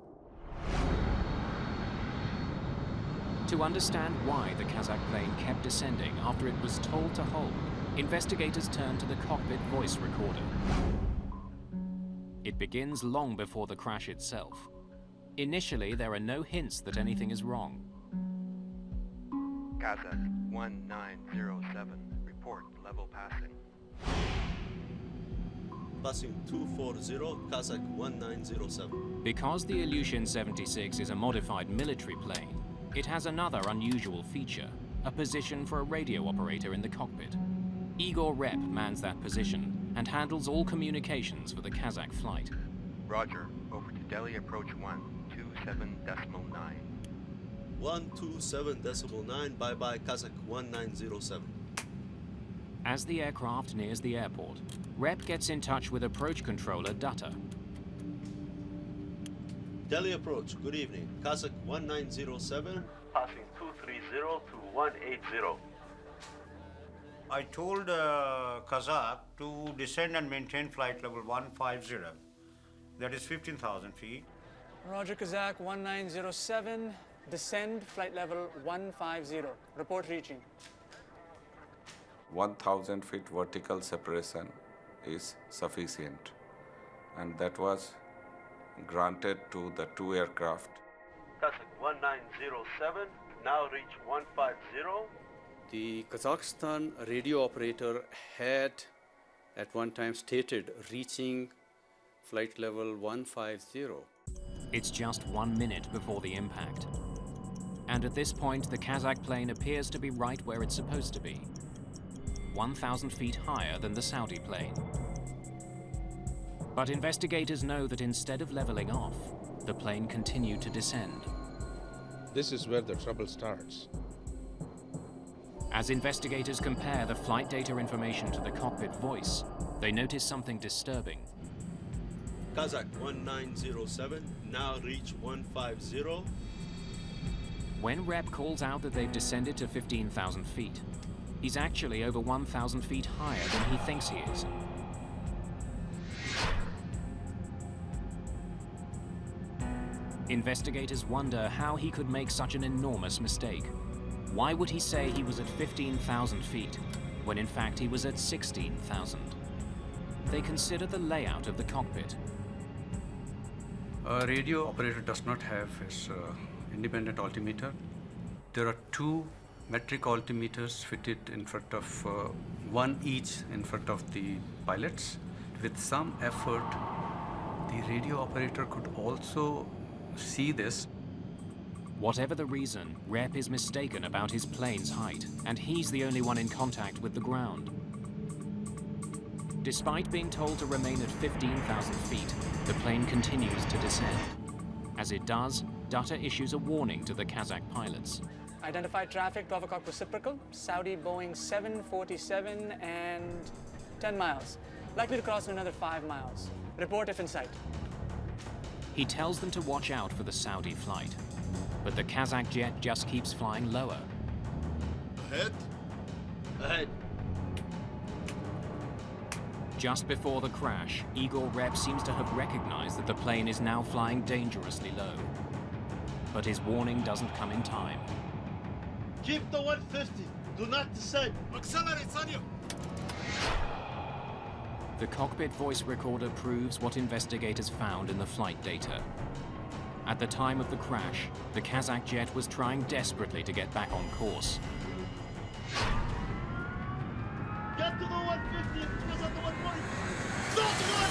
To understand why the Kazakh plane kept descending after it was told to hold, investigators turn to the cockpit voice recorder. It begins long before the crash itself. Initially, there are no hints that anything is wrong. Kazakh 1907. Report level passing. Passing 240, Kazakh 1907. Because the Ilyushin 76 is a modified military plane, it has another unusual feature, a position for a radio operator in the cockpit. Igor Rep mans that position and handles all communications for the Kazakh flight. Roger. Over to Delhi approach 127.9. 127.9, bye-bye, Kazakh 1907. As the aircraft nears the airport, Rep gets in touch with approach controller Dutta. Delhi approach, good evening. Kazakh 1907. Passing 230 to 180. I told Kazakh to descend and maintain flight level 150. That is 15,000 feet. Roger, Kazakh 1907. Descend flight level 150. Report reaching. 1,000 feet vertical separation is sufficient, and that was granted to the two aircraft. Kazakh 1907, now reach 150. The Kazakhstan radio operator had at one time stated reaching flight level 150. It's just 1 minute before the impact. And at this point, the Kazakh plane appears to be right where it's supposed to be, 1,000 feet higher than the Saudi plane. But investigators know that instead of leveling off, the plane continued to descend. This is where the trouble starts. As investigators compare the flight data information to the cockpit voice, they notice something disturbing. Kazakh 1907, now reach 150. When Rep calls out that they've descended to 15,000 feet, he's actually over 1,000 feet higher than he thinks he is. Investigators wonder how he could make such an enormous mistake. Why would he say he was at 15,000 feet, when in fact he was at 16,000? They consider the layout of the cockpit. A radio operator does not have his independent altimeter. There are two metric altimeters fitted in front of, one each in front of the pilots. With some effort, the radio operator could also see this. Whatever the reason, Rep is mistaken about his plane's height, and he's the only one in contact with the ground. Despite being told to remain at 15,000 feet, the plane continues to descend. As it does, Dutta issues a warning to the Kazakh pilots. Identified traffic, 12 o'clock reciprocal, Saudi Boeing 747 and 10 miles. Likely to cross in another 5 miles. Report if in sight. He tells them to watch out for the Saudi flight, but the Kazakh jet just keeps flying lower. Ahead. Ahead. Just before the crash, Igor Rep seems to have recognized that the plane is now flying dangerously low. But his warning doesn't come in time. Keep the 150. Do not descend. Accelerate, on you. The cockpit voice recorder proves what investigators found in the flight data. At the time of the crash, the Kazakh jet was trying desperately to get back on course. Get to the 150. Because at the 140. Stop the one!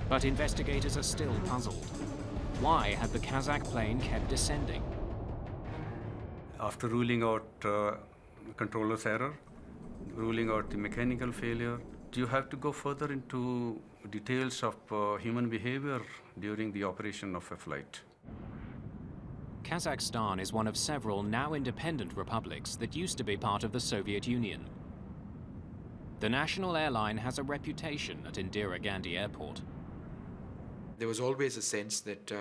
But investigators are still puzzled. Why had the Kazakh plane kept descending? After ruling out controller's error, ruling out the mechanical failure, do you have to go further into details of human behavior during the operation of a flight? Kazakhstan is one of several now independent republics that used to be part of the Soviet Union. The national airline has a reputation at Indira Gandhi Airport. There was always a sense that,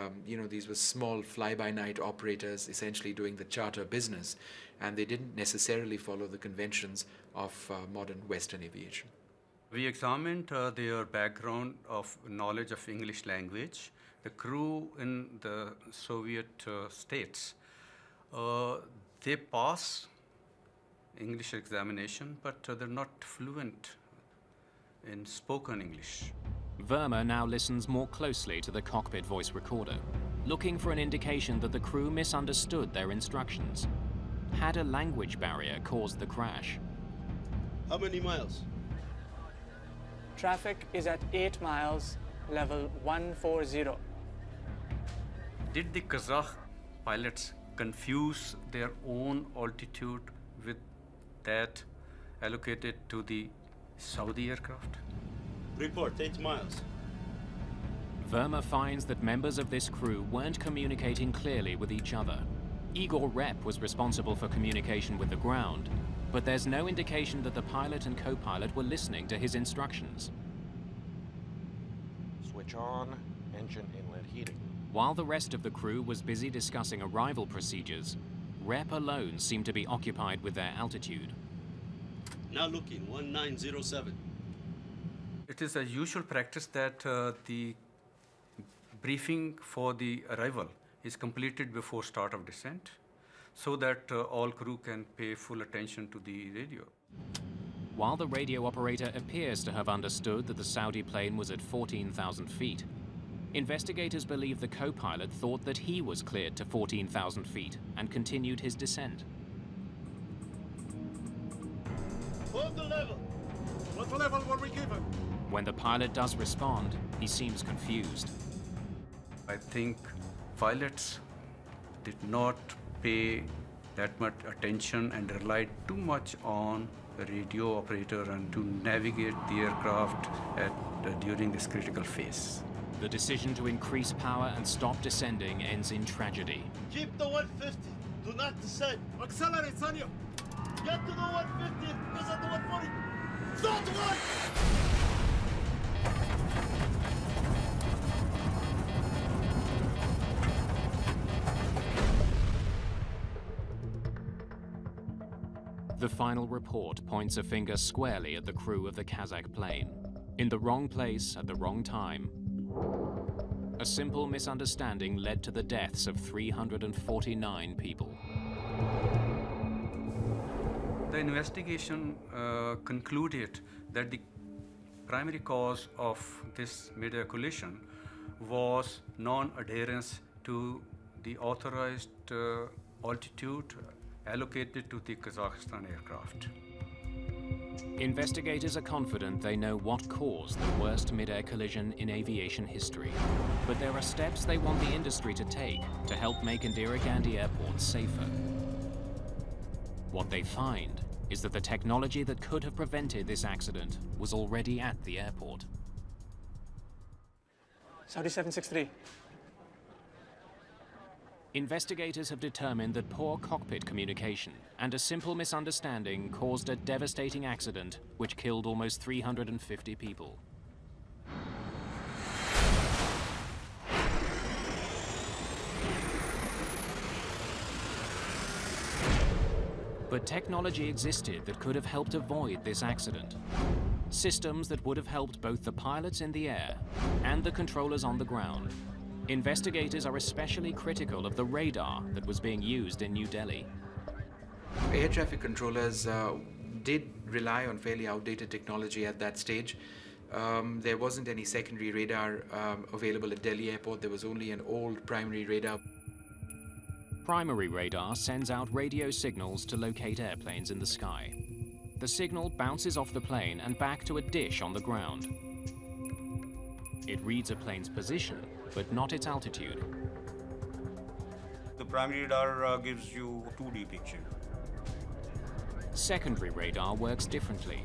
these were small fly-by-night operators essentially doing the charter business, and they didn't necessarily follow the conventions of modern Western aviation. We examined their background of knowledge of English language. The crew in the Soviet states, they pass English examination, but they're not fluent in spoken English. Verma now listens more closely to the cockpit voice recorder, looking for an indication that the crew misunderstood their instructions. Had a language barrier caused the crash? How many miles? Traffic is at 8 miles, level 140. Did the Kazakh pilots confuse their own altitude with that allocated to the Saudi aircraft? Report 8 miles. Verma finds that members of this crew weren't communicating clearly with each other. Igor Rep was responsible for communication with the ground, but there's no indication that the pilot and co-pilot were listening to his instructions. Switch on, engine inlet heating. While the rest of the crew was busy discussing arrival procedures, Rep alone seemed to be occupied with their altitude. Now looking, 1907. It is a usual practice that the briefing for the arrival is completed before start of descent, so that all crew can pay full attention to the radio. While the radio operator appears to have understood that the Saudi plane was at 14,000 feet, investigators believe the co-pilot thought that he was cleared to 14,000 feet and continued his descent. Hold the level. What level were we given? When the pilot does respond, he seems confused. I think pilots did not pay that much attention and relied too much on the radio operator and to navigate the aircraft during this critical phase. The decision to increase power and stop descending ends in tragedy. Keep the 150. Do not descend. Accelerate, Sanyo. Get to the 150 because of the 140. Stop the one! The final report points a finger squarely at the crew of the Kazakh plane. In the wrong place at the wrong time. A simple misunderstanding led to the deaths of 349 people. The investigation concluded that the primary cause of this Midair collision was non-adherence to the authorized altitude allocated to the Kazakhstan aircraft. Investigators are confident they know what caused the worst mid-air collision in aviation history. But there are steps they want the industry to take to help make Indira Gandhi Airport safer. What they find is that the technology that could have prevented this accident was already at the airport. Saudi 763. Investigators have determined that poor cockpit communication and a simple misunderstanding caused a devastating accident which killed almost 350 people. But technology existed that could have helped avoid this accident. Systems that would have helped both the pilots in the air and the controllers on the ground. Investigators are especially critical of the radar that was being used in New Delhi. Air traffic controllers did rely on fairly outdated technology at that stage. There wasn't any secondary radar available at Delhi Airport. There was only an old primary radar. Primary radar sends out radio signals to locate airplanes in the sky. The signal bounces off the plane and back to a dish on the ground. It reads a plane's position, but not its altitude. The primary radar gives you a 2D picture. Secondary radar works differently.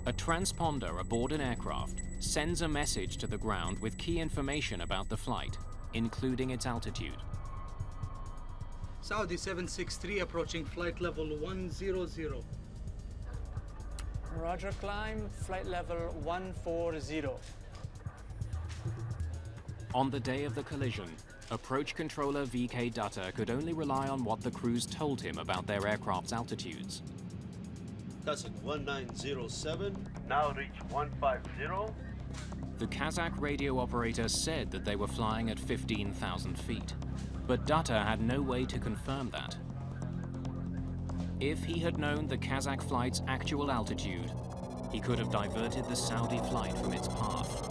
A transponder aboard an aircraft sends a message to the ground with key information about the flight, including its altitude. Saudi 763 approaching flight level 100. Roger, climb, flight level 140. On the day of the collision, approach controller VK Dutta could only rely on what the crews told him about their aircraft's altitudes. That's at 1907. Now reach 150. The Kazakh radio operator said that they were flying at 15,000 feet, but Dutta had no way to confirm that. If he had known the Kazakh flight's actual altitude, he could have diverted the Saudi flight from its path.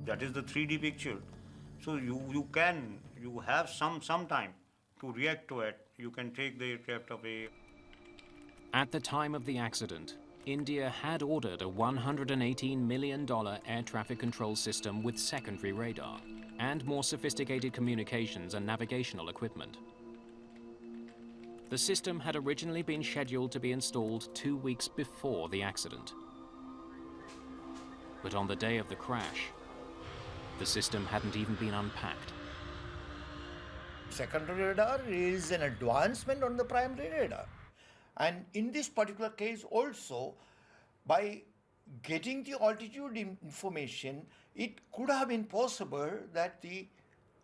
That is the 3D picture. So you have some time to react to it. You can take the aircraft away. At the time of the accident, India had ordered a $118 million air traffic control system with secondary radar and more sophisticated communications and navigational equipment. The system had originally been scheduled to be installed 2 weeks before the accident. But on the day of the crash, the system hadn't even been unpacked. Secondary radar is an advancement on the primary radar. And in this particular case also, by getting the altitude information, it could have been possible that the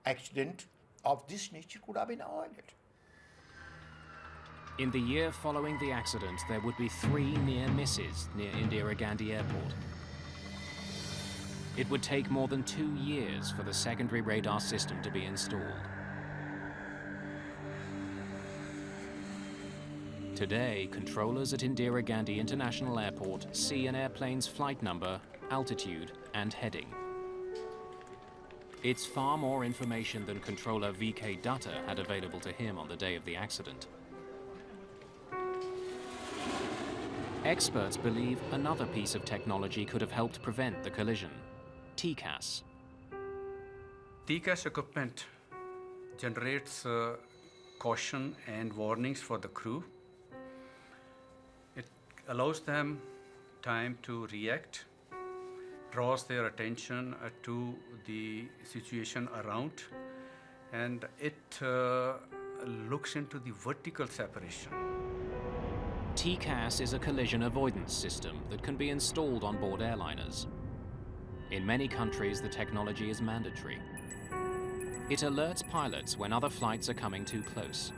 accident of this nature could have been avoided. In the year following the accident, there would be 3 near misses near Indira Gandhi Airport. It would take more than 2 years for the secondary radar system to be installed. Today, controllers at Indira Gandhi International Airport see an airplane's flight number, altitude, and heading. It's far more information than controller VK Dutta had available to him on the day of the accident. Experts believe another piece of technology could have helped prevent the collision: TCAS. TCAS equipment generates caution and warnings for the crew. It allows them time to react, draws their attention to the situation around, and it looks into the vertical separation. TCAS is a collision avoidance system that can be installed on board airliners. In many countries, the technology is mandatory. It alerts pilots when other flights are coming too close.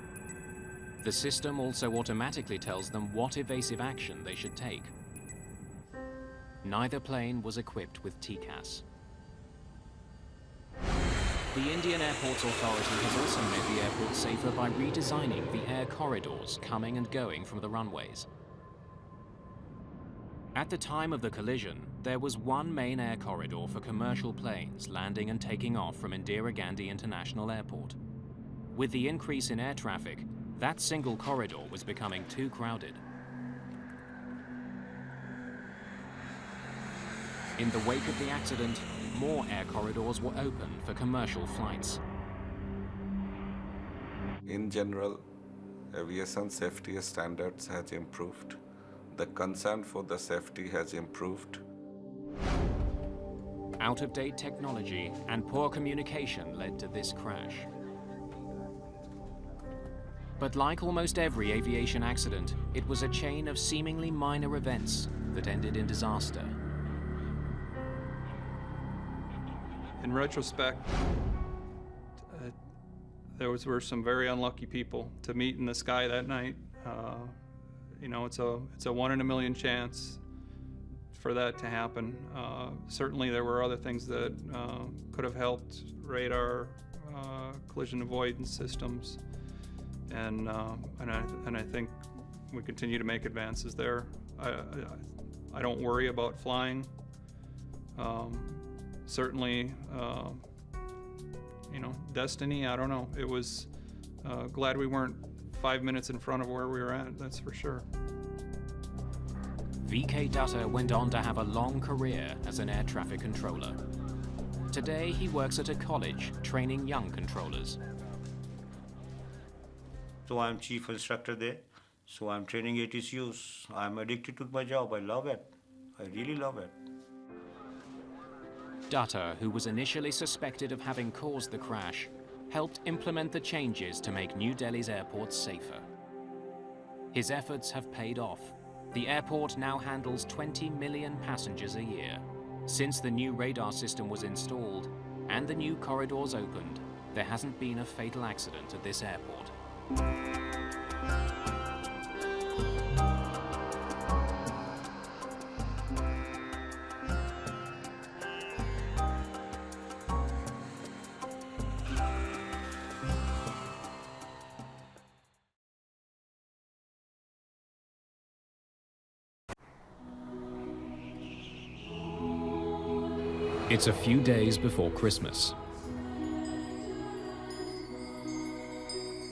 The system also automatically tells them what evasive action they should take. Neither plane was equipped with TCAS. The Indian Airports Authority has also made the airport safer by redesigning the air corridors coming and going from the runways. At the time of the collision, there was one main air corridor for commercial planes landing and taking off from Indira Gandhi International Airport. With the increase in air traffic, that single corridor was becoming too crowded. In the wake of the accident, more air corridors were opened for commercial flights. In general, aviation safety standards has improved. The concern for the safety has improved. Out-of-date technology and poor communication led to this crash. But like almost every aviation accident, it was a chain of seemingly minor events that ended in disaster. In retrospect, there were some very unlucky people to meet in the sky that night. You know, it's a 1 in a million chance for that to happen. Certainly there were other things that could have helped: radar, collision avoidance systems, and I think we continue to make advances there. I don't worry about flying. Certainly, you know, destiny, I don't know. It was glad we weren't 5 minutes in front of where we were at, that's for sure. VK Dutta went on to have a long career as an air traffic controller. Today, he works at a college training young controllers. So I'm chief instructor there. So I'm training ATCUs. I'm addicted to my job. I love it. I really love it. Dutta, who was initially suspected of having caused the crash, helped implement the changes to make New Delhi's airports safer. His efforts have paid off. The airport now handles 20 million passengers a year. Since the new radar system was installed and the new corridors opened, there hasn't been a fatal accident at this airport. It's a few days before Christmas.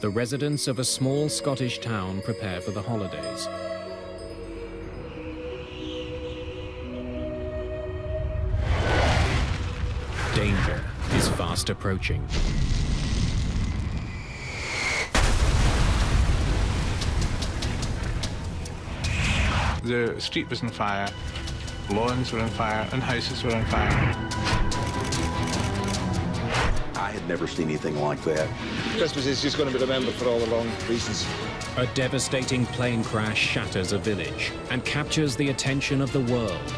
The residents of a small Scottish town prepare for the holidays. Danger is fast approaching. The street was on fire, lawns were on fire, and houses were on fire. I had never seen anything like that. Christmas is just going to be remembered for all the wrong reasons. A devastating plane crash shatters a village and captures the attention of the world.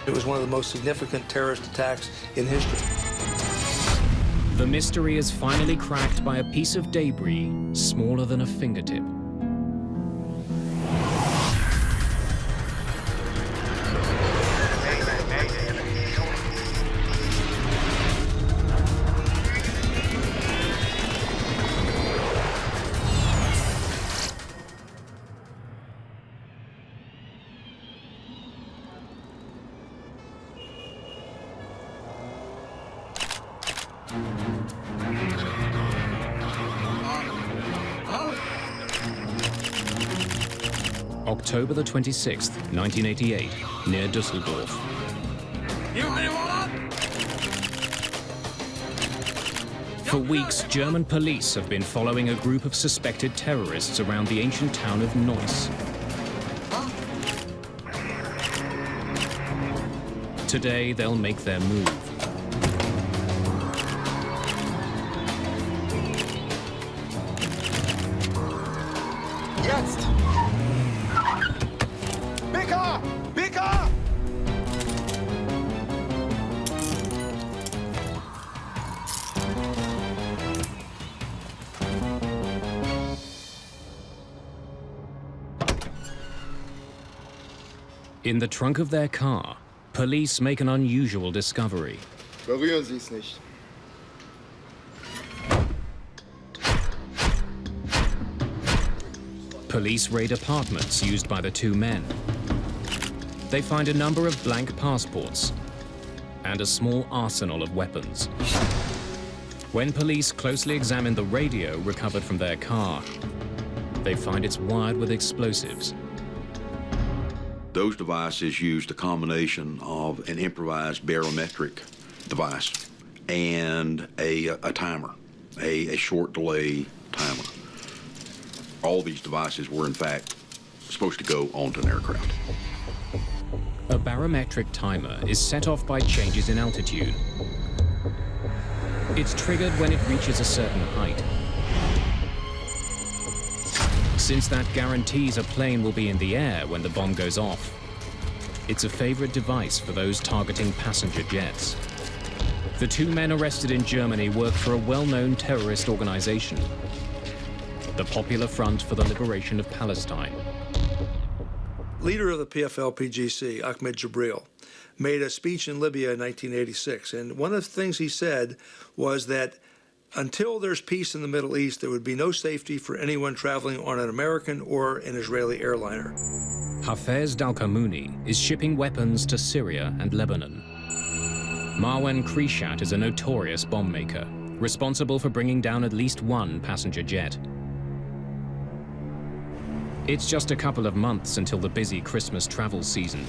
It was one of the most significant terrorist attacks in history. The mystery is finally cracked by a piece of debris smaller than a fingertip. October the 26th, 1988, near Dusseldorf. For weeks, German police have been following a group of suspected terrorists around the ancient town of Neuss. Today, they'll make their move. Jetzt! BK! BK! In the trunk of their car, police make an unusual discovery. Berühren Sie es nicht. Police raid apartments used by the two men. They find a number of blank passports and a small arsenal of weapons. When police closely examine the radio recovered from their car, they find it's wired with explosives. Those devices used a combination of an improvised barometric device and a timer, a short delay timer. All these devices were, in fact, supposed to go onto an aircraft. A barometric timer is set off by changes in altitude. It's triggered when it reaches a certain height. Since that guarantees a plane will be in the air when the bomb goes off, it's a favorite device for those targeting passenger jets. The two men arrested in Germany work for a well-known terrorist organization, the Popular Front for the Liberation of Palestine. Leader of the PFLP-GC, Ahmed Jibril, made a speech in Libya in 1986, and one of the things he said was that until there's peace in the Middle East, there would be no safety for anyone traveling on an American or an Israeli airliner. Hafez Dalkamouni is shipping weapons to Syria and Lebanon. Marwan Krishat is a notorious bomb maker, responsible for bringing down at least one passenger jet. It's just a couple of months until the busy Christmas travel season.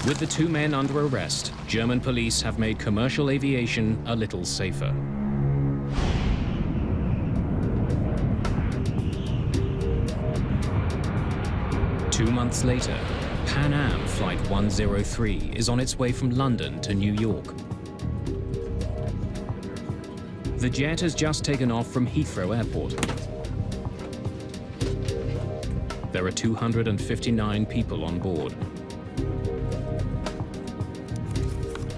With the two men under arrest, German police have made commercial aviation a little safer. Two months later, Pan Am Flight 103 is on its way from London to New York. The jet has just taken off from Heathrow Airport. There are 259 people on board.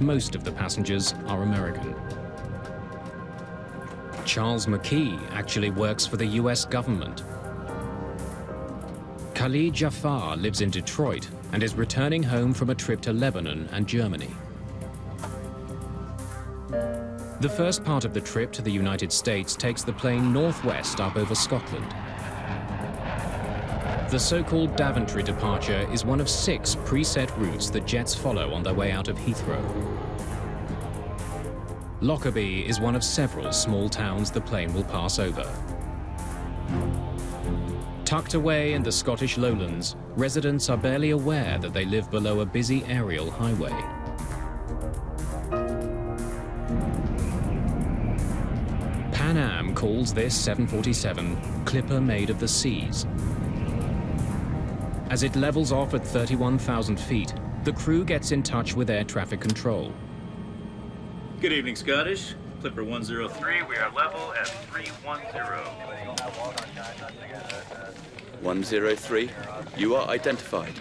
Most of the passengers are American. Charles McKee actually works for the US government. Khalid Jafar lives in Detroit and is returning home from a trip to Lebanon and Germany. The first part of the trip to the United States takes the plane northwest up over Scotland. The so-called Daventry departure is one of 6 preset routes that jets follow on their way out of Heathrow. Lockerbie is one of several small towns the plane will pass over. Tucked away in the Scottish lowlands, residents are barely aware that they live below a busy aerial highway. Pan Am calls this 747 Clipper Made of the Seas. As it levels off at 31,000 feet, the crew gets in touch with air traffic control. Good evening, Scottish. Clipper 103, we are level at 310. 103, you are identified.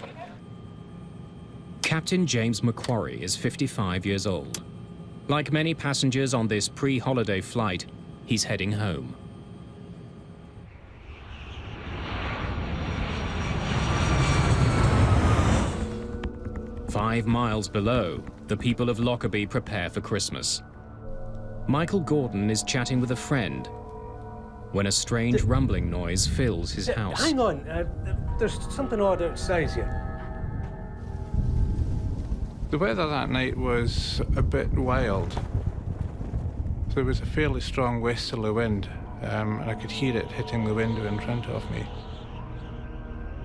Captain James Macquarie is 55 years old. Like many passengers on this pre-holiday flight, he's heading home. Five miles below, the people of Lockerbie prepare for Christmas. Michael Gordon is chatting with a friend when a strange rumbling noise fills his house. Hang on, there's something odd outside here. The weather that night was a bit wild. There was a fairly strong westerly wind, and I could hear it hitting the window in front of me.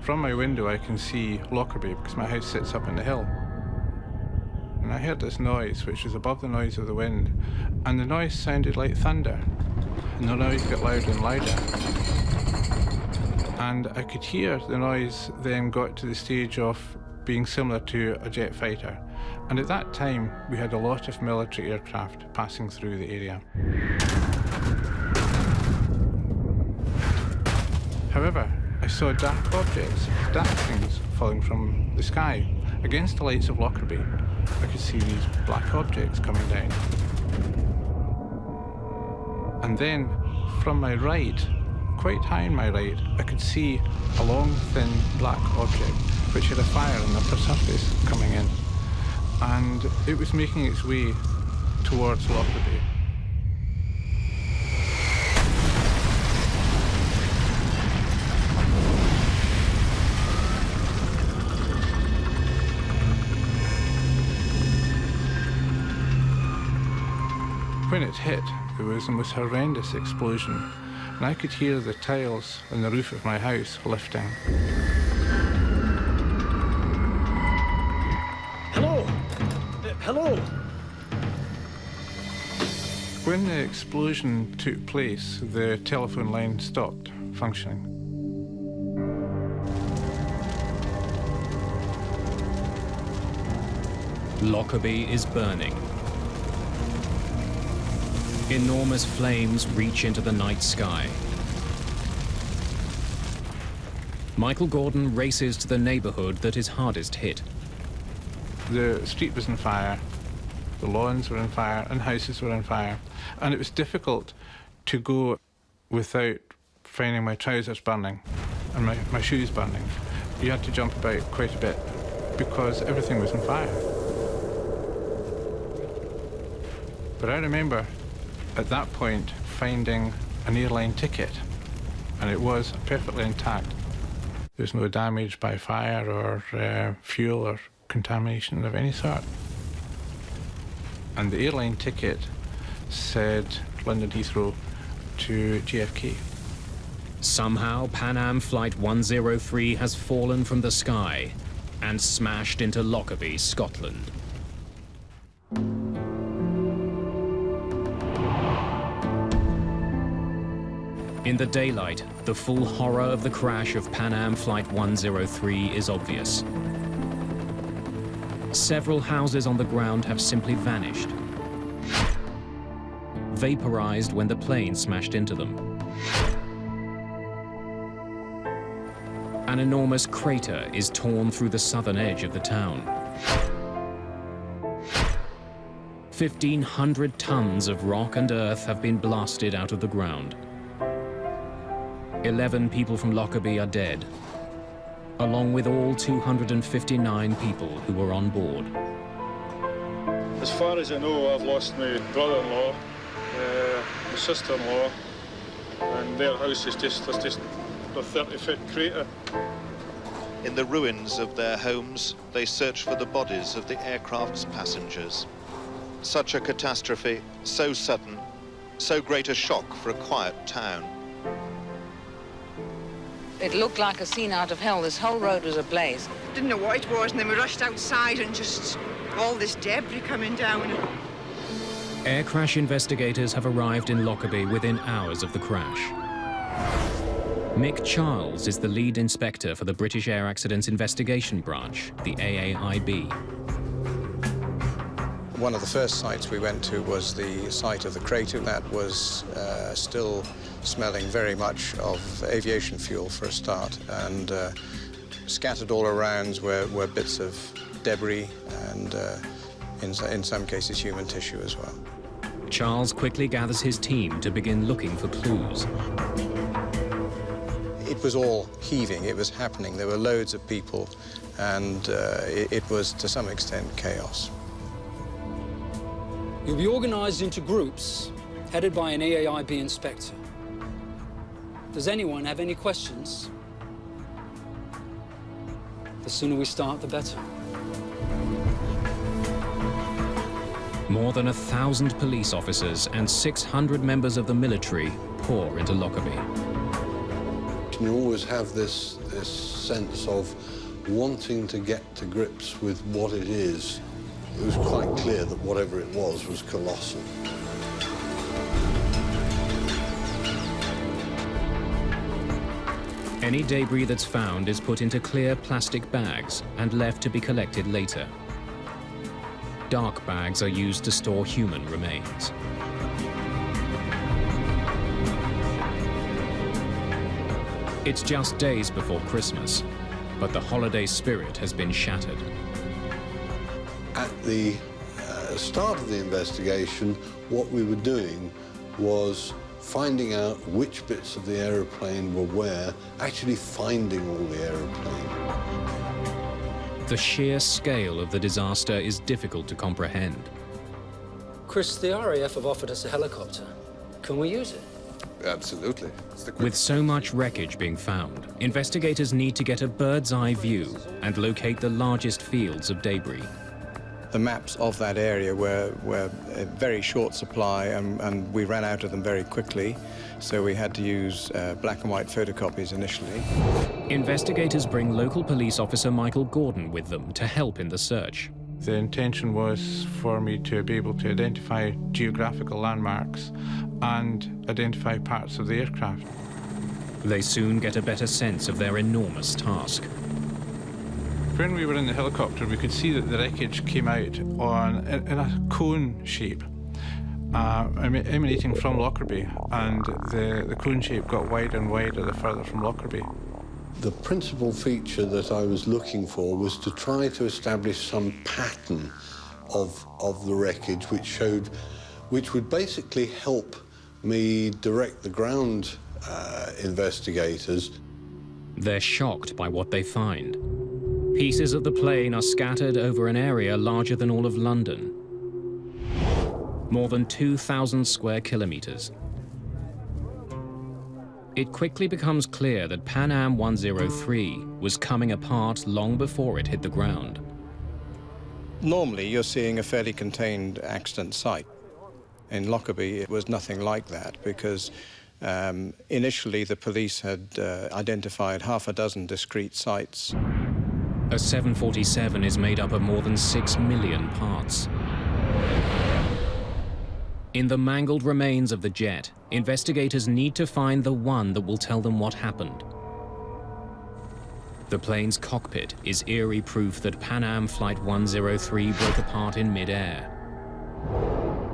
From my window I can see Lockerbie because my house sits up in the hill. And I heard this noise which was above the noise of the wind, and the noise sounded like thunder. And the noise got louder and louder. And I could hear the noise then got to the stage of being similar to a jet fighter. And at that time we had a lot of military aircraft passing through the area. However, I saw dark objects, dark things falling from the sky. Against the lights of Lockerbie, I could see these black objects coming down. And then, from my right, quite high in my right, I could see a long, thin, black object which had a fire on the upper surface coming in. And it was making its way towards Lockerbie. When it hit, there was the most horrendous explosion, and I could hear the tiles on the roof of my house lifting. Hello? Hello? When the explosion took place, the telephone line stopped functioning. Lockerbie is burning. Enormous flames reach into the night sky. Michael Gordon races to the neighborhood that is hardest hit. The street was on fire, the lawns were on fire, and houses were on fire. And it was difficult to go without finding my trousers burning and my shoes burning. You had to jump about quite a bit because everything was on fire. But I remember at that point finding an airline ticket, and it was perfectly intact. There's no damage by fire or fuel or contamination of any sort. And the airline ticket said London Heathrow to JFK. Somehow Pan Am Flight 103 has fallen from the sky and smashed into Lockerbie, Scotland. In the daylight, the full horror of the crash of Pan Am Flight 103 is obvious. Several houses on the ground have simply vanished, vaporized when the plane smashed into them. An enormous crater is torn through the southern edge of the town. 1,500 tons of rock and earth have been blasted out of the ground. 11 people from Lockerbie are dead, along with all 259 people who were on board. As far as I know, I've lost my brother-in-law, my sister-in-law, and their house is just a 30-foot crater. In the ruins of their homes, they search for the bodies of the aircraft's passengers. Such a catastrophe, so sudden, so great a shock for a quiet town. It looked like a scene out of hell. This whole road was ablaze. Didn't know what it was, and then we rushed outside and just all this debris coming down. Air crash investigators have arrived in Lockerbie within hours of the crash. Mick Charles is the lead inspector for the British Air Accidents Investigation Branch, the AAIB. One of the first sites we went to was the site of the crater that was still smelling very much of aviation fuel for a start, and scattered all around were bits of debris and in some cases human tissue as well. Charles quickly gathers his team to begin looking for clues. It was all heaving, it was happening, there were loads of people, and it was to some extent chaos. You'll be organised into groups, headed by an AAIB inspector. Does anyone have any questions? The sooner we start, the better. More than 1,000 police officers and 600 members of the military pour into Lockerbie. You always have this sense of wanting to get to grips with what it is. It was quite clear that whatever it was colossal. Any debris that's found is put into clear plastic bags and left to be collected later. Dark bags are used to store human remains. It's just days before Christmas, but the holiday spirit has been shattered. At the start of the investigation, what we were doing was finding out which bits of the aeroplane were where, actually finding all the aeroplane. The sheer scale of the disaster is difficult to comprehend. Chris, the RAF have offered us a helicopter. Can we use it? Absolutely. With so much wreckage being found, investigators need to get a bird's-eye view and locate the largest fields of debris. The maps of that area were a very short supply, and we ran out of them very quickly, so we had to use black and white photocopies initially. Investigators bring local police officer Michael Gordon with them to help in the search. The intention was for me to be able to identify geographical landmarks and identify parts of the aircraft. They soon get a better sense of their enormous task. When we were in the helicopter, we could see that the wreckage came out in a cone shape, emanating from Lockerbie, and the cone shape got wider and wider the further from Lockerbie. The principal feature that I was looking for was to try to establish some pattern of the wreckage which would basically help me direct the ground investigators. They're shocked by what they find. Pieces of the plane are scattered over an area larger than all of London. More than 2,000 square kilometers. It quickly becomes clear that Pan Am 103 was coming apart long before it hit the ground. Normally, you're seeing a fairly contained accident site. In Lockerbie, it was nothing like that, because initially the police had identified half a dozen discrete sites. A 747 is made up of more than 6 million parts. In the mangled remains of the jet, investigators need to find the one that will tell them what happened. The plane's cockpit is eerie proof that Pan Am Flight 103 broke apart in midair.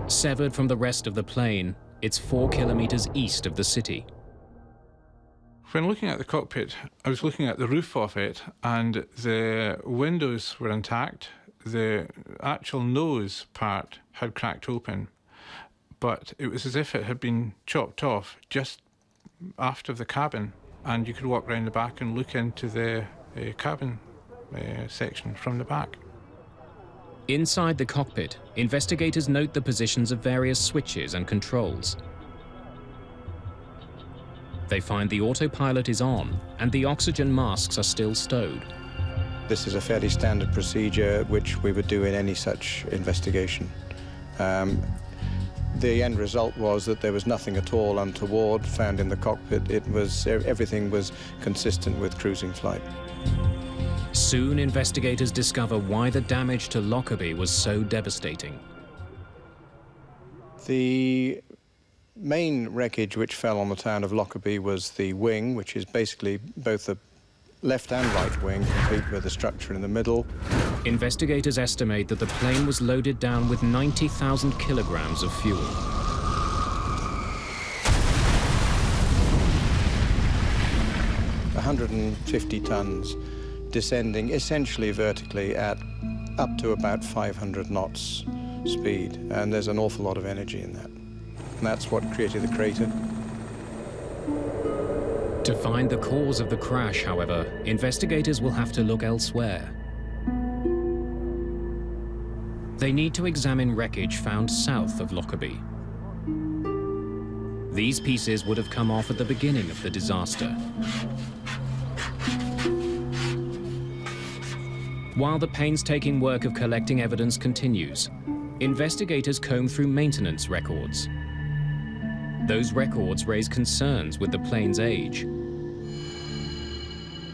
Severed from the rest of the plane, it's 4 kilometers east of the city. When looking at the cockpit, I was looking at the roof of it, and the windows were intact. The actual nose part had cracked open, but it was as if it had been chopped off just aft of the cabin, and you could walk around the back and look into the cabin section from the back. Inside the cockpit, investigators note the positions of various switches and controls. They find the autopilot is on and the oxygen masks are still stowed. This is a fairly standard procedure which we would do in any such investigation. The end result was that there was nothing at all untoward found in the cockpit. Everything was consistent with cruising flight. Soon, investigators discover why the damage to Lockerbie was so devastating. The main wreckage which fell on the town of Lockerbie was the wing, which is basically both the left and right wing, complete with the structure in the middle. Investigators estimate that the plane was loaded down with 90,000 kilograms of fuel. $150 tons, descending essentially vertically at up to about 500 knots speed, and there's an awful lot of energy in that. And that's what created the crater. To find the cause of the crash, however, investigators will have to look elsewhere. They need to examine wreckage found south of Lockerbie. These pieces would have come off at the beginning of the disaster. While the painstaking work of collecting evidence continues, investigators comb through maintenance records. Those records raise concerns with the plane's age.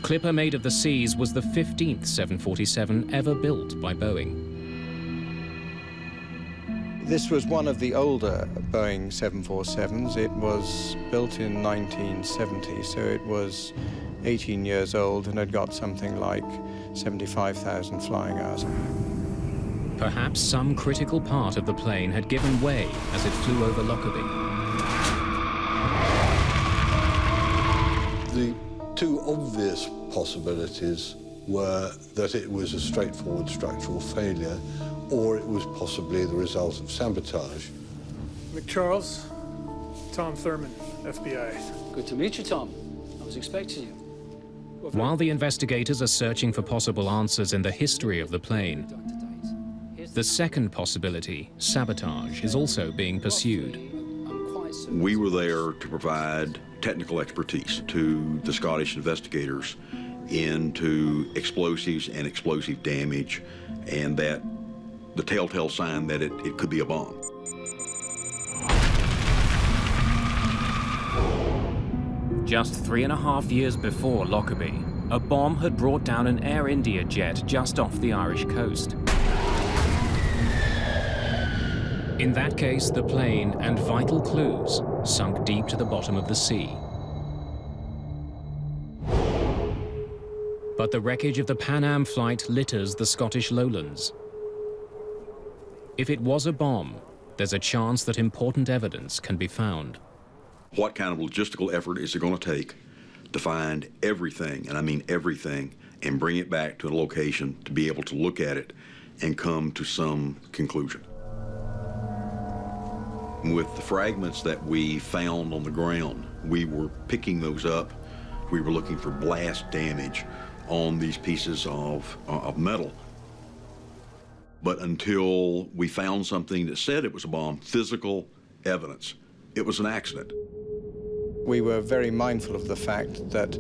Clipper Made of the Seas was the 15th 747 ever built by Boeing. This was one of the older Boeing 747s. It was built in 1970, so it was 18 years old and had got something like 75,000 flying hours. Perhaps some critical part of the plane had given way as it flew over Lockerbie. The two obvious possibilities were that it was a straightforward structural failure, or it was possibly the result of sabotage. McCharles, Tom Thurman, FBI. Good to meet you, Tom. I was expecting you. While the investigators are searching for possible answers in the history of the plane, the second possibility, sabotage, is also being pursued. We were there to provide technical expertise to the Scottish investigators into explosives and explosive damage, and that the telltale sign that it could be a bomb. Just 3.5 years before Lockerbie, a bomb had brought down an Air India jet just off the Irish coast. In that case, the plane and vital clues sunk deep to the bottom of the sea. But the wreckage of the Pan Am flight litters the Scottish lowlands. If it was a bomb, there's a chance that important evidence can be found. What kind of logistical effort is it going to take to find everything, and I mean everything, and bring it back to a location to be able to look at it and come to some conclusion? With the fragments that we found on the ground, we were picking those up. We were looking for blast damage on these pieces of metal. But until we found something that said it was a bomb, physical evidence, it was an accident. We were very mindful of the fact that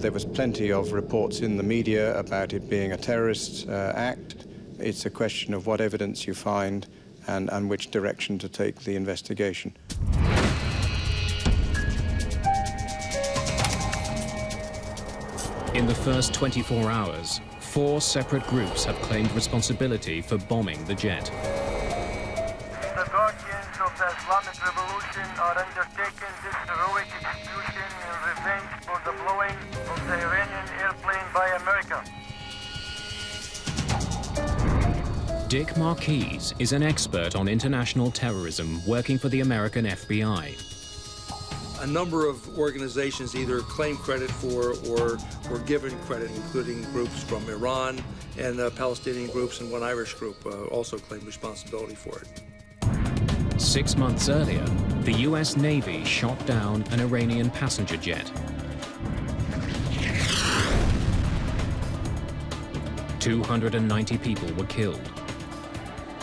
there was plenty of reports in the media about it being a terrorist act. It's a question of what evidence you find and which direction to take the investigation. In the first 24 hours, 4 separate groups have claimed responsibility for bombing the jet. The guardians of the Islamic Revolution are undertaking this heroic execution in revenge for the blowing of the Iranian airplane by America. Dick Marquise is an expert on international terrorism working for the American FBI. A number of organizations either claim credit for or were given credit, including groups from Iran and Palestinian groups, and one Irish group also claimed responsibility for it. 6 months earlier, the US Navy shot down an Iranian passenger jet. 290 people were killed.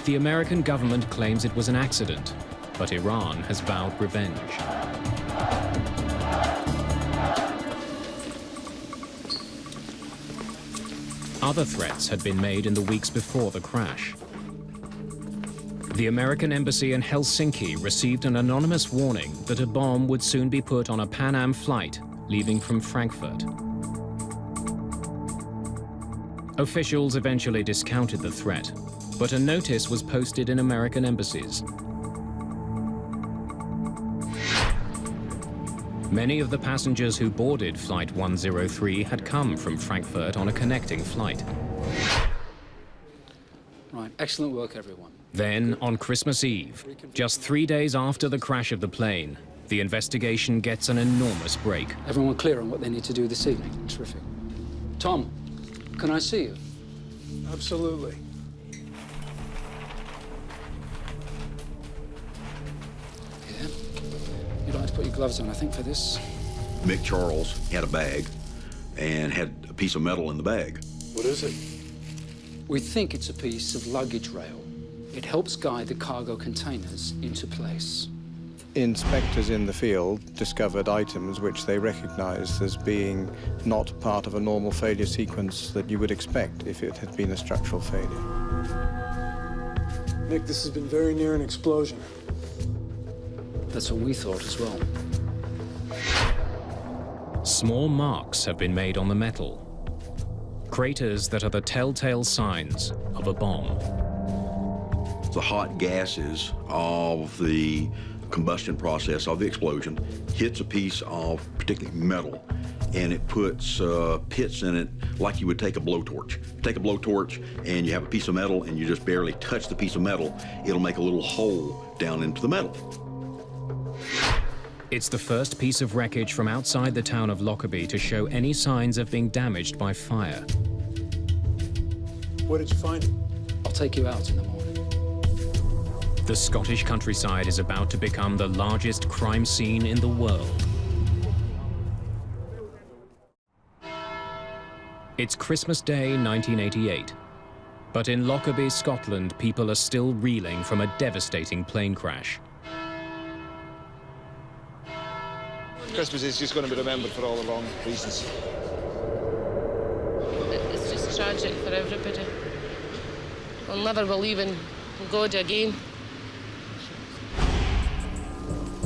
The American government claims it was an accident, but Iran has vowed revenge. Other threats had been made in the weeks before the crash. The American embassy in Helsinki received an anonymous warning that a bomb would soon be put on a Pan Am flight leaving from Frankfurt. Officials eventually discounted the threat, but a notice was posted in American embassies. Many of the passengers who boarded Flight 103 had come from Frankfurt on a connecting flight. Right, excellent work, everyone. Then, on Christmas Eve, just 3 days after the crash of the plane, the investigation gets an enormous break. Everyone clear on what they need to do this evening? Terrific. Tom, can I see you? Absolutely. Yeah. You'd like to put your gloves on, I think, for this. Mick Charles had a bag and had a piece of metal in the bag. What is it? We think it's a piece of luggage rail. It helps guide the cargo containers into place. Inspectors in the field discovered items which they recognized as being not part of a normal failure sequence that you would expect if it had been a structural failure. Nick, this has been very near an explosion. That's what we thought as well. Small marks have been made on the metal. Craters that are the telltale signs of a bomb. The hot gases of the combustion process of the explosion hits a piece of particularly metal, and it puts pits in it like you would take a blowtorch. Take a blowtorch and you have a piece of metal and you just barely touch the piece of metal, it'll make a little hole down into the metal. It's the first piece of wreckage from outside the town of Lockerbie to show any signs of being damaged by fire. Where did you find it? I'll take you out in the morning. The Scottish countryside is about to become the largest crime scene in the world. It's Christmas Day, 1988. But in Lockerbie, Scotland, people are still reeling from a devastating plane crash. Christmas is just going to be remembered for all the wrong reasons. It's just tragic for everybody. We'll never believe in God again.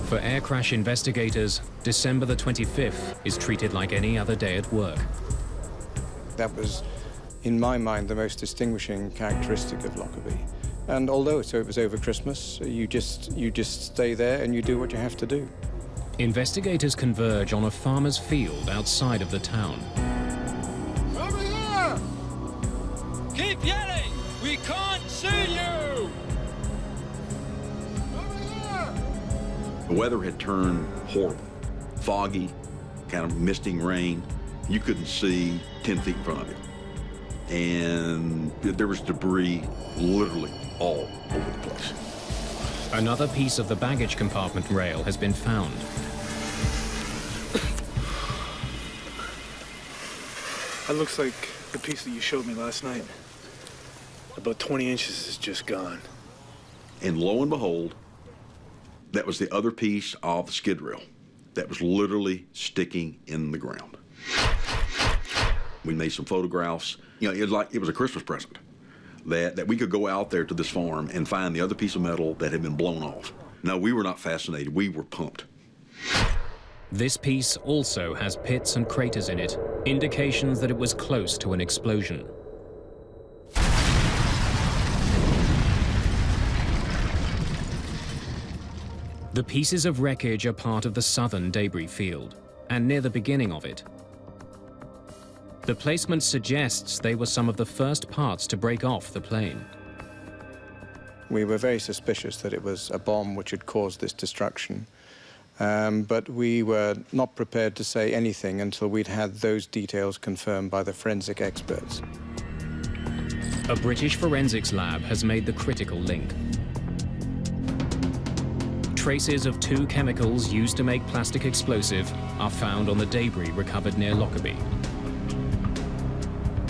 For air crash investigators, December the 25th is treated like any other day at work. That was, in my mind, the most distinguishing characteristic of Lockerbie. And although it was over Christmas, you just stay there and you do what you have to do. Investigators converge on a farmer's field outside of the town. Over here! Keep yelling! We can't see you! The weather had turned horrible. Foggy, kind of misting rain. You couldn't see 10 feet in front of you. And there was debris literally all over the place. Another piece of the baggage compartment rail has been found. That looks like the piece that you showed me last night. About 20 inches is just gone. And lo and behold, that was the other piece of the skid rail that was literally sticking in the ground. We made some photographs. You know, it was a Christmas present that we could go out there to this farm and find the other piece of metal that had been blown off. No, we were not fascinated. We were pumped. This piece also has pits and craters in it, indications that it was close to an explosion. The pieces of wreckage are part of the southern debris field, and near the beginning of it. The placement suggests they were some of the first parts to break off the plane. We were very suspicious that it was a bomb which had caused this destruction, but we were not prepared to say anything until we'd had those details confirmed by the forensic experts. A British forensics lab has made the critical link. Traces of 2 chemicals used to make plastic explosive are found on the debris recovered near Lockerbie.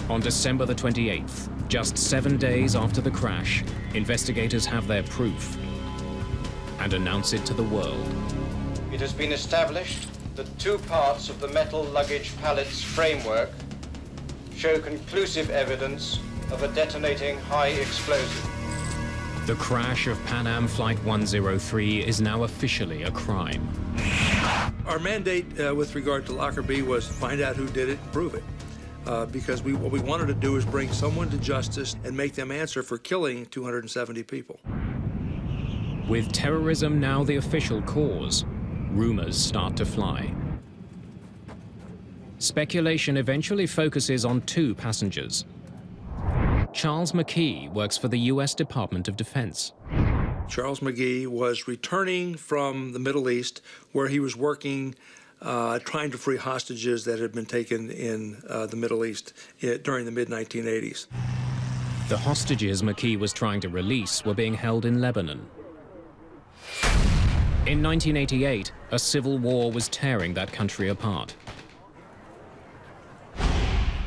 On December the 28th, just 7 days after the crash, investigators have their proof and announce it to the world. It has been established that 2 parts of the metal luggage pallet's framework show conclusive evidence of a detonating high explosive. The crash of Pan Am Flight 103 is now officially a crime. Our mandate with regard to Lockerbie was find out who did it and prove it. Because what we wanted to do is bring someone to justice and make them answer for killing 270 people. With terrorism now the official cause, rumors start to fly. Speculation eventually focuses on two passengers. Charles McKee works for the US Department of Defense. Charles McGee was returning from the Middle East, where he was working trying to free hostages that had been taken in the Middle East during the mid-1980s. The hostages McKee was trying to release were being held in Lebanon. In 1988, a civil war was tearing that country apart.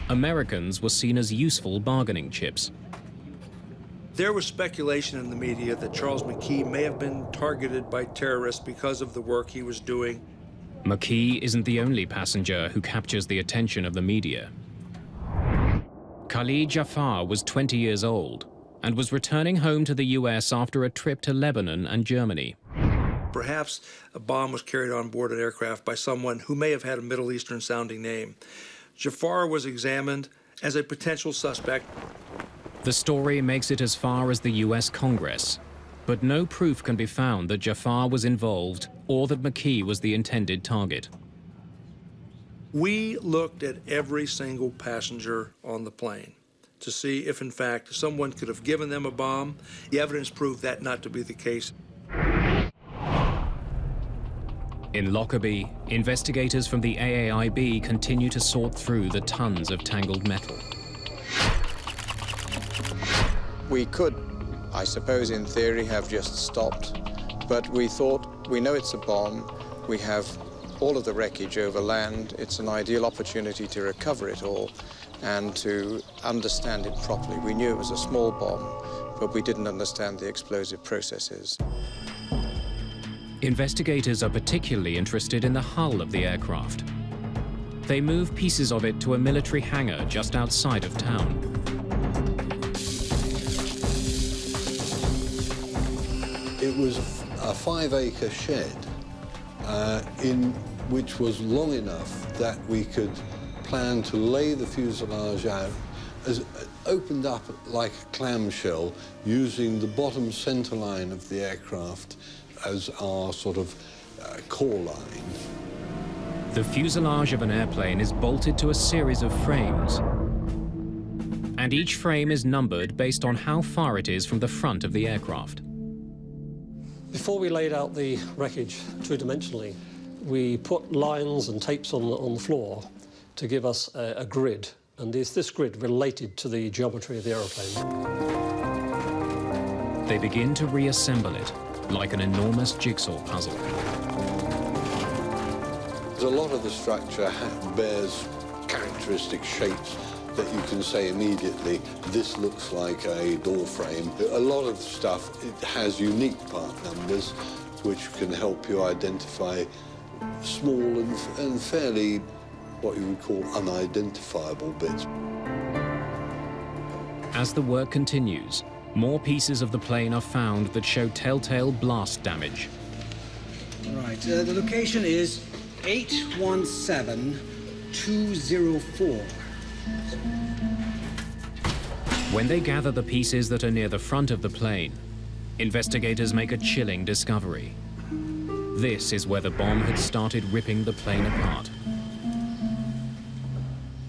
Americans were seen as useful bargaining chips. There was speculation in the media that Charles McKee may have been targeted by terrorists because of the work he was doing. McKee isn't the only passenger who captures the attention of the media. Khalid Jafar was 20 years old and was returning home to the US after a trip to Lebanon and Germany. Perhaps a bomb was carried on board an aircraft by someone who may have had a Middle Eastern-sounding name. Jafar was examined as a potential suspect. The story makes it as far as the US Congress, but no proof can be found that Jafar was involved or that McKee was the intended target. We looked at every single passenger on the plane to see if, in fact, someone could have given them a bomb. The evidence proved that not to be the case. In Lockerbie, investigators from the AAIB continue to sort through the tons of tangled metal. We could, I suppose in theory, have just stopped, but we thought, we know it's a bomb, we have all of the wreckage over land, it's an ideal opportunity to recover it all and to understand it properly. We knew it was a small bomb, but we didn't understand the explosive processes. Investigators are particularly interested in the hull of the aircraft. They move pieces of it to a military hangar just outside of town. It was a 5-acre shed which was long enough that we could plan to lay the fuselage out, opened up like a clamshell, using the bottom center line of the aircraft as our sort of core line. The fuselage of an airplane is bolted to a series of frames, and each frame is numbered based on how far it is from the front of the aircraft. Before we laid out the wreckage two-dimensionally, we put lines and tapes on the floor to give us a grid, and this grid related to the geometry of the aeroplane. They begin to reassemble it, like an enormous jigsaw puzzle. A lot of the structure bears characteristic shapes that you can say immediately, this looks like a door frame. A lot of stuff, it has unique part numbers, which can help you identify small and fairly, what you would call unidentifiable bits. As the work continues, more pieces of the plane are found that show telltale blast damage. Right, the location is 817204. When they gather the pieces that are near the front of the plane, investigators make a chilling discovery. This is where the bomb had started ripping the plane apart.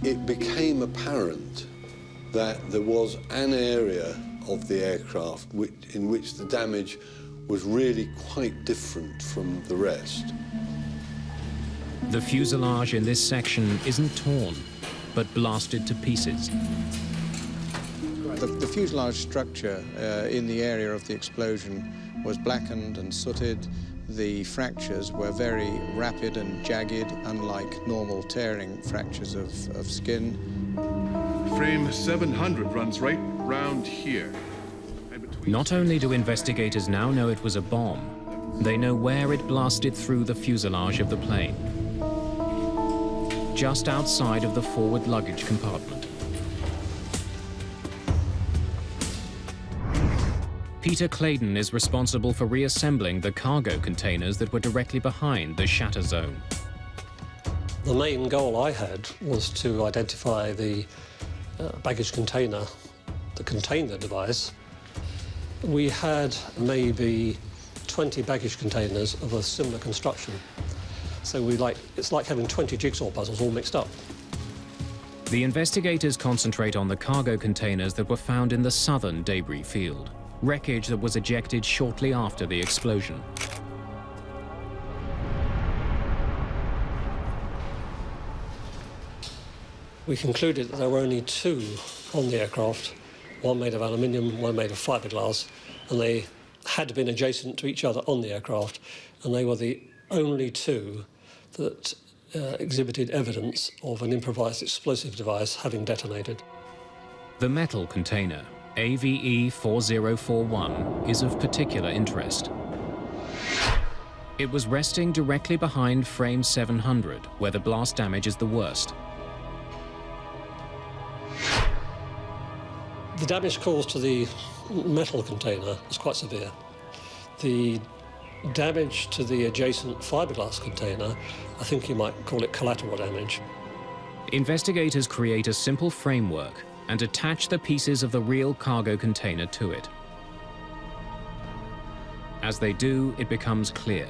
It became apparent that there was an area of the aircraft in which the damage was really quite different from the rest. The fuselage in this section isn't torn, but blasted to pieces. The fuselage structure in the area of the explosion was blackened and sooted. The fractures were very rapid and jagged, unlike normal tearing fractures of skin. Frame 700 runs right round here. Not only do investigators now know it was a bomb, they know where it blasted through the fuselage of the plane. Just outside of the forward luggage compartment. Peter Claydon is responsible for reassembling the cargo containers that were directly behind the shatter zone. The main goal I had was to identify the baggage container that contained the device. We had maybe 20 baggage containers of a similar construction. So it's like having 20 jigsaw puzzles all mixed up. The investigators concentrate on the cargo containers that were found in the southern debris field, wreckage that was ejected shortly after the explosion. We concluded that there were only two on the aircraft, one made of aluminium, one made of fiberglass, and they had been adjacent to each other on the aircraft, and they were the only two that exhibited evidence of an improvised explosive device having detonated. The metal container, AVE-4041, is of particular interest. It was resting directly behind frame 700, where the blast damage is the worst. The damage caused to the metal container was quite severe. The damage to the adjacent fiberglass container, I think you might call it collateral damage. Investigators create a simple framework and attach the pieces of the real cargo container to it. As they do, it becomes clear.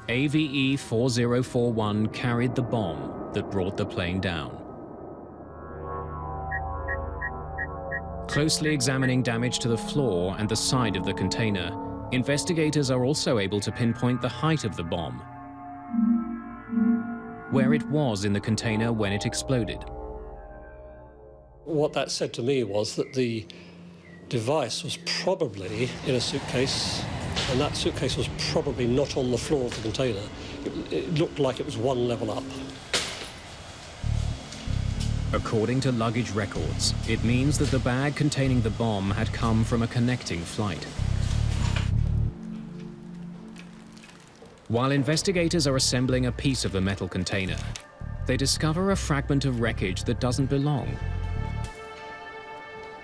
AVE-4041 carried the bomb that brought the plane down. Closely examining damage to the floor and the side of the container, investigators are also able to pinpoint the height of the bomb, where it was in the container when it exploded. What that said to me was that the device was probably in a suitcase, and that suitcase was probably not on the floor of the container. It looked like it was one level up. According to luggage records, it means that the bag containing the bomb had come from a connecting flight. While investigators are assembling a piece of the metal container, they discover a fragment of wreckage that doesn't belong.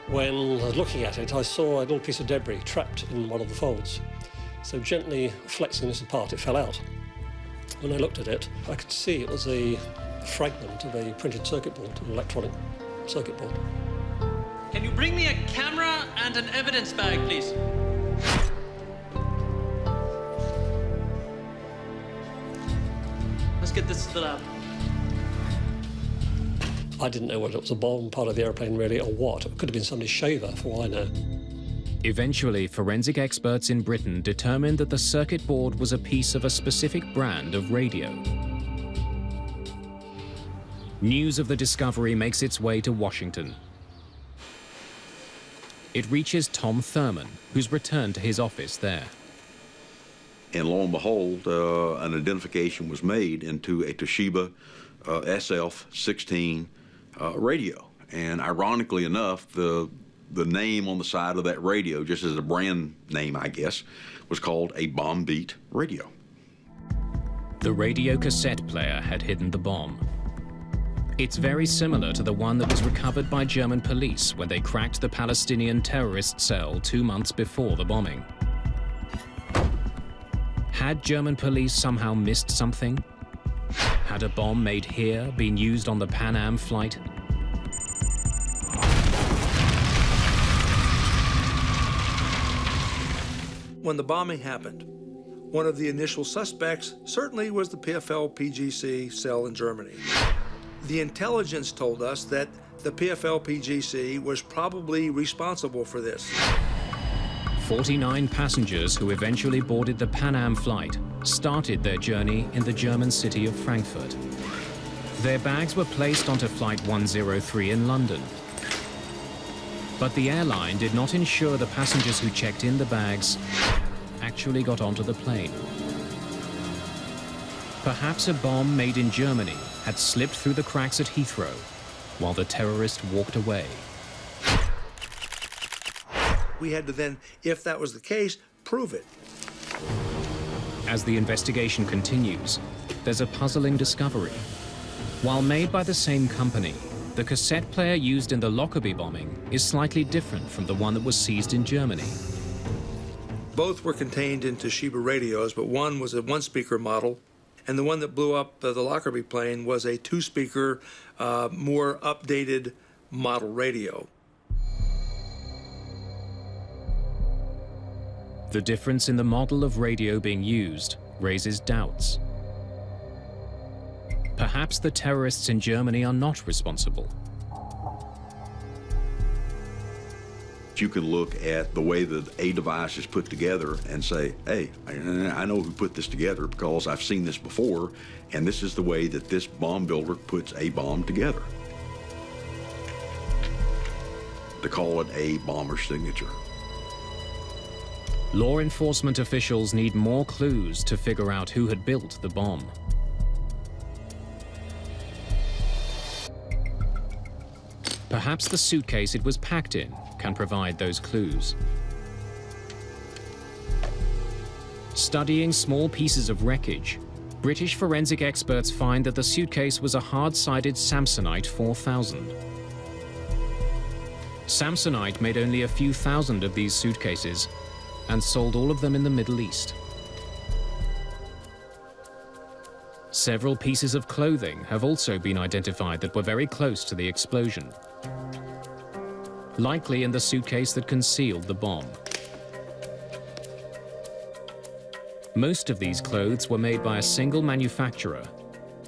When I was looking at it, I saw a little piece of debris trapped in one of the folds. So gently flexing this apart, it fell out. When I looked at it, I could see it was a fragment of a printed circuit board, an electronic circuit board. Can you bring me a camera and an evidence bag, please? Let's get this to the lab. I didn't know whether it was a bomb part of the airplane really or what. It could have been somebody's shaver, for all I know. Eventually, forensic experts in Britain determined that the circuit board was a piece of a specific brand of radio. News of the discovery makes its way to Washington. It reaches Tom Thurman, who's returned to his office there. And lo and behold, an identification was made into a Toshiba SF-16 radio. And ironically enough, the name on the side of that radio, just as a brand name, I guess, was called a bomb beat radio. The radio cassette player had hidden the bomb. It's very similar to the one that was recovered by German police when they cracked the Palestinian terrorist cell 2 months before the bombing. Had German police somehow missed something? Had a bomb made here been used on the Pan Am flight? When the bombing happened, one of the initial suspects certainly was the PFL-PGC cell in Germany. The intelligence told us that the PFL-PGC was probably responsible for this. 49 passengers who eventually boarded the Pan Am flight started their journey in the German city of Frankfurt. Their bags were placed onto Flight 103 in London. But the airline did not ensure the passengers who checked in the bags actually got onto the plane. Perhaps a bomb made in Germany had slipped through the cracks at Heathrow while the terrorist walked away. We had to then, if that was the case, prove it. As the investigation continues, there's a puzzling discovery. While made by the same company, the cassette player used in the Lockerbie bombing is slightly different from the one that was seized in Germany. Both were contained into Toshiba radios, but one was a one-speaker model, and the one that blew up the Lockerbie plane was a two-speaker, more updated model radio. The difference in the model of radio being used raises doubts. Perhaps the terrorists in Germany are not responsible. You can look at the way that a device is put together and say, hey, I know who put this together because I've seen this before, and this is the way that this bomb builder puts a bomb together. To call it a bomber's signature. Law enforcement officials need more clues to figure out who had built the bomb. Perhaps the suitcase it was packed in can provide those clues. Studying small pieces of wreckage, British forensic experts find that the suitcase was a hard-sided Samsonite 4000. Samsonite made only a few thousand of these suitcases and sold all of them in the Middle East. Several pieces of clothing have also been identified that were very close to the explosion, likely in the suitcase that concealed the bomb. Most of these clothes were made by a single manufacturer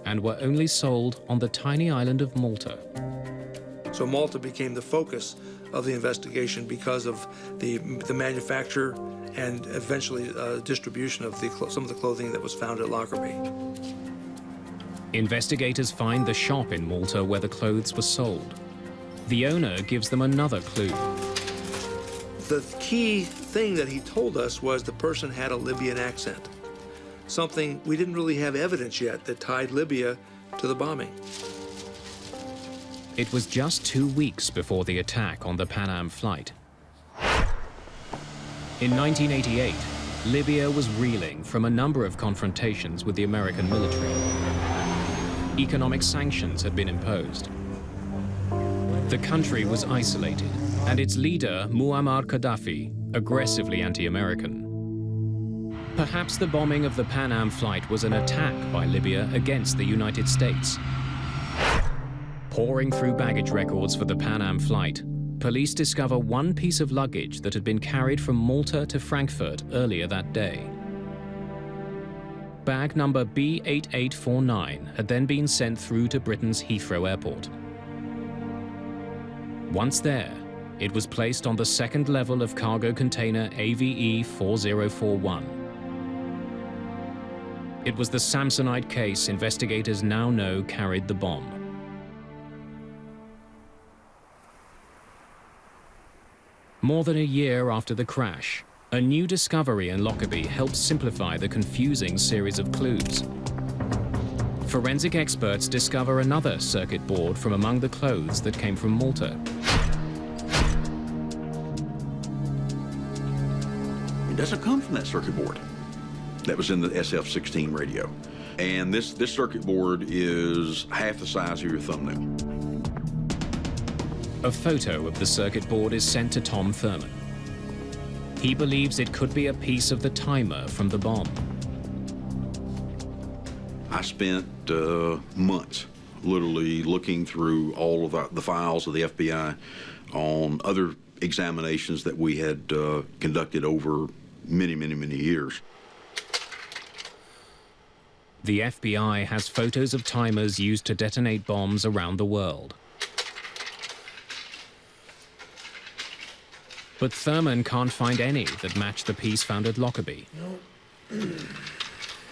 and were only sold on the tiny island of Malta. So Malta became the focus of the investigation because of the manufacture and eventually distribution of some of the clothing that was found at Lockerbie. Investigators find the shop in Malta where the clothes were sold. The owner gives them another clue. The key thing that he told us was the person had a Libyan accent, something we didn't really have evidence yet that tied Libya to the bombing. It was just 2 weeks before the attack on the Pan Am flight. In 1988, Libya was reeling from a number of confrontations with the American military. Economic sanctions had been imposed. The country was isolated, and its leader, Muammar Gaddafi, aggressively anti-American. Perhaps the bombing of the Pan Am flight was an attack by Libya against the United States. Pouring through baggage records for the Pan Am flight, police discover one piece of luggage that had been carried from Malta to Frankfurt earlier that day. Bag number B8849 had then been sent through to Britain's Heathrow Airport. Once there, it was placed on the second level of cargo container AVE 4041. It was the Samsonite case investigators now know carried the bomb. More than a year after the crash, a new discovery in Lockerbie helped simplify the confusing series of clues. Forensic experts discover another circuit board from among the clothes that came from Malta. It doesn't come from that circuit board that was in the SF-16 radio. And this circuit board is half the size of your thumbnail. A photo of the circuit board is sent to Tom Thurman. He believes it could be a piece of the timer from the bomb. I spent months literally looking through all of the files of the FBI on other examinations that we had conducted over many, many, many years. The FBI has photos of timers used to detonate bombs around the world. But Thurman can't find any that match the piece found at Lockerbie. Nope.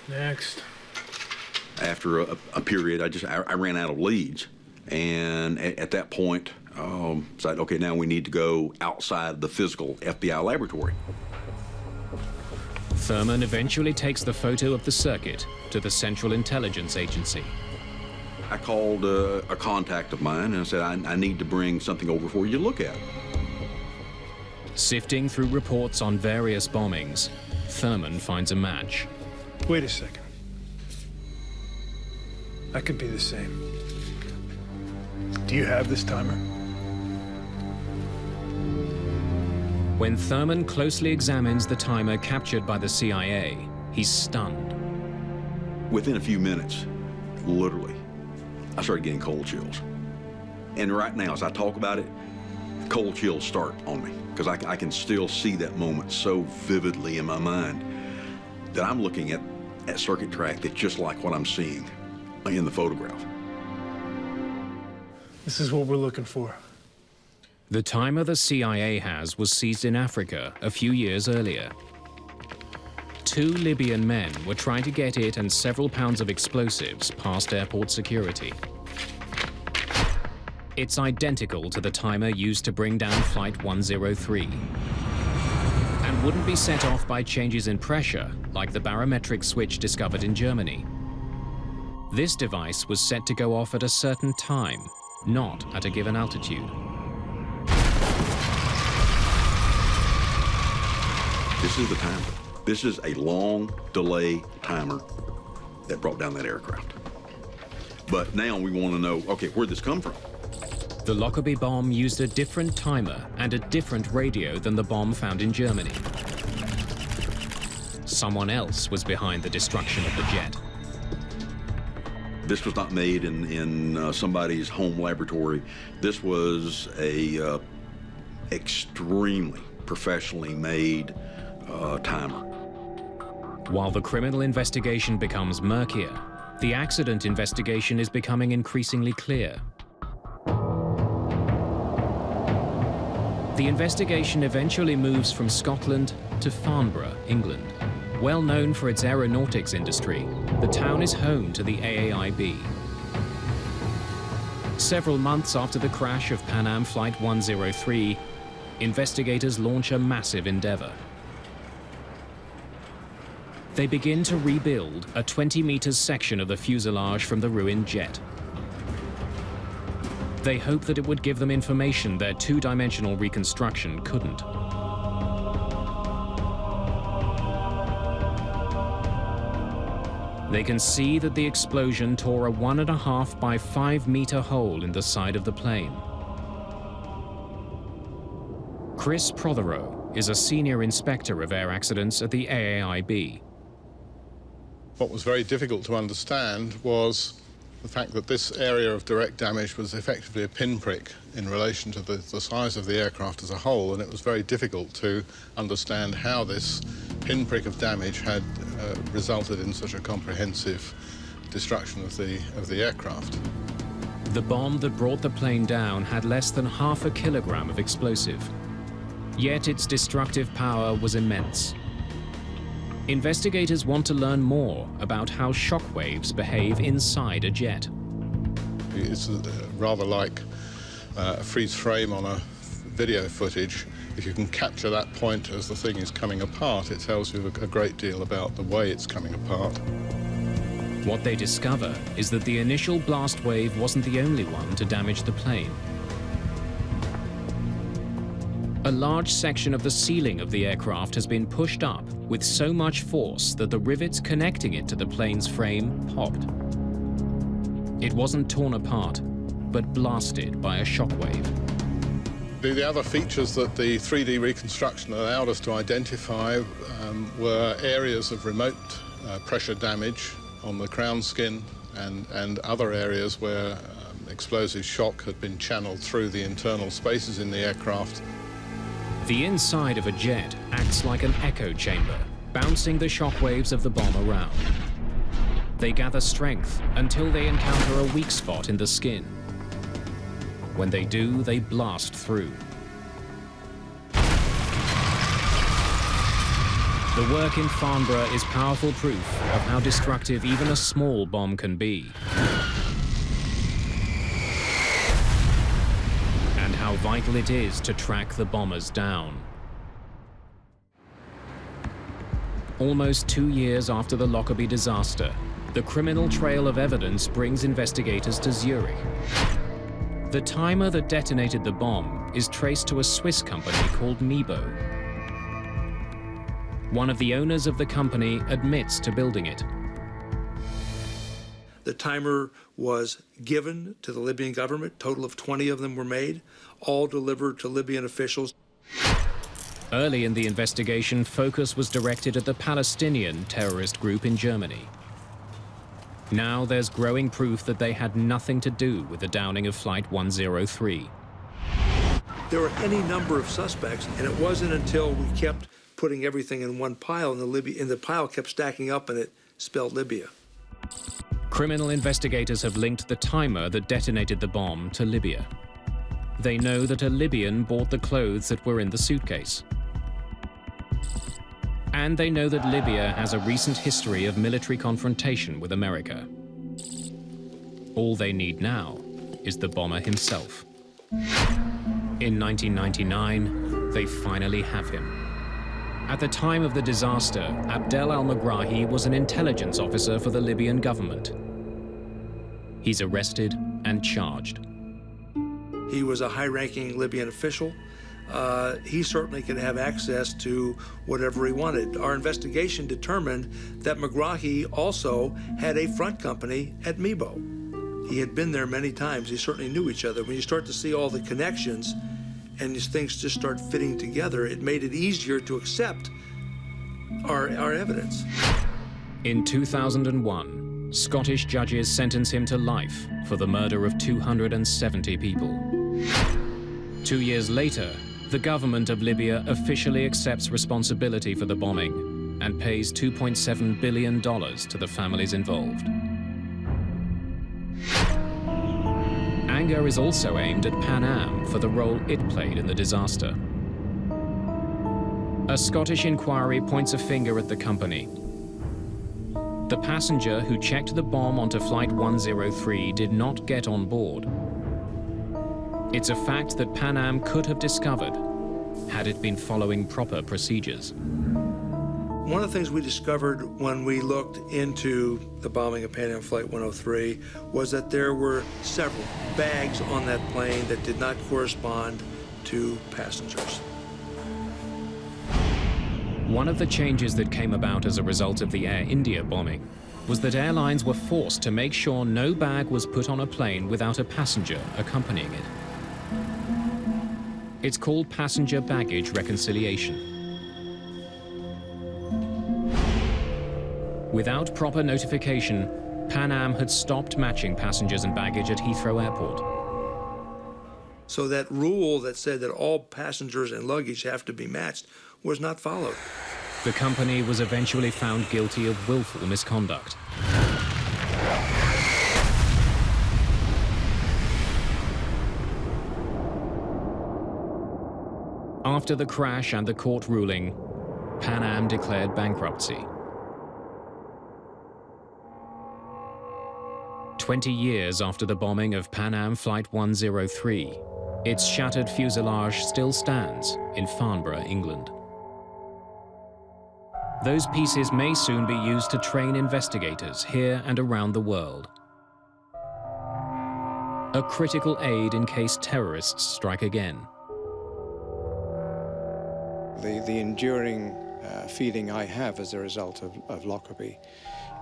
Next. After a period, I ran out of leads. And at that point, said, okay, now we need to go outside the physical FBI laboratory. Thurman eventually takes the photo of the circuit to the Central Intelligence Agency. I called a contact of mine and I said, I need to bring something over for you to look at. Sifting through reports on various bombings, Thurman finds a match. Wait a second. That could be the same. Do you have this timer? When Thurman closely examines the timer captured by the CIA, he's stunned. Within a few minutes, literally, I started getting cold chills. And right now, as I talk about it, cold chills start on me, because I can still see that moment so vividly in my mind that I'm looking at circuit track that's just like what I'm seeing in the photograph. This is what we're looking for. The timer the CIA has was seized in Africa a few years earlier. 2 Libyan men were trying to get it and several pounds of explosives past airport security. It's identical to the timer used to bring down Flight 103 and wouldn't be set off by changes in pressure like the barometric switch discovered in Germany. This device was set to go off at a certain time, not at a given altitude. This is the timer. This is a long delay timer that brought down that aircraft. But now we want to know, okay, where'd this come from? The Lockerbie bomb used a different timer and a different radio than the bomb found in Germany. Someone else was behind the destruction of the jet. This was not made in somebody's home laboratory. This was a extremely professionally made timer. While the criminal investigation becomes murkier, the accident investigation is becoming increasingly clear. The investigation eventually moves from Scotland to Farnborough, England. Well known for its aeronautics industry, the town is home to the AAIB. Several months after the crash of Pan Am Flight 103, investigators launch a massive endeavor. They begin to rebuild a 20-meter section of the fuselage from the ruined jet. They hope that it would give them information their two-dimensional reconstruction couldn't. They can see that the explosion tore a 1.5 by 5 meter hole in the side of the plane. Chris Prothero is a senior inspector of air accidents at the AAIB. What was very difficult to understand was the fact that this area of direct damage was effectively a pinprick in relation to the size of the aircraft as a whole, and it was very difficult to understand how this pinprick of damage had resulted in such a comprehensive destruction of the aircraft. The bomb that brought the plane down had less than 0.5 kilogram of explosive. Yet its destructive power was immense. Investigators want to learn more about how shock waves behave inside a jet. It's rather like a freeze frame on a video footage. If you can capture that point as the thing is coming apart, it tells you a great deal about the way it's coming apart. What they discover is that the initial blast wave wasn't the only one to damage the plane. A large section of the ceiling of the aircraft has been pushed up with so much force that the rivets connecting it to the plane's frame popped. It wasn't torn apart, but blasted by a shockwave. The other features that the 3D reconstruction allowed us to identify were areas of remote pressure damage on the crown skin and other areas where explosive shock had been channeled through the internal spaces in the aircraft. The inside of a jet acts like an echo chamber, bouncing the shockwaves of the bomb around. They gather strength until they encounter a weak spot in the skin. When they do, they blast through. The work in Farnborough is powerful proof of how destructive even a small bomb can be. And how vital it is to track the bombers down. Almost 2 years after the Lockerbie disaster, the criminal trail of evidence brings investigators to Zurich. The timer that detonated the bomb is traced to a Swiss company called Nebo. One of the owners of the company admits to building it. The timer was given to the Libyan government. A total of 20 of them were made, all delivered to Libyan officials. Early in the investigation, focus was directed at the Palestinian terrorist group in Germany. Now there's growing proof that they had nothing to do with the downing of Flight 103. There were any number of suspects, and it wasn't until we kept putting everything in one pile, and the pile kept stacking up, and it spelled Libya. Criminal investigators have linked the timer that detonated the bomb to Libya. They know that a Libyan bought the clothes that were in the suitcase. And they know that Libya has a recent history of military confrontation with America. All they need now is the bomber himself. In 1999, they finally have him. At the time of the disaster, Abdel al-Megrahi was an intelligence officer for the Libyan government. He's arrested and charged. He was a high-ranking Libyan official. He certainly could have access to whatever he wanted. Our investigation determined that Megrahi also had a front company at Mibo. He had been there many times. He certainly knew each other. When you start to see all the connections and these things just start fitting together, it made it easier to accept our evidence. In 2001, Scottish judges sentenced him to life for the murder of 270 people. 2 years later, the government of Libya officially accepts responsibility for the bombing and pays $2.7 billion to the families involved. Anger is also aimed at Pan Am for the role it played in the disaster. A Scottish inquiry points a finger at the company. The passenger who checked the bomb onto Flight 103 did not get on board. It's a fact that Pan Am could have discovered had it been following proper procedures. One of the things we discovered when we looked into the bombing of Pan Am Flight 103 was that there were several bags on that plane that did not correspond to passengers. One of the changes that came about as a result of the Air India bombing was that airlines were forced to make sure no bag was put on a plane without a passenger accompanying it. It's called passenger baggage reconciliation. Without proper notification, Pan Am had stopped matching passengers and baggage at Heathrow Airport. So that rule that said that all passengers and luggage have to be matched was not followed. The company was eventually found guilty of willful misconduct. After the crash and the court ruling, Pan Am declared bankruptcy. 20 years after the bombing of Pan Am Flight 103, its shattered fuselage still stands in Farnborough, England. Those pieces may soon be used to train investigators here and around the world. A critical aid in case terrorists strike again. The enduring feeling I have as a result of Lockerbie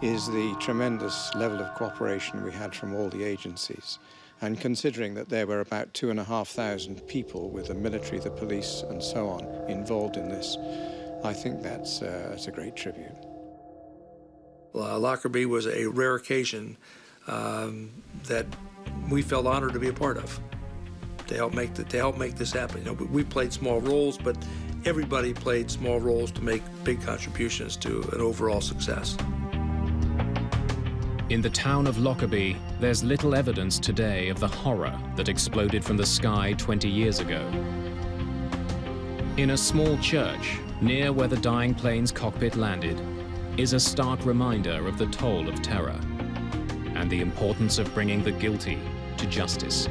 is the tremendous level of cooperation we had from all the agencies. And considering that there were about 2,500 people with the military, the police, and so on involved in this, I think that's a great tribute. Lockerbie was a rare occasion that we felt honored to be a part of, to help make this happen. You know, we played small roles, but everybody played small roles to make big contributions to an overall success. In the town of Lockerbie, there's little evidence today of the horror that exploded from the sky 20 years ago. In a small church, near where the dying plane's cockpit landed, is a stark reminder of the toll of terror and the importance of bringing the guilty to justice.